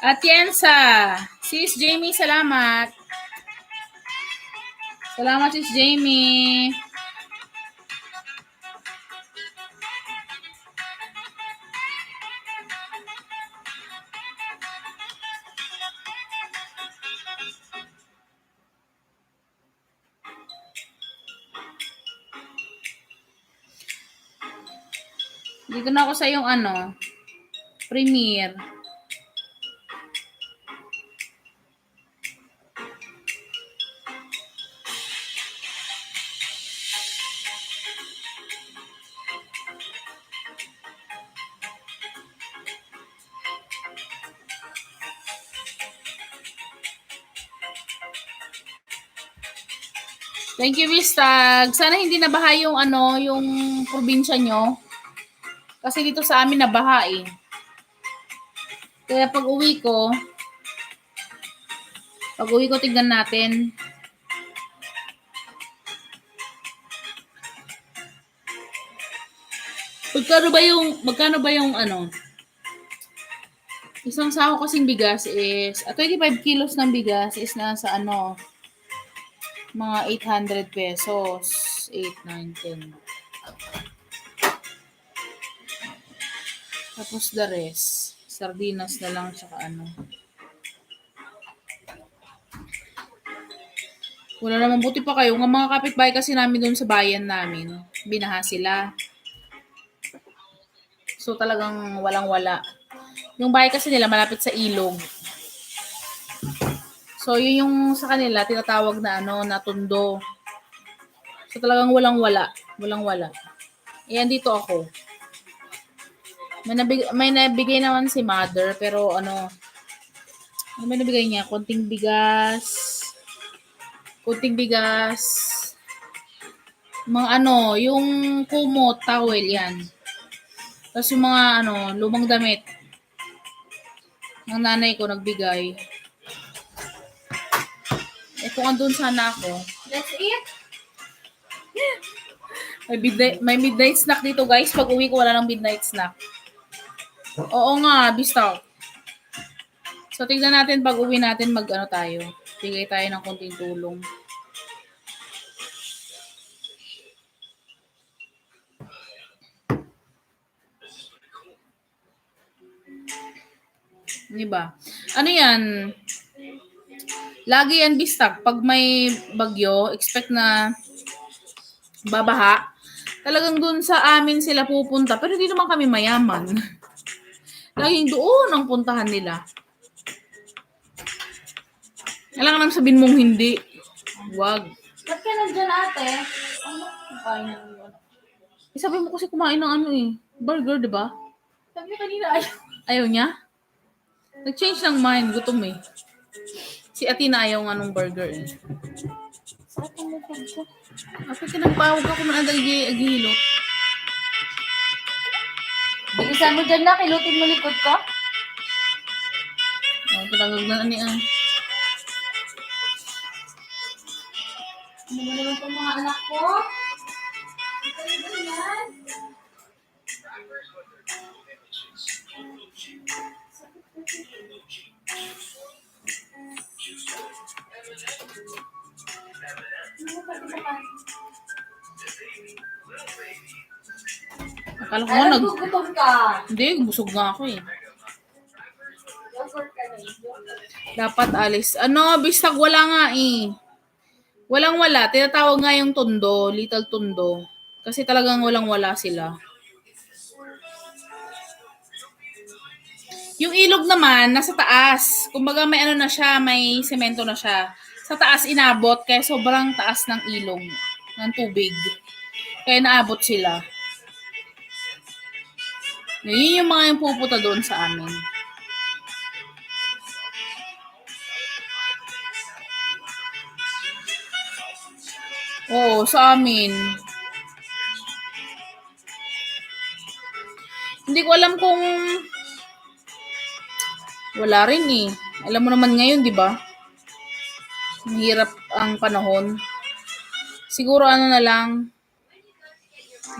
Atienza. Sis Jamie, salamat. Salamat, Sis Jamie. Dito na ako sa yung Premier. Thank you, Bistag. Sana hindi nabaha yung yung probinsya nyo. Kasi dito sa amin nabaha eh. Kaya pag uwi ko, tignan natin. Magkano ba yung isang sako kasing bigas is, 25 kilos ng bigas is nasa mga 800 pesos. 8, 9, 10. Tapos the rest, sardinas na lang tsaka Wala naman, buti pa kayo. Ng mga kapitbahay kasi namin doon sa bayan namin, binaha sila. So talagang walang-wala. Yung bahay kasi nila malapit sa ilog. So yun yung sa kanila tinatawag na na tundo. So talagang walang-wala. Walang-wala. Ayan dito ako. May nabigay naman si mother pero ano may nabigay niya? Konting bigas. Mga yung kumot, towel yan. Tapos yung mga lumang damit ng nanay ko nagbigay. Kung andun sana ako. That's it? May midnight snack dito guys. Pag uwi ko wala ng midnight snack. Oo nga, bista. So tignan natin pag uwi natin tayo. Bigay tayo ng konting tulong. Diba? Ano yan? Lagi yan bistag. Pag may bagyo, expect na babaha. Talagang dun sa amin sila pupunta. Pero hindi naman kami mayaman. Laging doon ang puntahan nila. Kailangan naman sabihin mong hindi. Wag. Ba't ka nandyan, ate? Ano? Kain na yun. Sabi mo kasi kumain ng burger, di ba? Sabi kanina ayaw. Ayaw niya? Nag-change ng mind. Gutom eh. Si Atina ayaw nga nung burger eh. Sakit ang mukha ko. Ako kinagpawag ako na agihilot. Bilisan mo dyan na, kilutin mo likod ko. Pinagag na niya. Ano ba naman itong mga anak ko? Ano ba yan? Akala ko Alam ko gutom ka. Hindi, busog nga ako eh. Yogurt ka na eh. Dapat alis. Bistag wala nga eh. Walang-wala. Tinatawag nga yung tundo, little tundo. Kasi talagang walang-wala sila. Yung ilog naman, nasa taas. Kumbaga may na siya, may semento na siya. Sa taas inabot, kaya sobrang taas ng ilog, ng tubig. Kaya naabot sila. Yun yung mga yung pupunta doon sa amin. Oo, sa amin. Hindi ko alam kung wala rin eh. Alam mo naman ngayon, di ba? Mahirap ang panahon. Siguro na lang,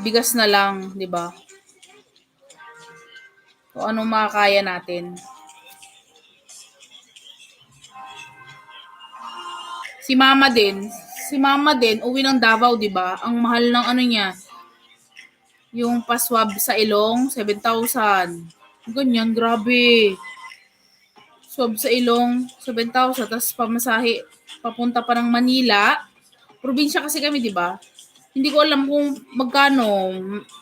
bigas na lang, di ba? Kung anong makakaya natin. Si mama din, uwi ng Davao, di ba? Ang mahal ng niya, yung paswab sa ilong, 7,000. Ganyan, grabe. Swab sa ilong, 7,000. Tapos pamasahe, papunta pa ng Manila. Probinsya kasi kami, di ba? Hindi ko alam kung magkano,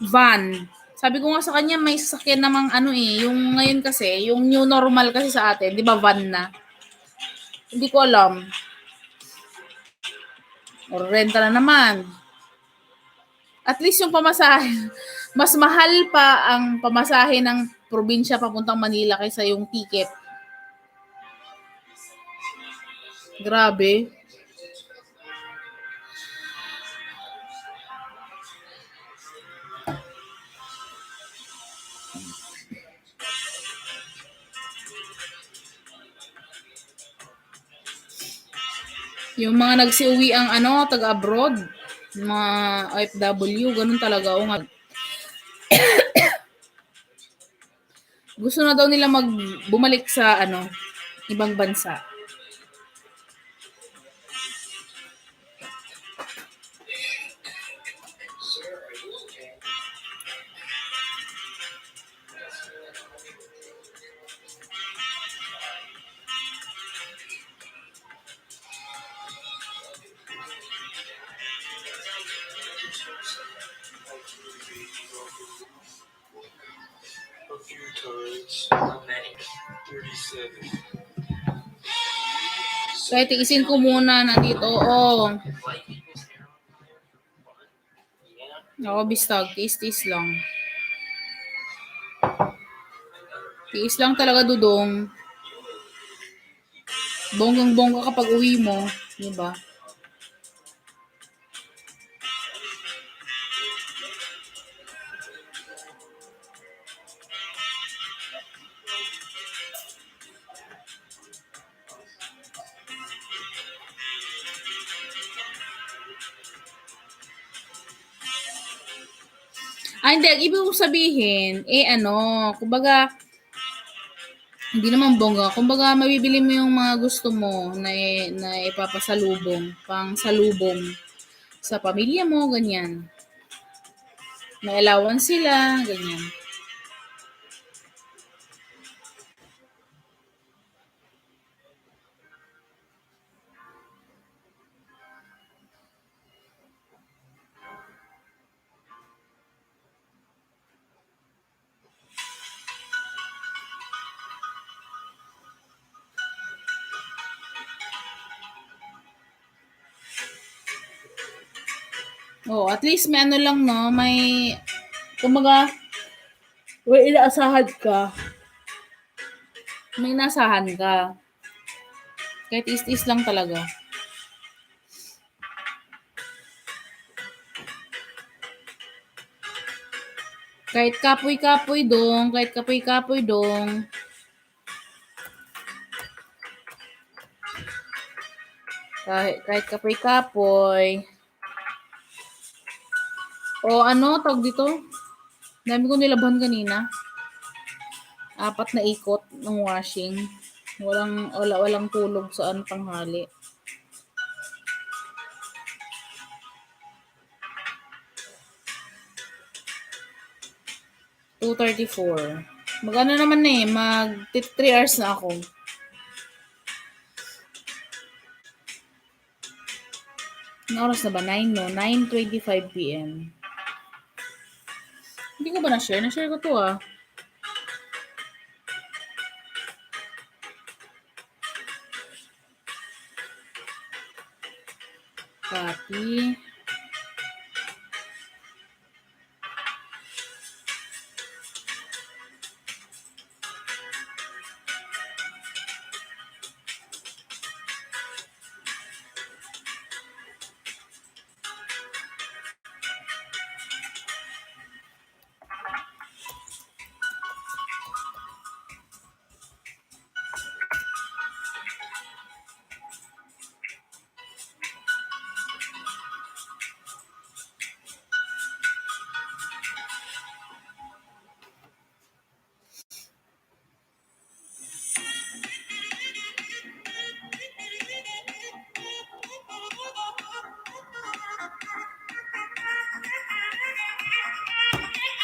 van, Sabi ko nga sa kanya, may sasakyan namang ano yung ngayon kasi, yung new normal kasi sa atin, di ba van na? Hindi ko alam. Or renta na naman. At least yung pamasahe, mas mahal pa ang pamasahe ng probinsya papuntang Manila kaysa yung ticket. Grabe. Yung mga nagsiuwi ang taga-abroad, mga OFW, ganun talaga. O nga. Gusto na daw nila bumalik sa ibang bansa. Kaya tiisin ko muna na dito. Oo. Ako bistag, tiis lang. Tiis lang talaga, Dudong. Bonggang-bongga kapag uwi mo, di ba? Hindi, ibig ko sabihin, kumbaga, hindi naman bongga. Kumbaga, mabibili mo yung mga gusto mo na ipapasalubong, pang salubong sa pamilya mo, ganyan. May allowance sila, ganyan. Oh, at least may lang, no? May, kumbaga, may inaasahan ka. May inasahan ka. Kahit is lang talaga. Kahit kapoy-kapoy dong. Kahit kapoy-kapoy. O tawag dito? Dami ko nilabhan kanina. 4 na ikot ng washing. Walang tulog sa tanghali. $2.34. Mag-ano naman mag 3 hours na ako. Ano oras na ba? 9, no? 9:25 p.m. Hindi ko ba na-share? Na-share ko to Copy.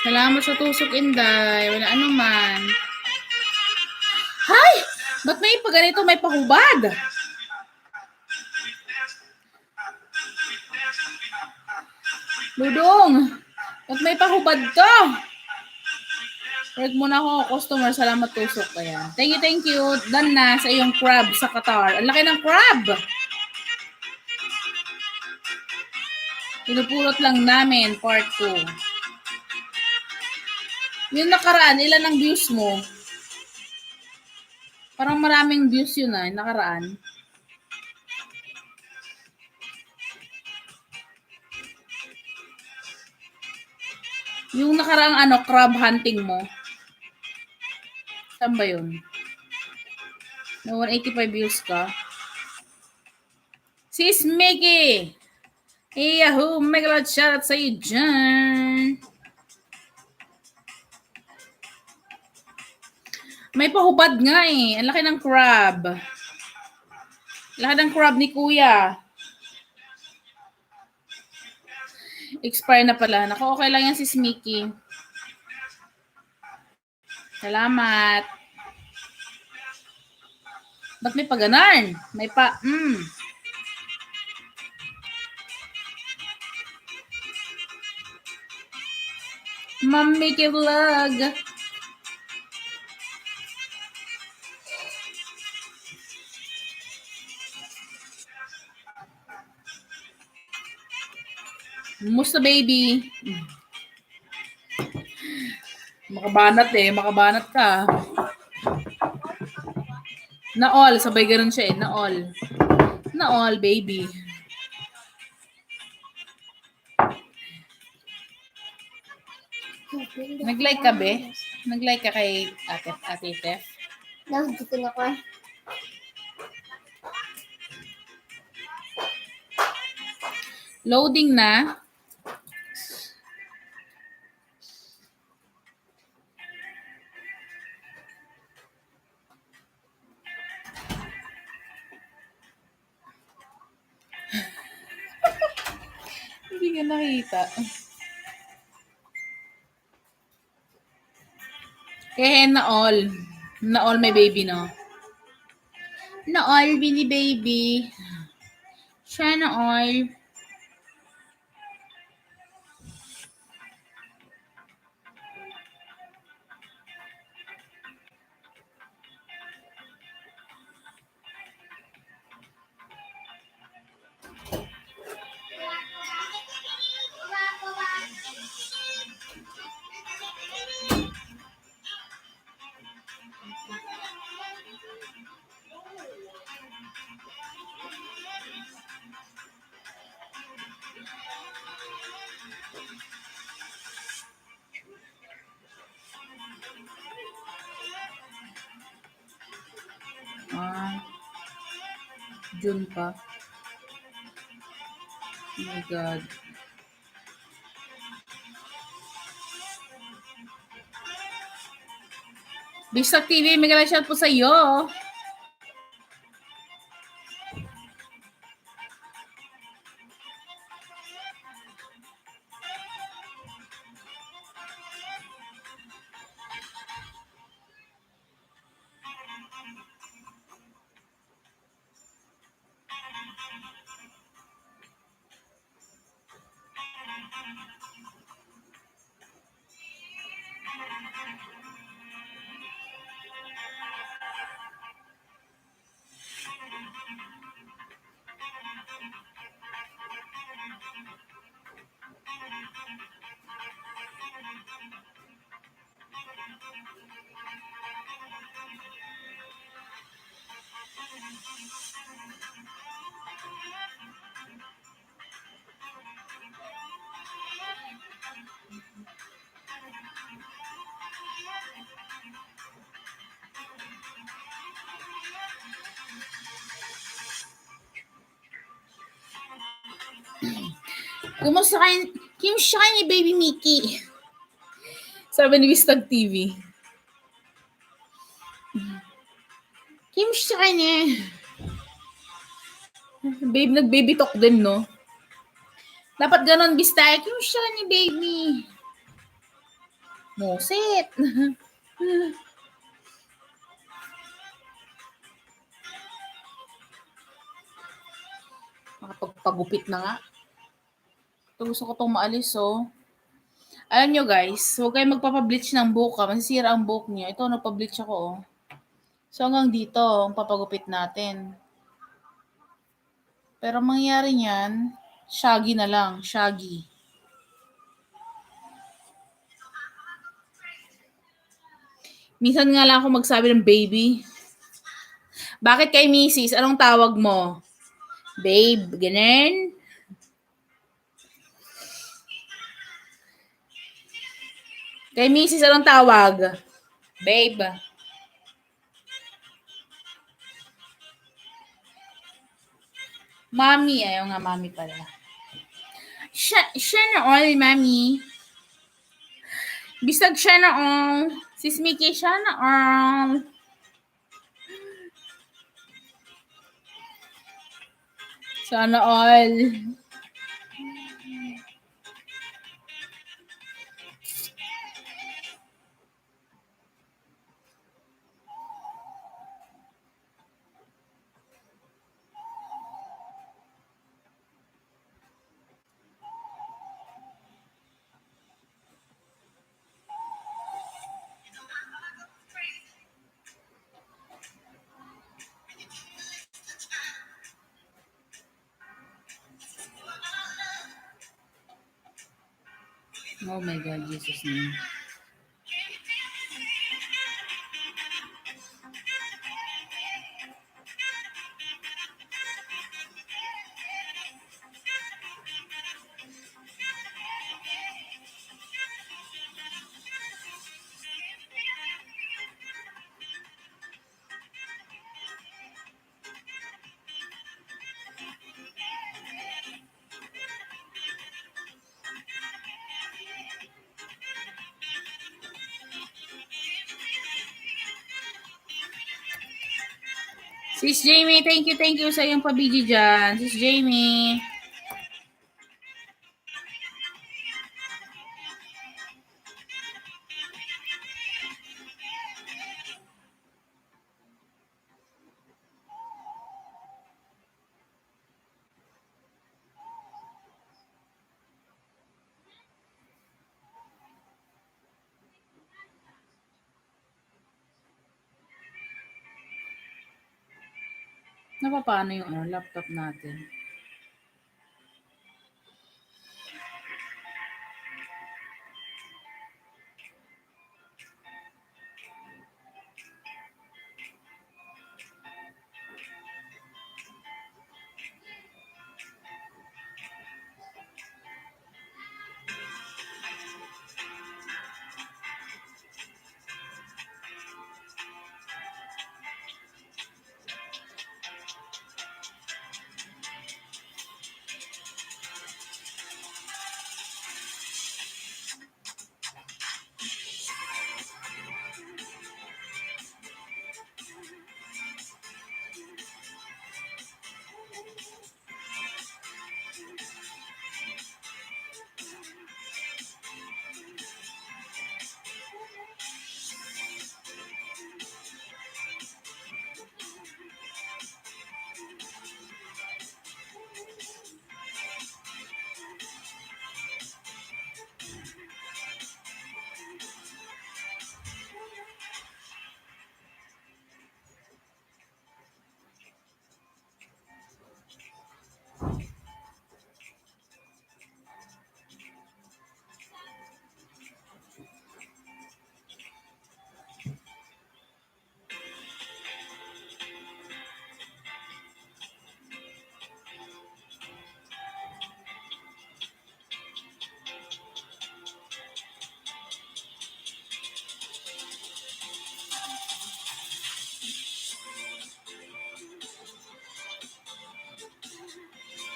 Salamat sa tusok, Inday. Wala anuman. Hay! Ba't may ganito may pahubad? Dudong! Ba't may pahubad to? Work muna ako, customer. Salamat, tusok. Ayan. Thank you. Done na sa iyong crab sa Qatar. Ang laki ng crab! Pinupulot lang namin, part 2. Yung nakaraan, ilan ang views mo? Parang maraming views yun nakaraan. Yung nakaraang crab hunting mo. Saan ba yun? Na 185 views ka. Sis Mickey! Yahoo! Mega lot shoutout sa iyo dyan. May pahubad nga eh. Ang laki ng crab. Laki ng crab ni Kuya. Expire na pala. Naku, okay lang yan si Mickey. Salamat. Ba't may paganan? May Ma'am Mickey Vlog. Musta baby? Makabanat ka. Na-all, sabay ganun siya na-all. Na-all baby. Nag-like ka be? Nag-like ka kay Ate Tef? Dito na ko. Loading na. Hindi ka nakita. Kaya na-all. Na-all may baby, no? Na-all, Billy baby. Siya na-all. June pa. Oh my God. Bisag TV, may shout po sa iyo. Kumusta kayo ni Baby Mickey? Sabi ni Bistag TV. Kumusta ka niya? Babe, nag-baby talk din, no? Dapat ganon, Bistag. Kumusta ka ni Baby? Moset. Makapagpagupit na nga. Ito, gusto ko itong maalis, oh. Alam nyo guys, huwag kayong magpapableach ng buhok ka. Masisira ang buhok niyo. Ito, nagpableach ako. Oh. So hanggang dito, ang papagupit natin. Pero mangyayari niyan, shaggy na lang. Shaggy. Minsan nga lang ako magsabi ng baby. Bakit kay Mrs.? Anong tawag mo? Babe, ganun? Kay Mrs. anong tawag? Babe. Mami. Ayaw nga, mami pala. Siya na all, mami. Bisag siya na all. Sis Mickey, siya na all. Sana all. Oh my God, Jesus name. Sis Jamie, thank you sa iyong pabigi dyan. Sis Jamie. Paano yung laptop natin?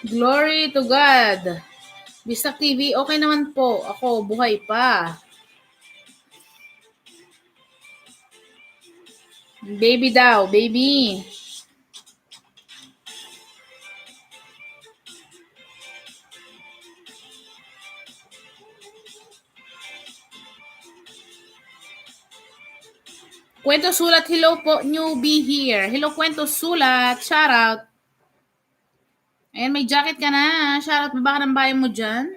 Glory to God. Bistak TV, okay naman po. Ako, buhay pa. Baby daw, baby. Kwento Sulat, hello po, newbie here. Hello, Kwento Sulat, shout out. Ayan, may jacket ka na. Shout out, baba ka ng bayan mo dyan.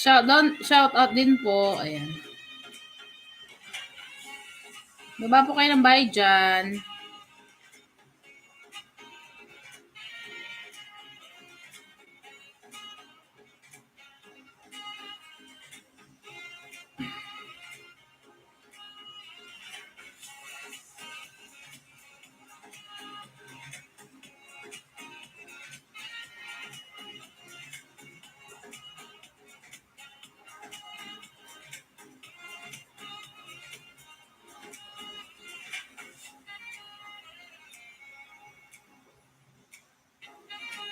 Shout out din po. Ayan. Baba po kayo ng bahay dyan.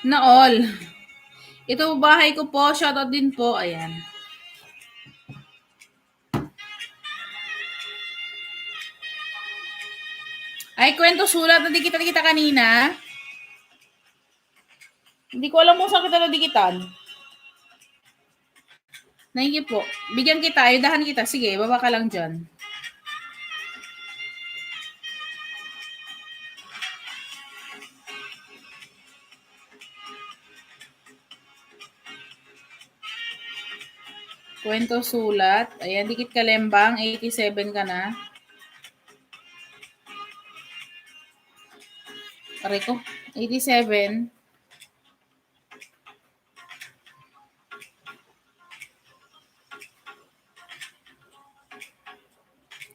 Na all. Ito bahay ko po. Shoutout din po. Ayan. Ay, kwento sulat na dikita kanina. Hindi ko alam kung saan kita nadikitan. Naingi po. Bigyan kita. Ayudahan kita. Sige, baba ka lang dyan. Kwento sulat. Ayan, dikit kalembang. 87 ka na. Pare ko. 87.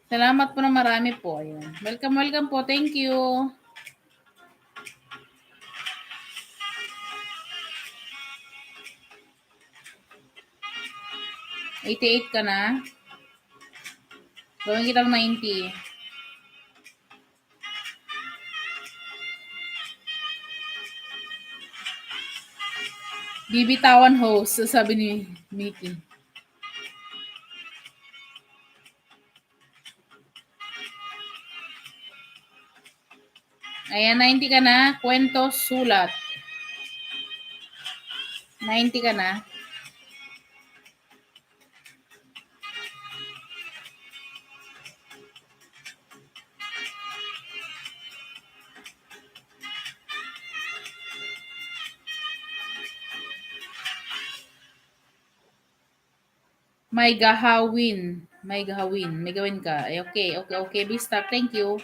Salamat po na marami po. Ayan. Welcome po. Thank you. $88 ka na. Gawin kitang 90. Bibitawan host, sabi ni Mickey. Ayan, 90 ka na. Kwento, sulat. 90 ka na. May gahawin. May gawin ka. Ay, okay. Bistak, thank you.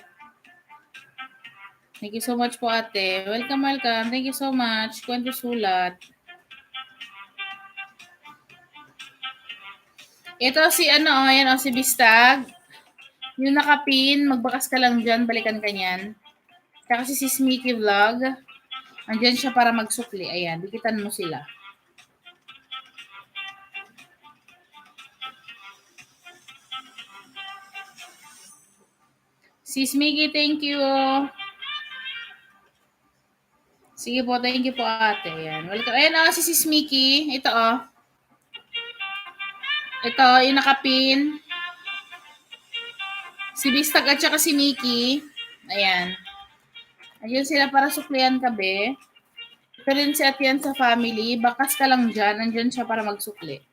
Thank you so much po, ate. Welcome. Thank you so much. Kwento sulat. Ito si si Bistag. Yung nakapin, magbakas ka lang dyan, balikan ka niyan. Saka si Smithy Vlog. Andyan siya para magsukli. Ayan, dikitan mo sila. Sis Mickey, thank you. Sige po, thank you po, ate. Ayan, welcome. Ayan si Sis Mickey. Ito Ito, yung nakapin. Si Bistag at saka si Mickey. Ayan. Ayun sila para suklian kabe. Ito rin si Atian sa family. Bakas ka lang dyan. Andyan siya para magsukli.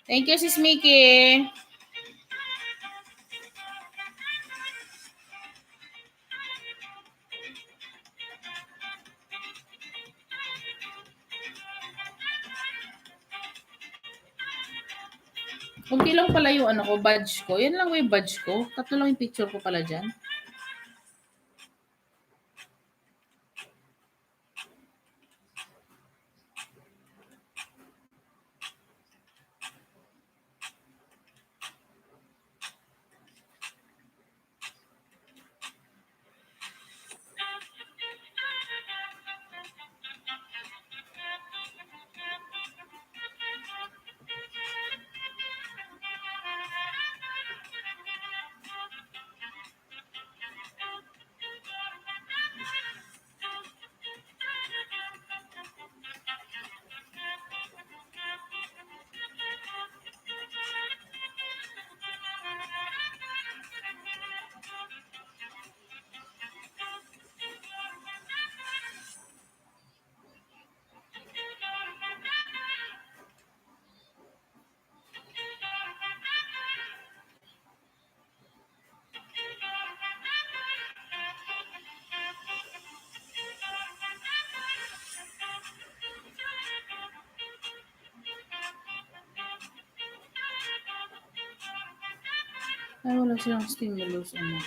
Thank you, Sis Mickey. Kunti lang pala yung badge ko. Yan lang yung badge ko. 3 lang yung picture ko pala dyan. Ay, wala silang stimulus. Ano.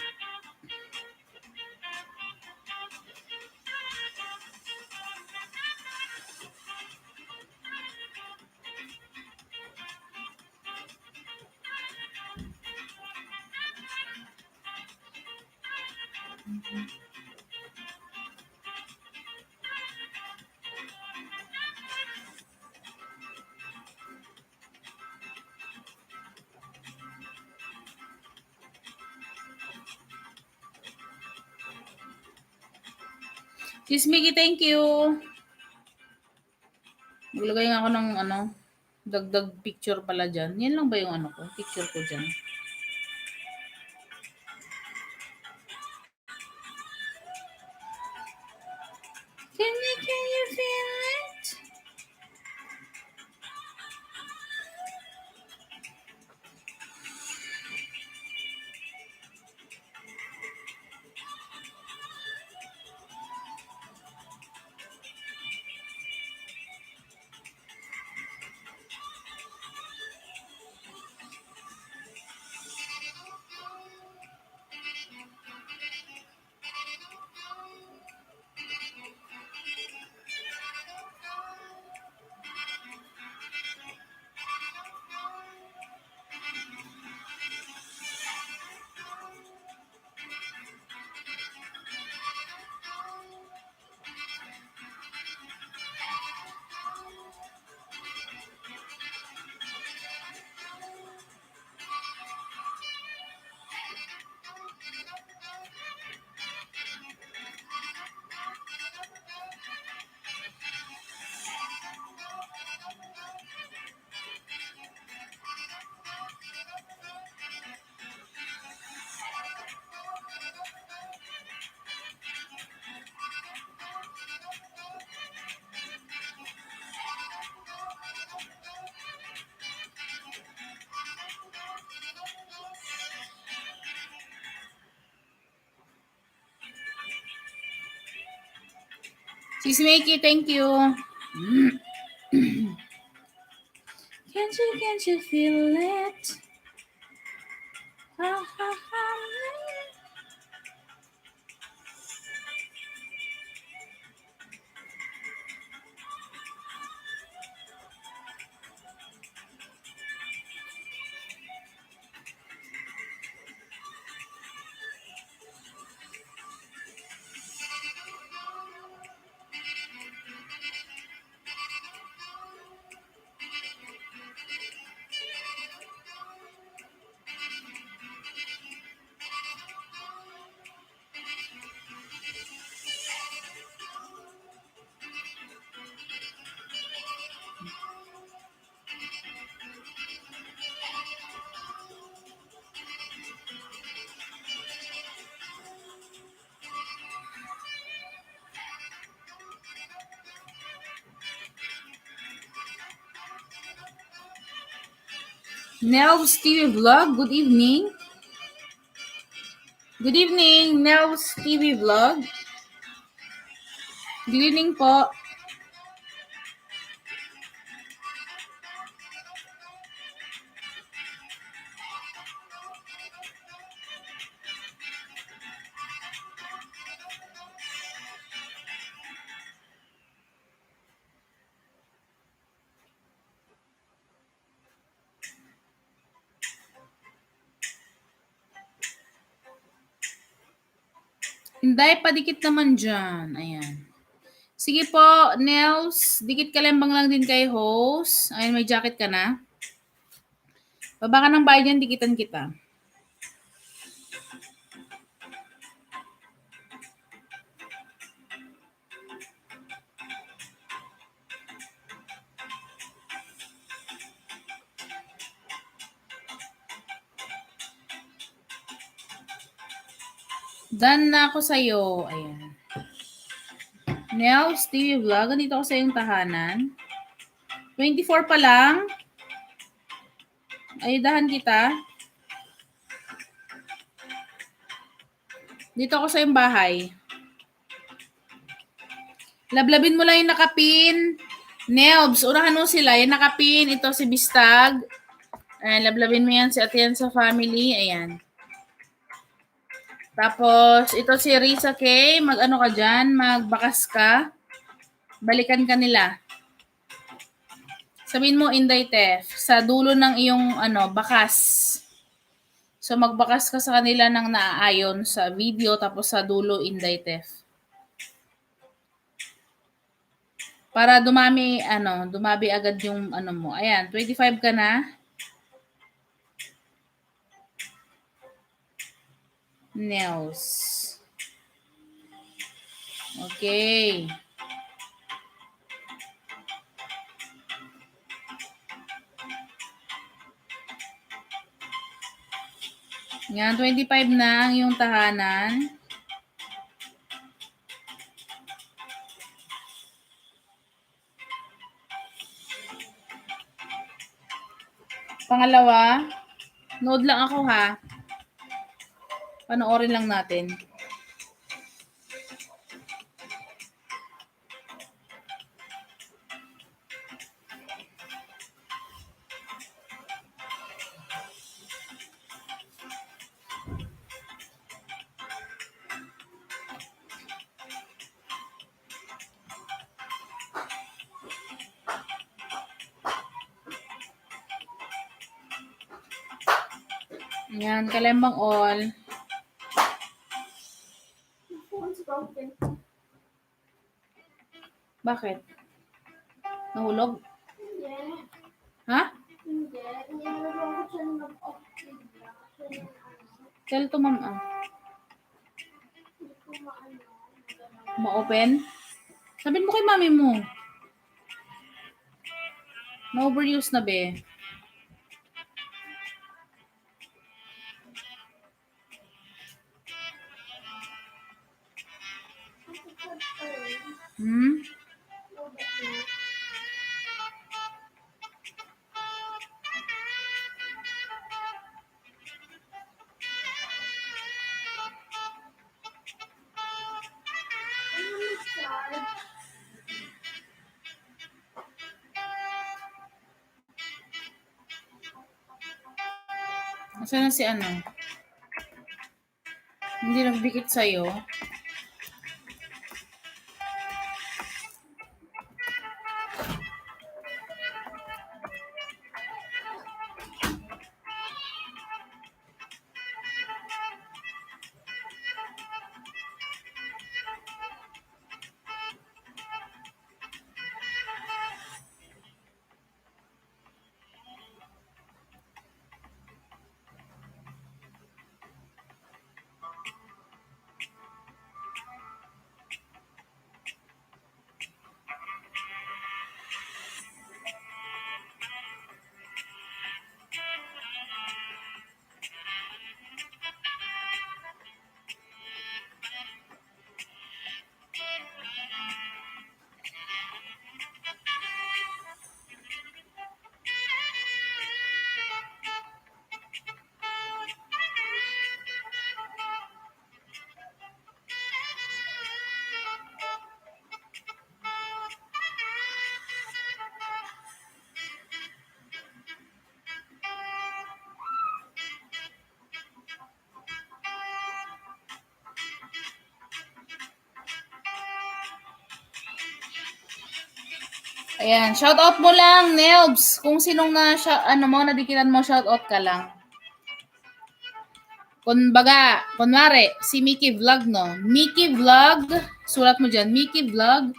Sis Miggy, thank you. Maglagay nga ako ng ano, dagdag picture pala dyan. Yan lang ba yung ano ko? Picture ko dyan. Can you feel it? Sis Mickey, thank you. Can't you feel it? Ha, ha, ha. Nels TV Vlog, good evening. Good evening, Nels TV Vlog. Good evening po. Inday, padikit naman dyan. Ayan. Sige po, Nels, dikit ka lang din kay host. Ayan, may jacket ka na. Baba ka ng bahay dyan, dikitan kita. Done na ako sa'yo. Ayan. Nels TV Vlog, ganito ako sa iyong tahanan. 24 pa lang. Ayudahan kita. Dito ako sa iyong bahay. Lablabin mo lang yung nakapin. Nelbs, unahan mo sila. Yung nakapin, ito si Bistag. Ayan, lablabin mo yan si Atian sa family. Ayan. Tapos, ito si Risa Kay. Mag-ano ka dyan? Magbakas ka. Balikan ka nila. Sabihin mo, Inday Tef, sa dulo ng iyong bakas. So, magbakas ka sa kanila ng naaayon sa video, tapos sa dulo, Inday Tef. Para dumami agad yung mo. Ayan, 25 ka na. Nails. Okay. Yan, 25 na ang iyong tahanan. Pangalawa, nood lang ako ha. Panoorin lang natin. Yan, kalembang all. Bakit? Nahulog? Ha? Tell to ma'am Ma-open? Sabihin mo kay mami mo. Na-overuse na be. Nasaan na si Hindi nagdikit sa'yo. Ayan, shoutout mo lang, Nelbs. Kung sinong nadikitan mo, shoutout ka lang. Kunwari, si Mickey Vlog, no? Mickey Vlog, sulat mo dyan, Mickey Vlog,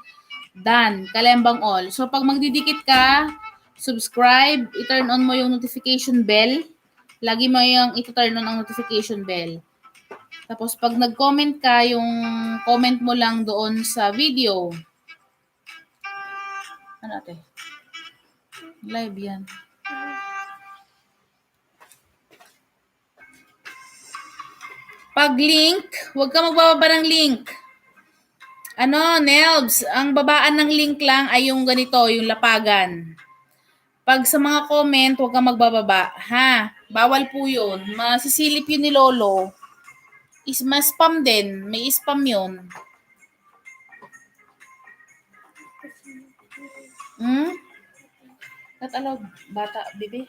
Dan, kalembang all. So, pag magdidikit ka, subscribe, i-turn on mo yung notification bell. Lagi mo yung i-turn on ang notification bell. Tapos, pag nag-comment ka, yung comment mo lang doon sa video. Ano ate? Live yan. Pag link, huwag ka magbababa ng link. Nelbs, ang babaan ng link lang ay yung ganito, yung Lapagan. Pag sa mga comment, huwag kang magbababa. Ha? Bawal po yun. Masisilip yun ni Lolo. Spam din. May spam yun. Not allowed. Bata, bebe.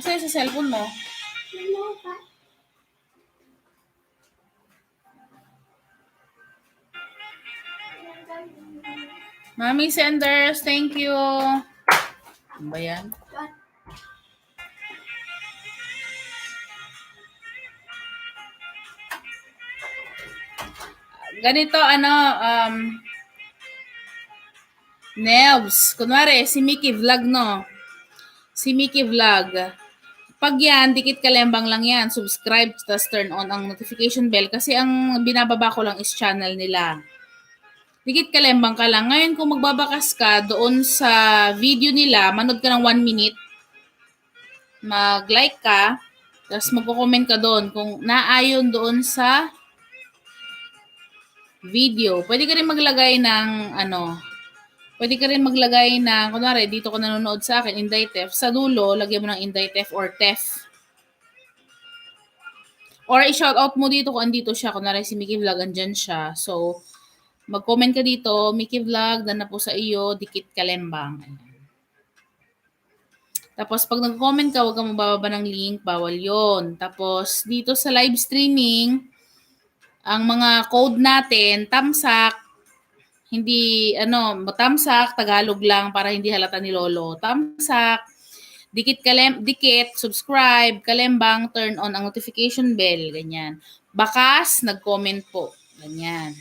Kasi sa cellphone mo. Mami Senders, thank you. Ano ba yan? Ganito, Nevs. Kunwari, si Mickey Vlog, no? Si Mickey Vlog. Pag yan, dikit kalembang lang yan. Subscribe, tas turn on ang notification bell. Kasi ang binababa ko lang is channel nila. Dikit kalembang ka lang. Ngayon, kung magbabakas ka doon sa video nila, manood ka ng 1 minute, mag-like ka, tapos magko-comment ka doon kung naayon doon sa video. Pwede ka rin maglagay ng pwede ka rin maglagay ng, kunwari, dito ko nanonood sa akin, Inday Tef. Sa dulo, lagyan mo ng Inday Tef or Tef. Or i-shoutout mo dito kung andito siya. Kunwari si Mickey Vlog, andyan siya. So, mag-comment ka dito, Mickey Vlog, dan na po sa iyo, dikit kalembang. Ayan. Tapos, pag nag-comment ka, huwag kang magbababa ng link, bawal yon. Tapos, dito sa live streaming, ang mga code natin, tamsak, hindi, tamsak, Tagalog lang para hindi halata ni Lolo. Tamsak, dikit, subscribe, kalembang, turn on ang notification bell, ganyan. Bakas, nag-comment po, ganyan.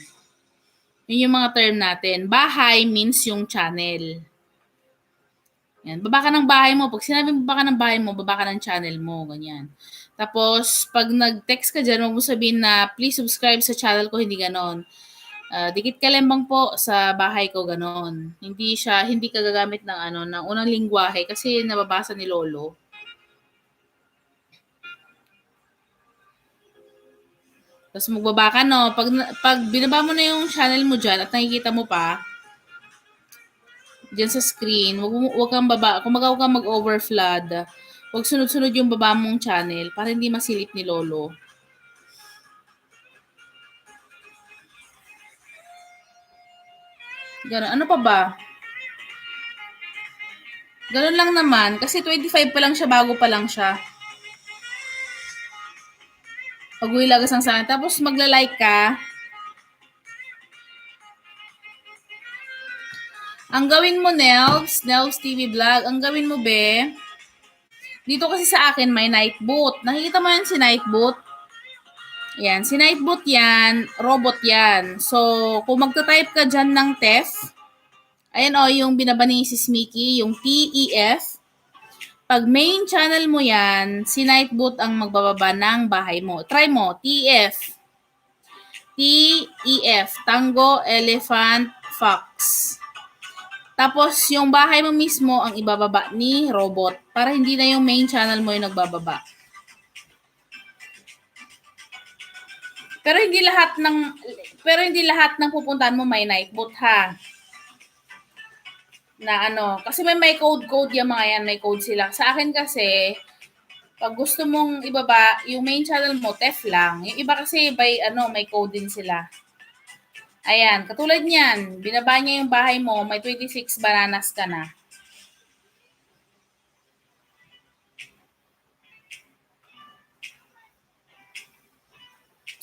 Yun yung mga term natin. Bahay means yung channel. Yan. Baba ka ng bahay mo. Pag sinabi mo baba ka ng bahay mo, baba ka ng channel mo, ganyan. Tapos, pag nag-text ka dyan, huwag mo sabihin na, please subscribe sa channel ko, hindi ganon. Dikit kalembang po sa bahay ko, ganon. Hindi ka gagamit ng unang lingwahe kasi nababasa ni Lolo. Tapos magbaba ka, no? Pag binaba mo na yung channel mo dyan at nakikita mo pa, dyan sa screen, wag kang baba. Kung huwag kang mag-overflood, wag sunod-sunod yung baba mong channel para hindi masilip ni Lolo. Ganun. Ano pa ba? Ganun lang naman. Kasi 25 pa lang siya, bago pa lang siya. Pag lagas ng sana. Tapos magla-like ka. Ang gawin mo, Nelves TV Vlog, ang gawin mo, be, dito kasi sa akin may night boot. Nakikita mo yan si night boot? Yan, si Nightbot yan, robot yan. So, kung magta-type ka dyan ng TEF, ayan o, yung binaba ni Sis Mickey, yung TEF, pag main channel mo yan, si Nightbot ang magbababa ng bahay mo. Try mo, TEF. TEF, Tango, Elephant, Fox. Tapos, yung bahay mo mismo ang ibababa ni robot para hindi na yung main channel mo yung nagbababa. Pero hindi lahat ng pupuntahan mo may nightbot, ha. Na kasi may code yung mga yan, may code sila. Sa akin kasi, pag gusto mong ibaba, yung main channel mo, TEF lang. Yung iba kasi may code din sila. Ayan, katulad niyan, binaba niya yung bahay mo, may 26 bananas ka na.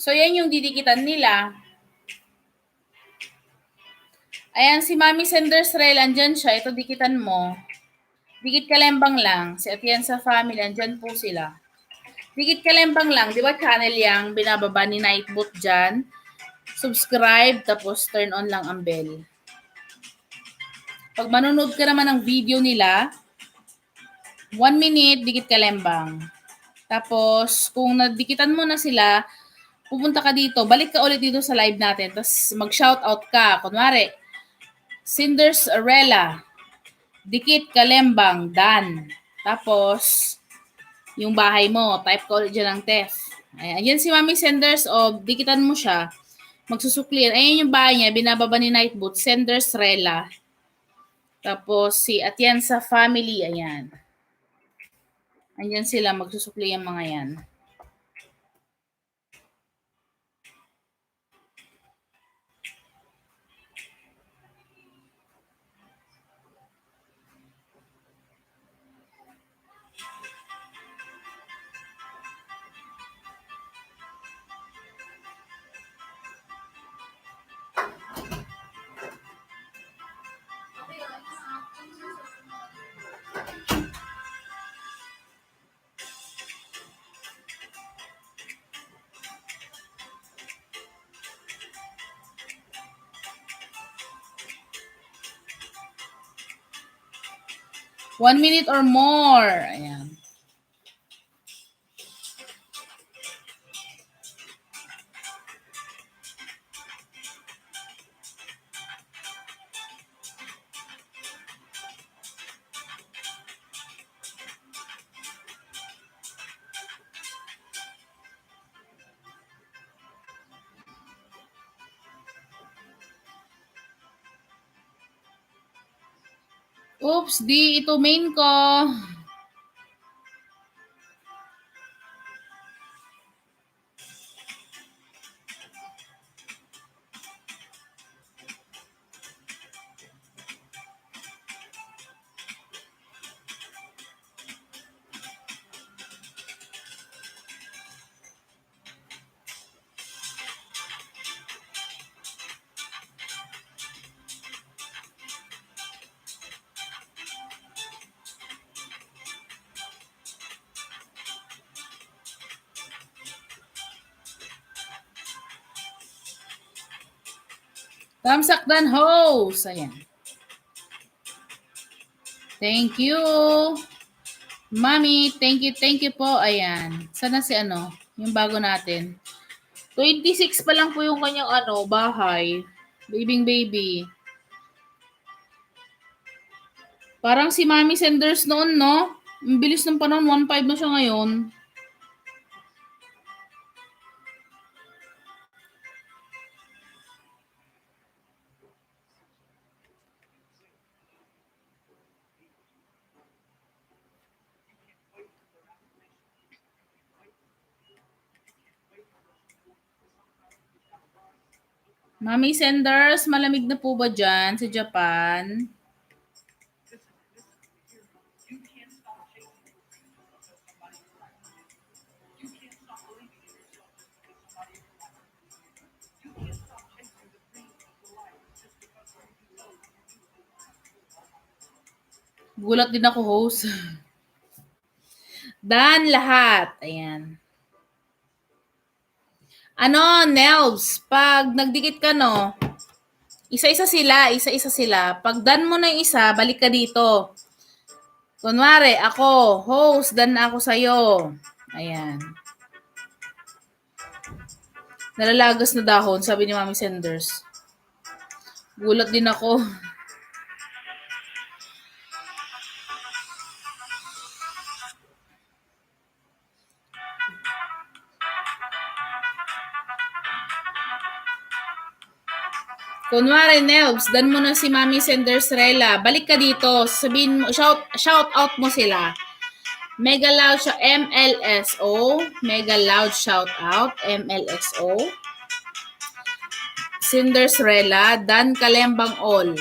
So, yan yung didikitan nila. Ayan, si Mami Senders Rel, andyan siya. Ito, dikitan mo. Dikit kalembang lang. Si Atienza Family, andyan po sila. Dikit kalembang lang. Di ba channel yang binababa ni Nightbot dyan? Subscribe, tapos turn on lang ang bell. Pag manonood ka naman ng video nila, 1 minute, dikit kalembang. Tapos, kung nadikitan mo na sila, pupunta ka dito, balik ka ulit dito sa live natin, tapos mag-shoutout ka. Kunwari, Cinderella, dikit kalembang, Dan. Tapos, yung bahay mo, type ka ulit dyan ng TEF. Ayan, yan si Mami Senders, dikitan mo siya, magsusuklian. Ayan yung bahay niya, binababa ni Nightbot, Cinderella. Tapos, si Atienza Family, ayan. Andyan sila, magsusukli ang mga yan. 1 minute or more. Ayan. Oops, di ito main ko. Tamsakdan host. Ayan. Thank you. Mami, thank you po. Ayan. Sana si ano, yung bago natin. 26 pa lang po yung kanyang bahay. Baby. Parang si Mami Senders noon, no? Ang bilis ng panahon, 1.5 na siya ngayon. Mami Senders, malamig na po ba dyan sa Japan? You can't stop chasing your dreams because somebody in your life believes in you. You can't stop believing in yourself just because somebody in your life believes in you. You can't stop chasing the dreams of your life just because you know when you do it, you'll have to do it all by yourself. Gulat din ako, host. Dan lahat. Ayan. Nelves, pag nagdikit ka, no, isa-isa sila. Pag dan mo na yung isa, balik ka dito. Kunwari, ako, host, dan na ako sa'yo. Ayan. Nalalagas na dahon, sabi ni Mami Senders. Gulat din ako. Kunwari, Nelves, dan mo na si Mami Sendersrella. Balik ka dito. Sabihin mo, shout out mo sila. Mega loud siya, MLSO. Mega loud shout out, MLSO. Sendersrella, Dan Kalembang All.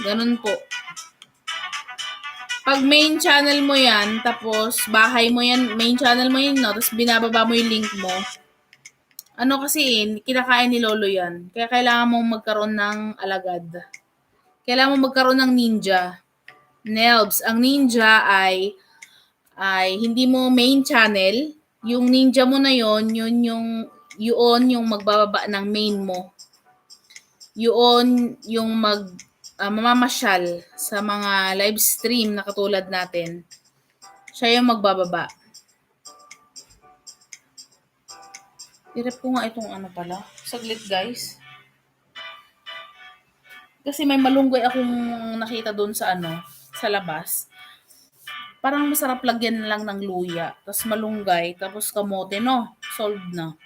Ganun po. Pag main channel mo yan, tapos bahay mo yan, main channel mo yan, no? Tapos binababa mo yung link mo. Kasi, kinakain ni Lolo yan. Kaya kailangan mong magkaroon ng alagad. Kailangan mong magkaroon ng ninja. Nelbs, ang ninja ay hindi mo main channel. Yung ninja mo na yun yung magbababa ng main mo. Yun yung mamamasyal sa mga live stream na katulad natin. Siya yung magbababa. I-rep ko nga itong pala. Saglit, guys. Kasi may malunggay akong nakita doon sa sa labas. Parang masarap lagyan lang ng luya. Tapos malunggay. Tapos kamote, no? Solved na.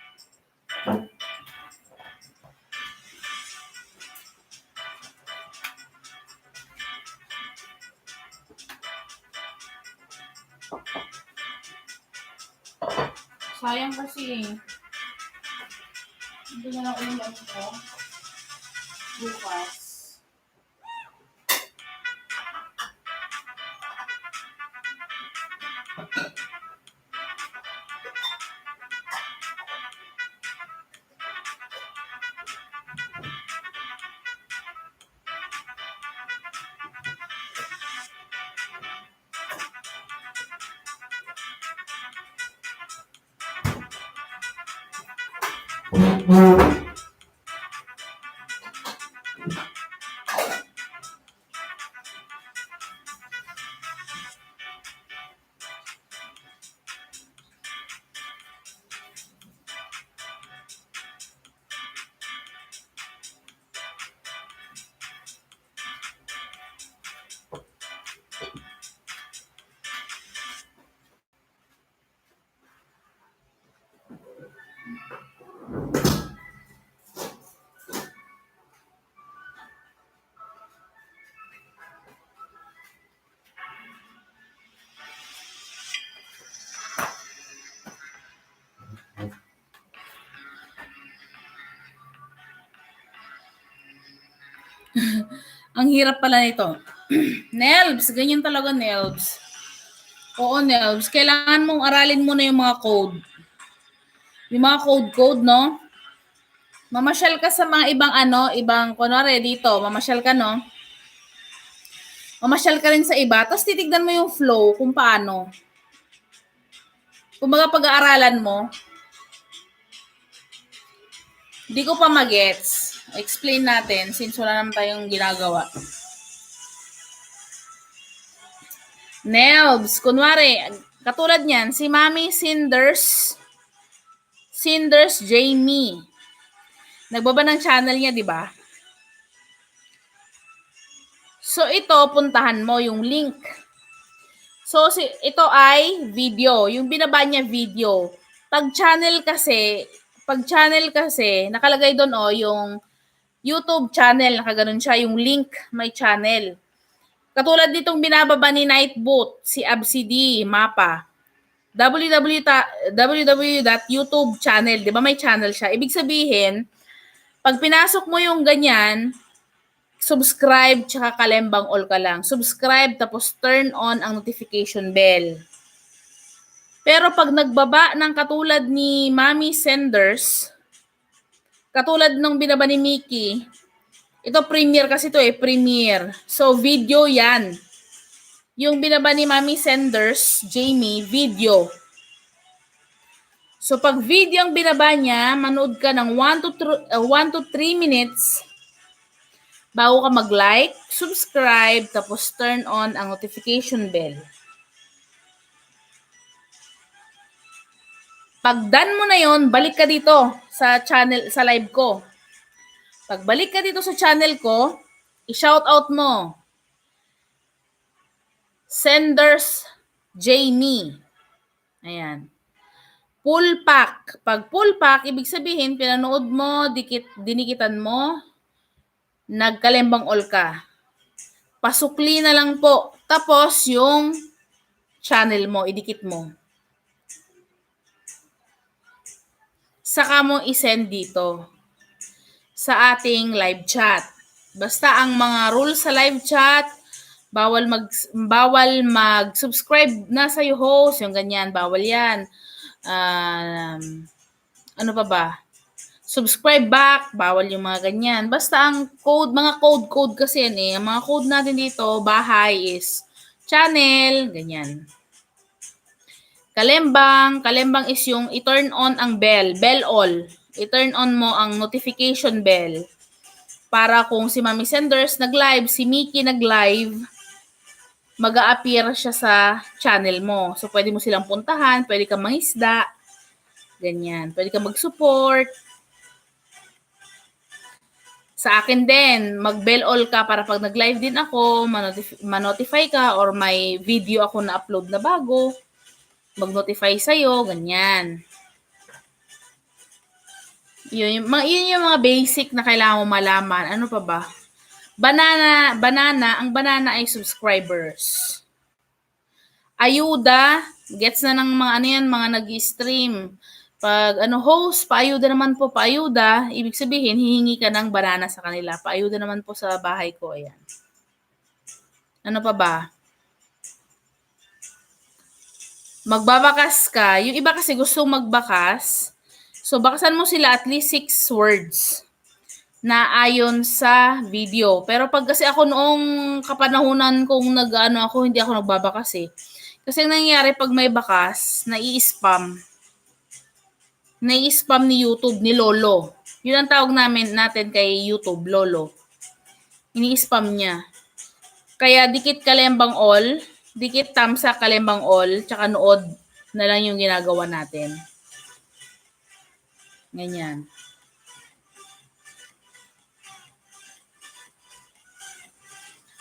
Sayang kasi. Hindi na lang ulam ko. Bukas. Ang hirap pala nito. Nelbs, ganyan talaga, Nelbs. Oo, Nelbs. Kailangan mong aralin mo na yung mga code. Yung mga code, no? Mamasyal ka sa mga ibang, kunwari dito, mamasyal ka, no? Mamasyal ka rin sa iba, tapos titignan mo yung flow kung paano. Kumbaga pag-aaralan mo, di ko pa magets. Explain natin since wala naman tayong ginagawa. Nelbs, kunwari, katulad niyan, si Mami Cinders Jamie. Nagbaba ng channel niya, di ba? So, ito, puntahan mo yung link. So, ito ay video. Yung binaba niya video. Pag channel kasi, nakalagay doon yung YouTube channel. Nakaganon siya, yung link, may channel. Katulad nitong binababa ni Nightboot, si ABCD, mapa. www.youtube channel. Di ba may channel siya? Ibig sabihin, pag pinasok mo yung ganyan, subscribe tsaka kalembang all ka lang. Subscribe tapos turn on ang notification bell. Pero pag nagbaba ng katulad ni Mami Senders, katulad nung binaba ni Mickey, ito premiere kasi ito premiere. So video yan. Yung binaba ni Mami Senders, Jamie, video. So pag video ang binaba niya, manood ka ng 1 to 3 minutes bago ka mag-like, subscribe, tapos turn on ang notification bell. Pag done mo na yon, balik ka dito sa channel, sa live ko. Pag balik ka dito sa channel ko, i-shoutout mo. Senders Jamie. Ayan. Full pack. Pag full pack, ibig sabihin, pinanood mo, dinikitan mo, nagkalembang all ka. Pasukli na lang po. Tapos, yung channel mo, idikit mo. Saka mo isend dito sa ating live chat. Basta ang mga rules sa live chat, bawal mag-subscribe na sa yung host, yung ganyan, bawal yan. Ano pa ba? Subscribe back, bawal yung mga ganyan. Basta ang code, mga code kasi yan Ang mga code natin dito, bahay is channel, ganyan. Kalembang is yung i-turn on ang bell all. I-turn on mo ang notification bell. Para kung si Mami Senders nag-live, si Mickey nag-live, mag-a-appear siya sa channel mo. So, pwede mo silang puntahan, pwede kang mangisda, ganyan. Pwede kang mag-support. Sa akin din, mag-bell all ka para pag nag-live din ako, ma-notify ka or may video ako na upload na bago, mag-notify sa'yo, ganyan. Yun yung mga basic na kailangan mo malaman. Ano pa ba? Ang banana ay subscribers. Ayuda, gets na ng mga mga nag-stream. Pag host, paayuda naman po, paayuda, ibig sabihin, hihingi ka ng banana sa kanila. Paayuda naman po sa bahay ko, ayan. Ano pa ba? Magbabakas ka. Yung iba kasi gusto magbakas. So, bakasan mo sila at least 6 words na ayon sa video. Pero pag kasi ako noong kapanahunan kung ako, hindi ako nagbabakas Kasi ang nangyayari pag may bakas, nai-spam ni YouTube, ni Lolo. Yun ang tawag natin kay YouTube, Lolo. Ini-spam niya. Kaya dikit kalembang all, dikit tamsa kalembang all, tsaka nood na lang yung ginagawa natin. Ganyan.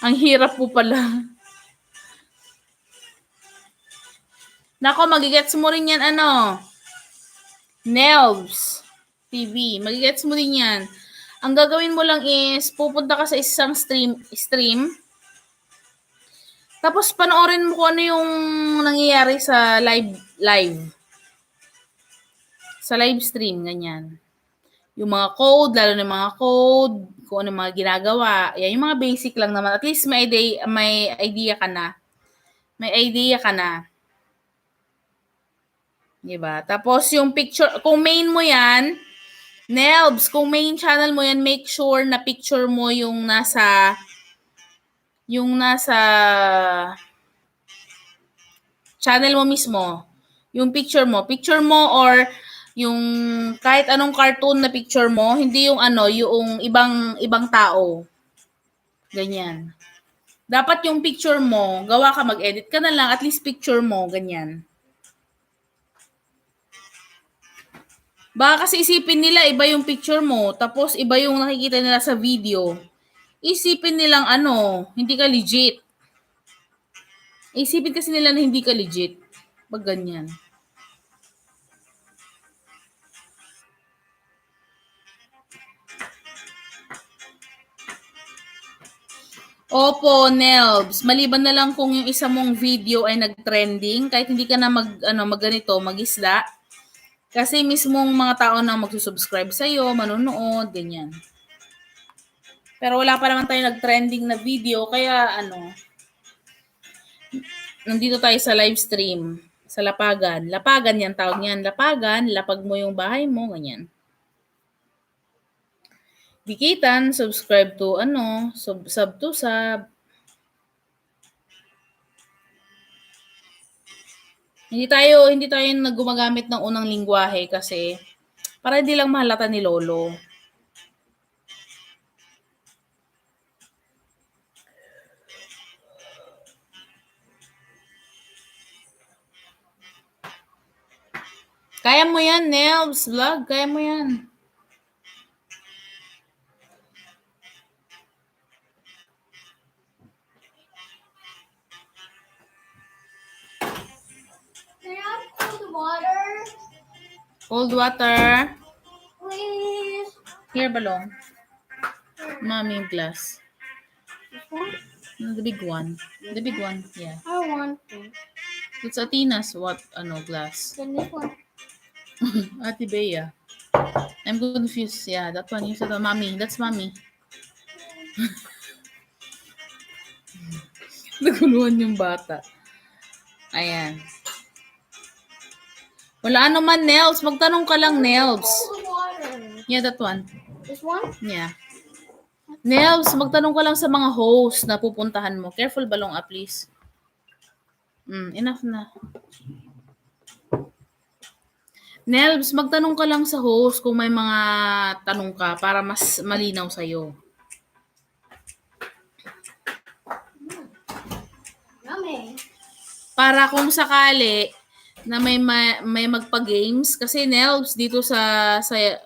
Ang hirap po pala. Nako, magigets mo rin yan, Nelbs TV. Magigets mo din yan. Ang gagawin mo lang is, pupunta ka sa isang stream. Tapos, panoorin mo kung ano yung nangyayari sa live. Sa live stream, ganyan. Yung mga code, lalo na mga code, kung ano mga ginagawa. Yan, yung mga basic lang naman. At least may idea ka na. May idea ka na. Diba? Tapos yung picture, kung main mo yan, Nelbs, kung main channel mo yan, make sure na picture mo yung nasa channel mo mismo. Yung picture mo or yung kahit anong cartoon na picture mo, hindi yung yung ibang tao. Ganyan. Dapat yung picture mo, gawa ka mag-edit ka na lang, at least picture mo, ganyan. Baka kasi isipin nila iba yung picture mo, tapos iba yung nakikita nila sa video. Isipin nilang hindi ka legit. Isipin kasi nila na hindi ka legit. Pag ganyan. Opo, Nelbs. Maliban na lang kung yung isa mong video ay nag-trending, kahit hindi ka na magganito, mag-isla. Kasi mismong mga tao na magsusubscribe sa'yo, manonood, ganyan. Pero wala pa naman tayo nag-trending na video, kaya nandito tayo sa live stream, sa Lapagan. Lapagan yan, tawag niyan. Lapagan, lapag mo yung bahay mo, ganyan. Dikitan, subscribe to sub to sub. Hindi tayo gumagamit ng unang lingwahe kasi para hindi lang mahalata ni Lolo. Kaya mo yan, Nelbs Vlog. Kaya mo yan. Can I have cold water? Cold water. Please. Here, balong. Mommy glass. This one? The big one. The big one, yeah. I want to. It's Atina's glass. Then this one. Ate Bea. I'm confused. Yeah, that one. You said mommy. That's mommy. Naguluhan yung bata. Ayan. Wala man, Nels. Magtanong ka lang, Nels. Cold water. Yeah, that one. This one? Yeah. Nels, magtanong ka lang sa mga host na pupuntahan mo. Careful, balong please. Enough na. Nels, magtanong ka lang sa host kung may mga tanong ka para mas malinaw sa'yo. Yummy. Para kung sakali na may magpa-games kasi Nelbs dito sa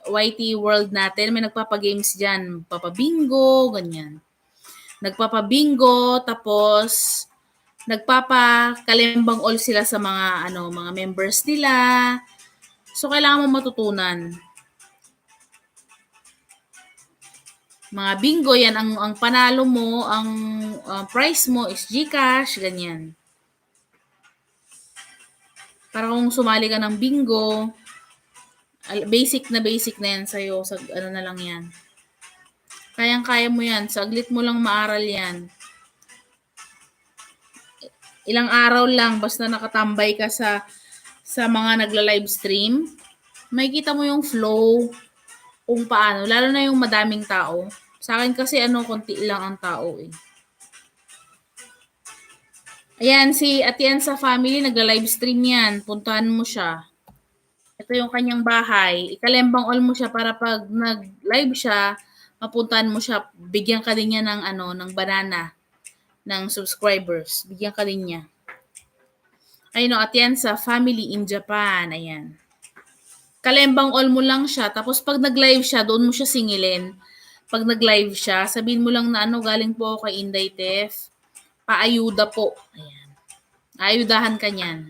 YT world natin may nagpapa-games diyan, papa-bingo, ganyan. Nagpapa-bingo tapos nagpapa-kalimbang all sila sa mga mga members nila. So kailangan mo matutunan. Mga bingo yan ang panalo mo, ang prize mo is GCash, ganyan. Para kung sumali ka ng bingo, basic na yan sa'yo. Na lang yan. Kayang-kaya mo yan. Saglit mo lang maaral yan. Ilang araw lang, basta nakatambay ka sa mga nagla-live stream, may kita mo yung flow kung paano. Lalo na yung madaming tao. Sa akin kasi konti lang ang tao eh. Ayan, si Atienza Family, nagla-live stream yan. Puntahan mo siya. Ito yung kanyang bahay. Ikalembang all mo siya para pag nag-live siya, mapuntahan mo siya. Bigyan ka din niya ng banana ng subscribers. Bigyan ka din niya. Ayun o, Atienza Family in Japan. Ayan. Kalembang all mo lang siya. Tapos pag nag-live siya, doon mo siya singilin. Pag nag-live siya, sabihin mo lang na galing po ako kay Inday Tef. Paayuda po. Ayan. Ayudahan ka niyan.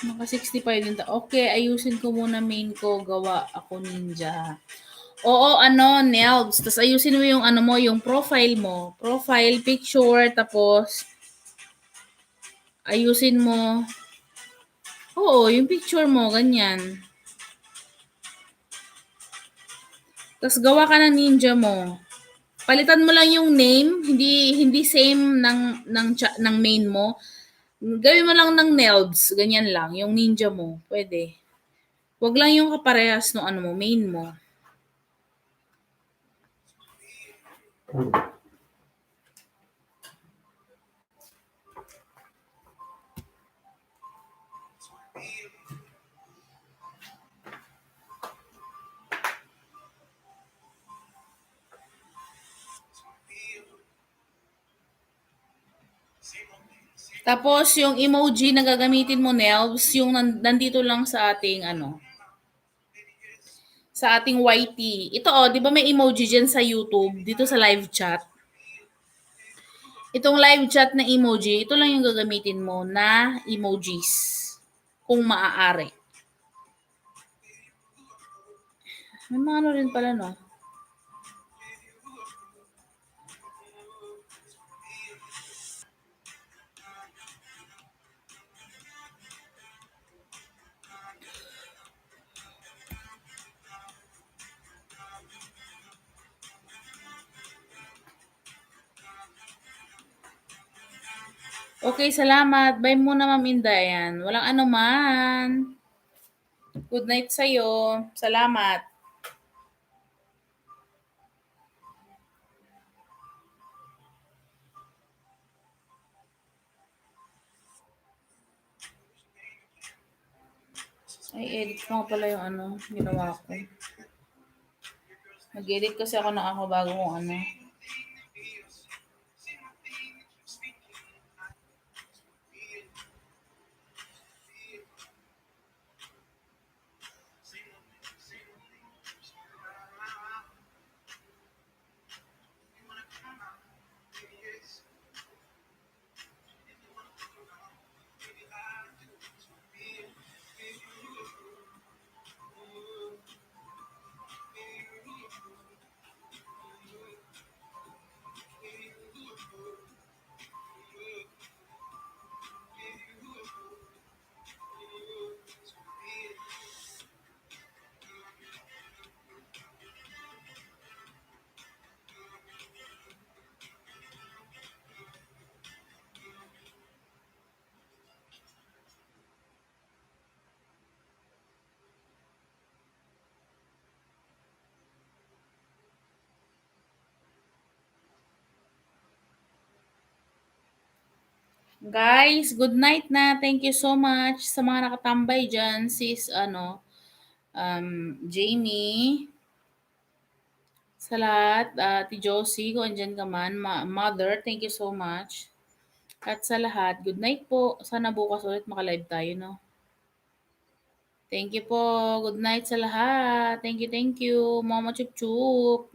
Naka 65 din. Okay, ayusin ko muna main ko. Gawa ako ninja. Oo, ano, Nelbs. Tapos ayusin mo yung ano mo, yung profile mo. Profile, picture, tapos ayusin mo. Oo, yung picture mo, ganyan. Tapos gawa ka ng ninja mo. Palitan mo lang yung name, hindi same ng main mo. Gawin mo lang ng Nelbs, ganyan lang, yung ninja mo. Pwede. Wag lang yung kaparehas no ano mo, main mo. Tapos yung emoji na gagamitin mo, Nelbs, yung nandito lang sa ating ano, sa ating YT. Ito oh, 'di ba may emoji diyan sa YouTube dito sa live chat? Itong live chat na emoji, ito lang yung gagamitin mo na emojis. Kung maaari. May mga ano rin pala, no? Okay, salamat. Bye muna, Ma'am Inday. Ayan. Walang anuman. Good night sa'yo. Salamat. Ay, edit ko nga pala yung ano, ginawa ko. Nag-edit kasi ako ng ako bago kong ano. Guys, good night na. Thank you so much sa mga nakatambay dyan. Sis, ano, Jamie, sa lahat, Ate Josie, kung andyan ka man, Mother, thank you so much. At sa lahat, good night po. Sana bukas ulit makalive tayo, no? Thank you po. Good night sa lahat. Thank you, thank you. Mama Chup Chup.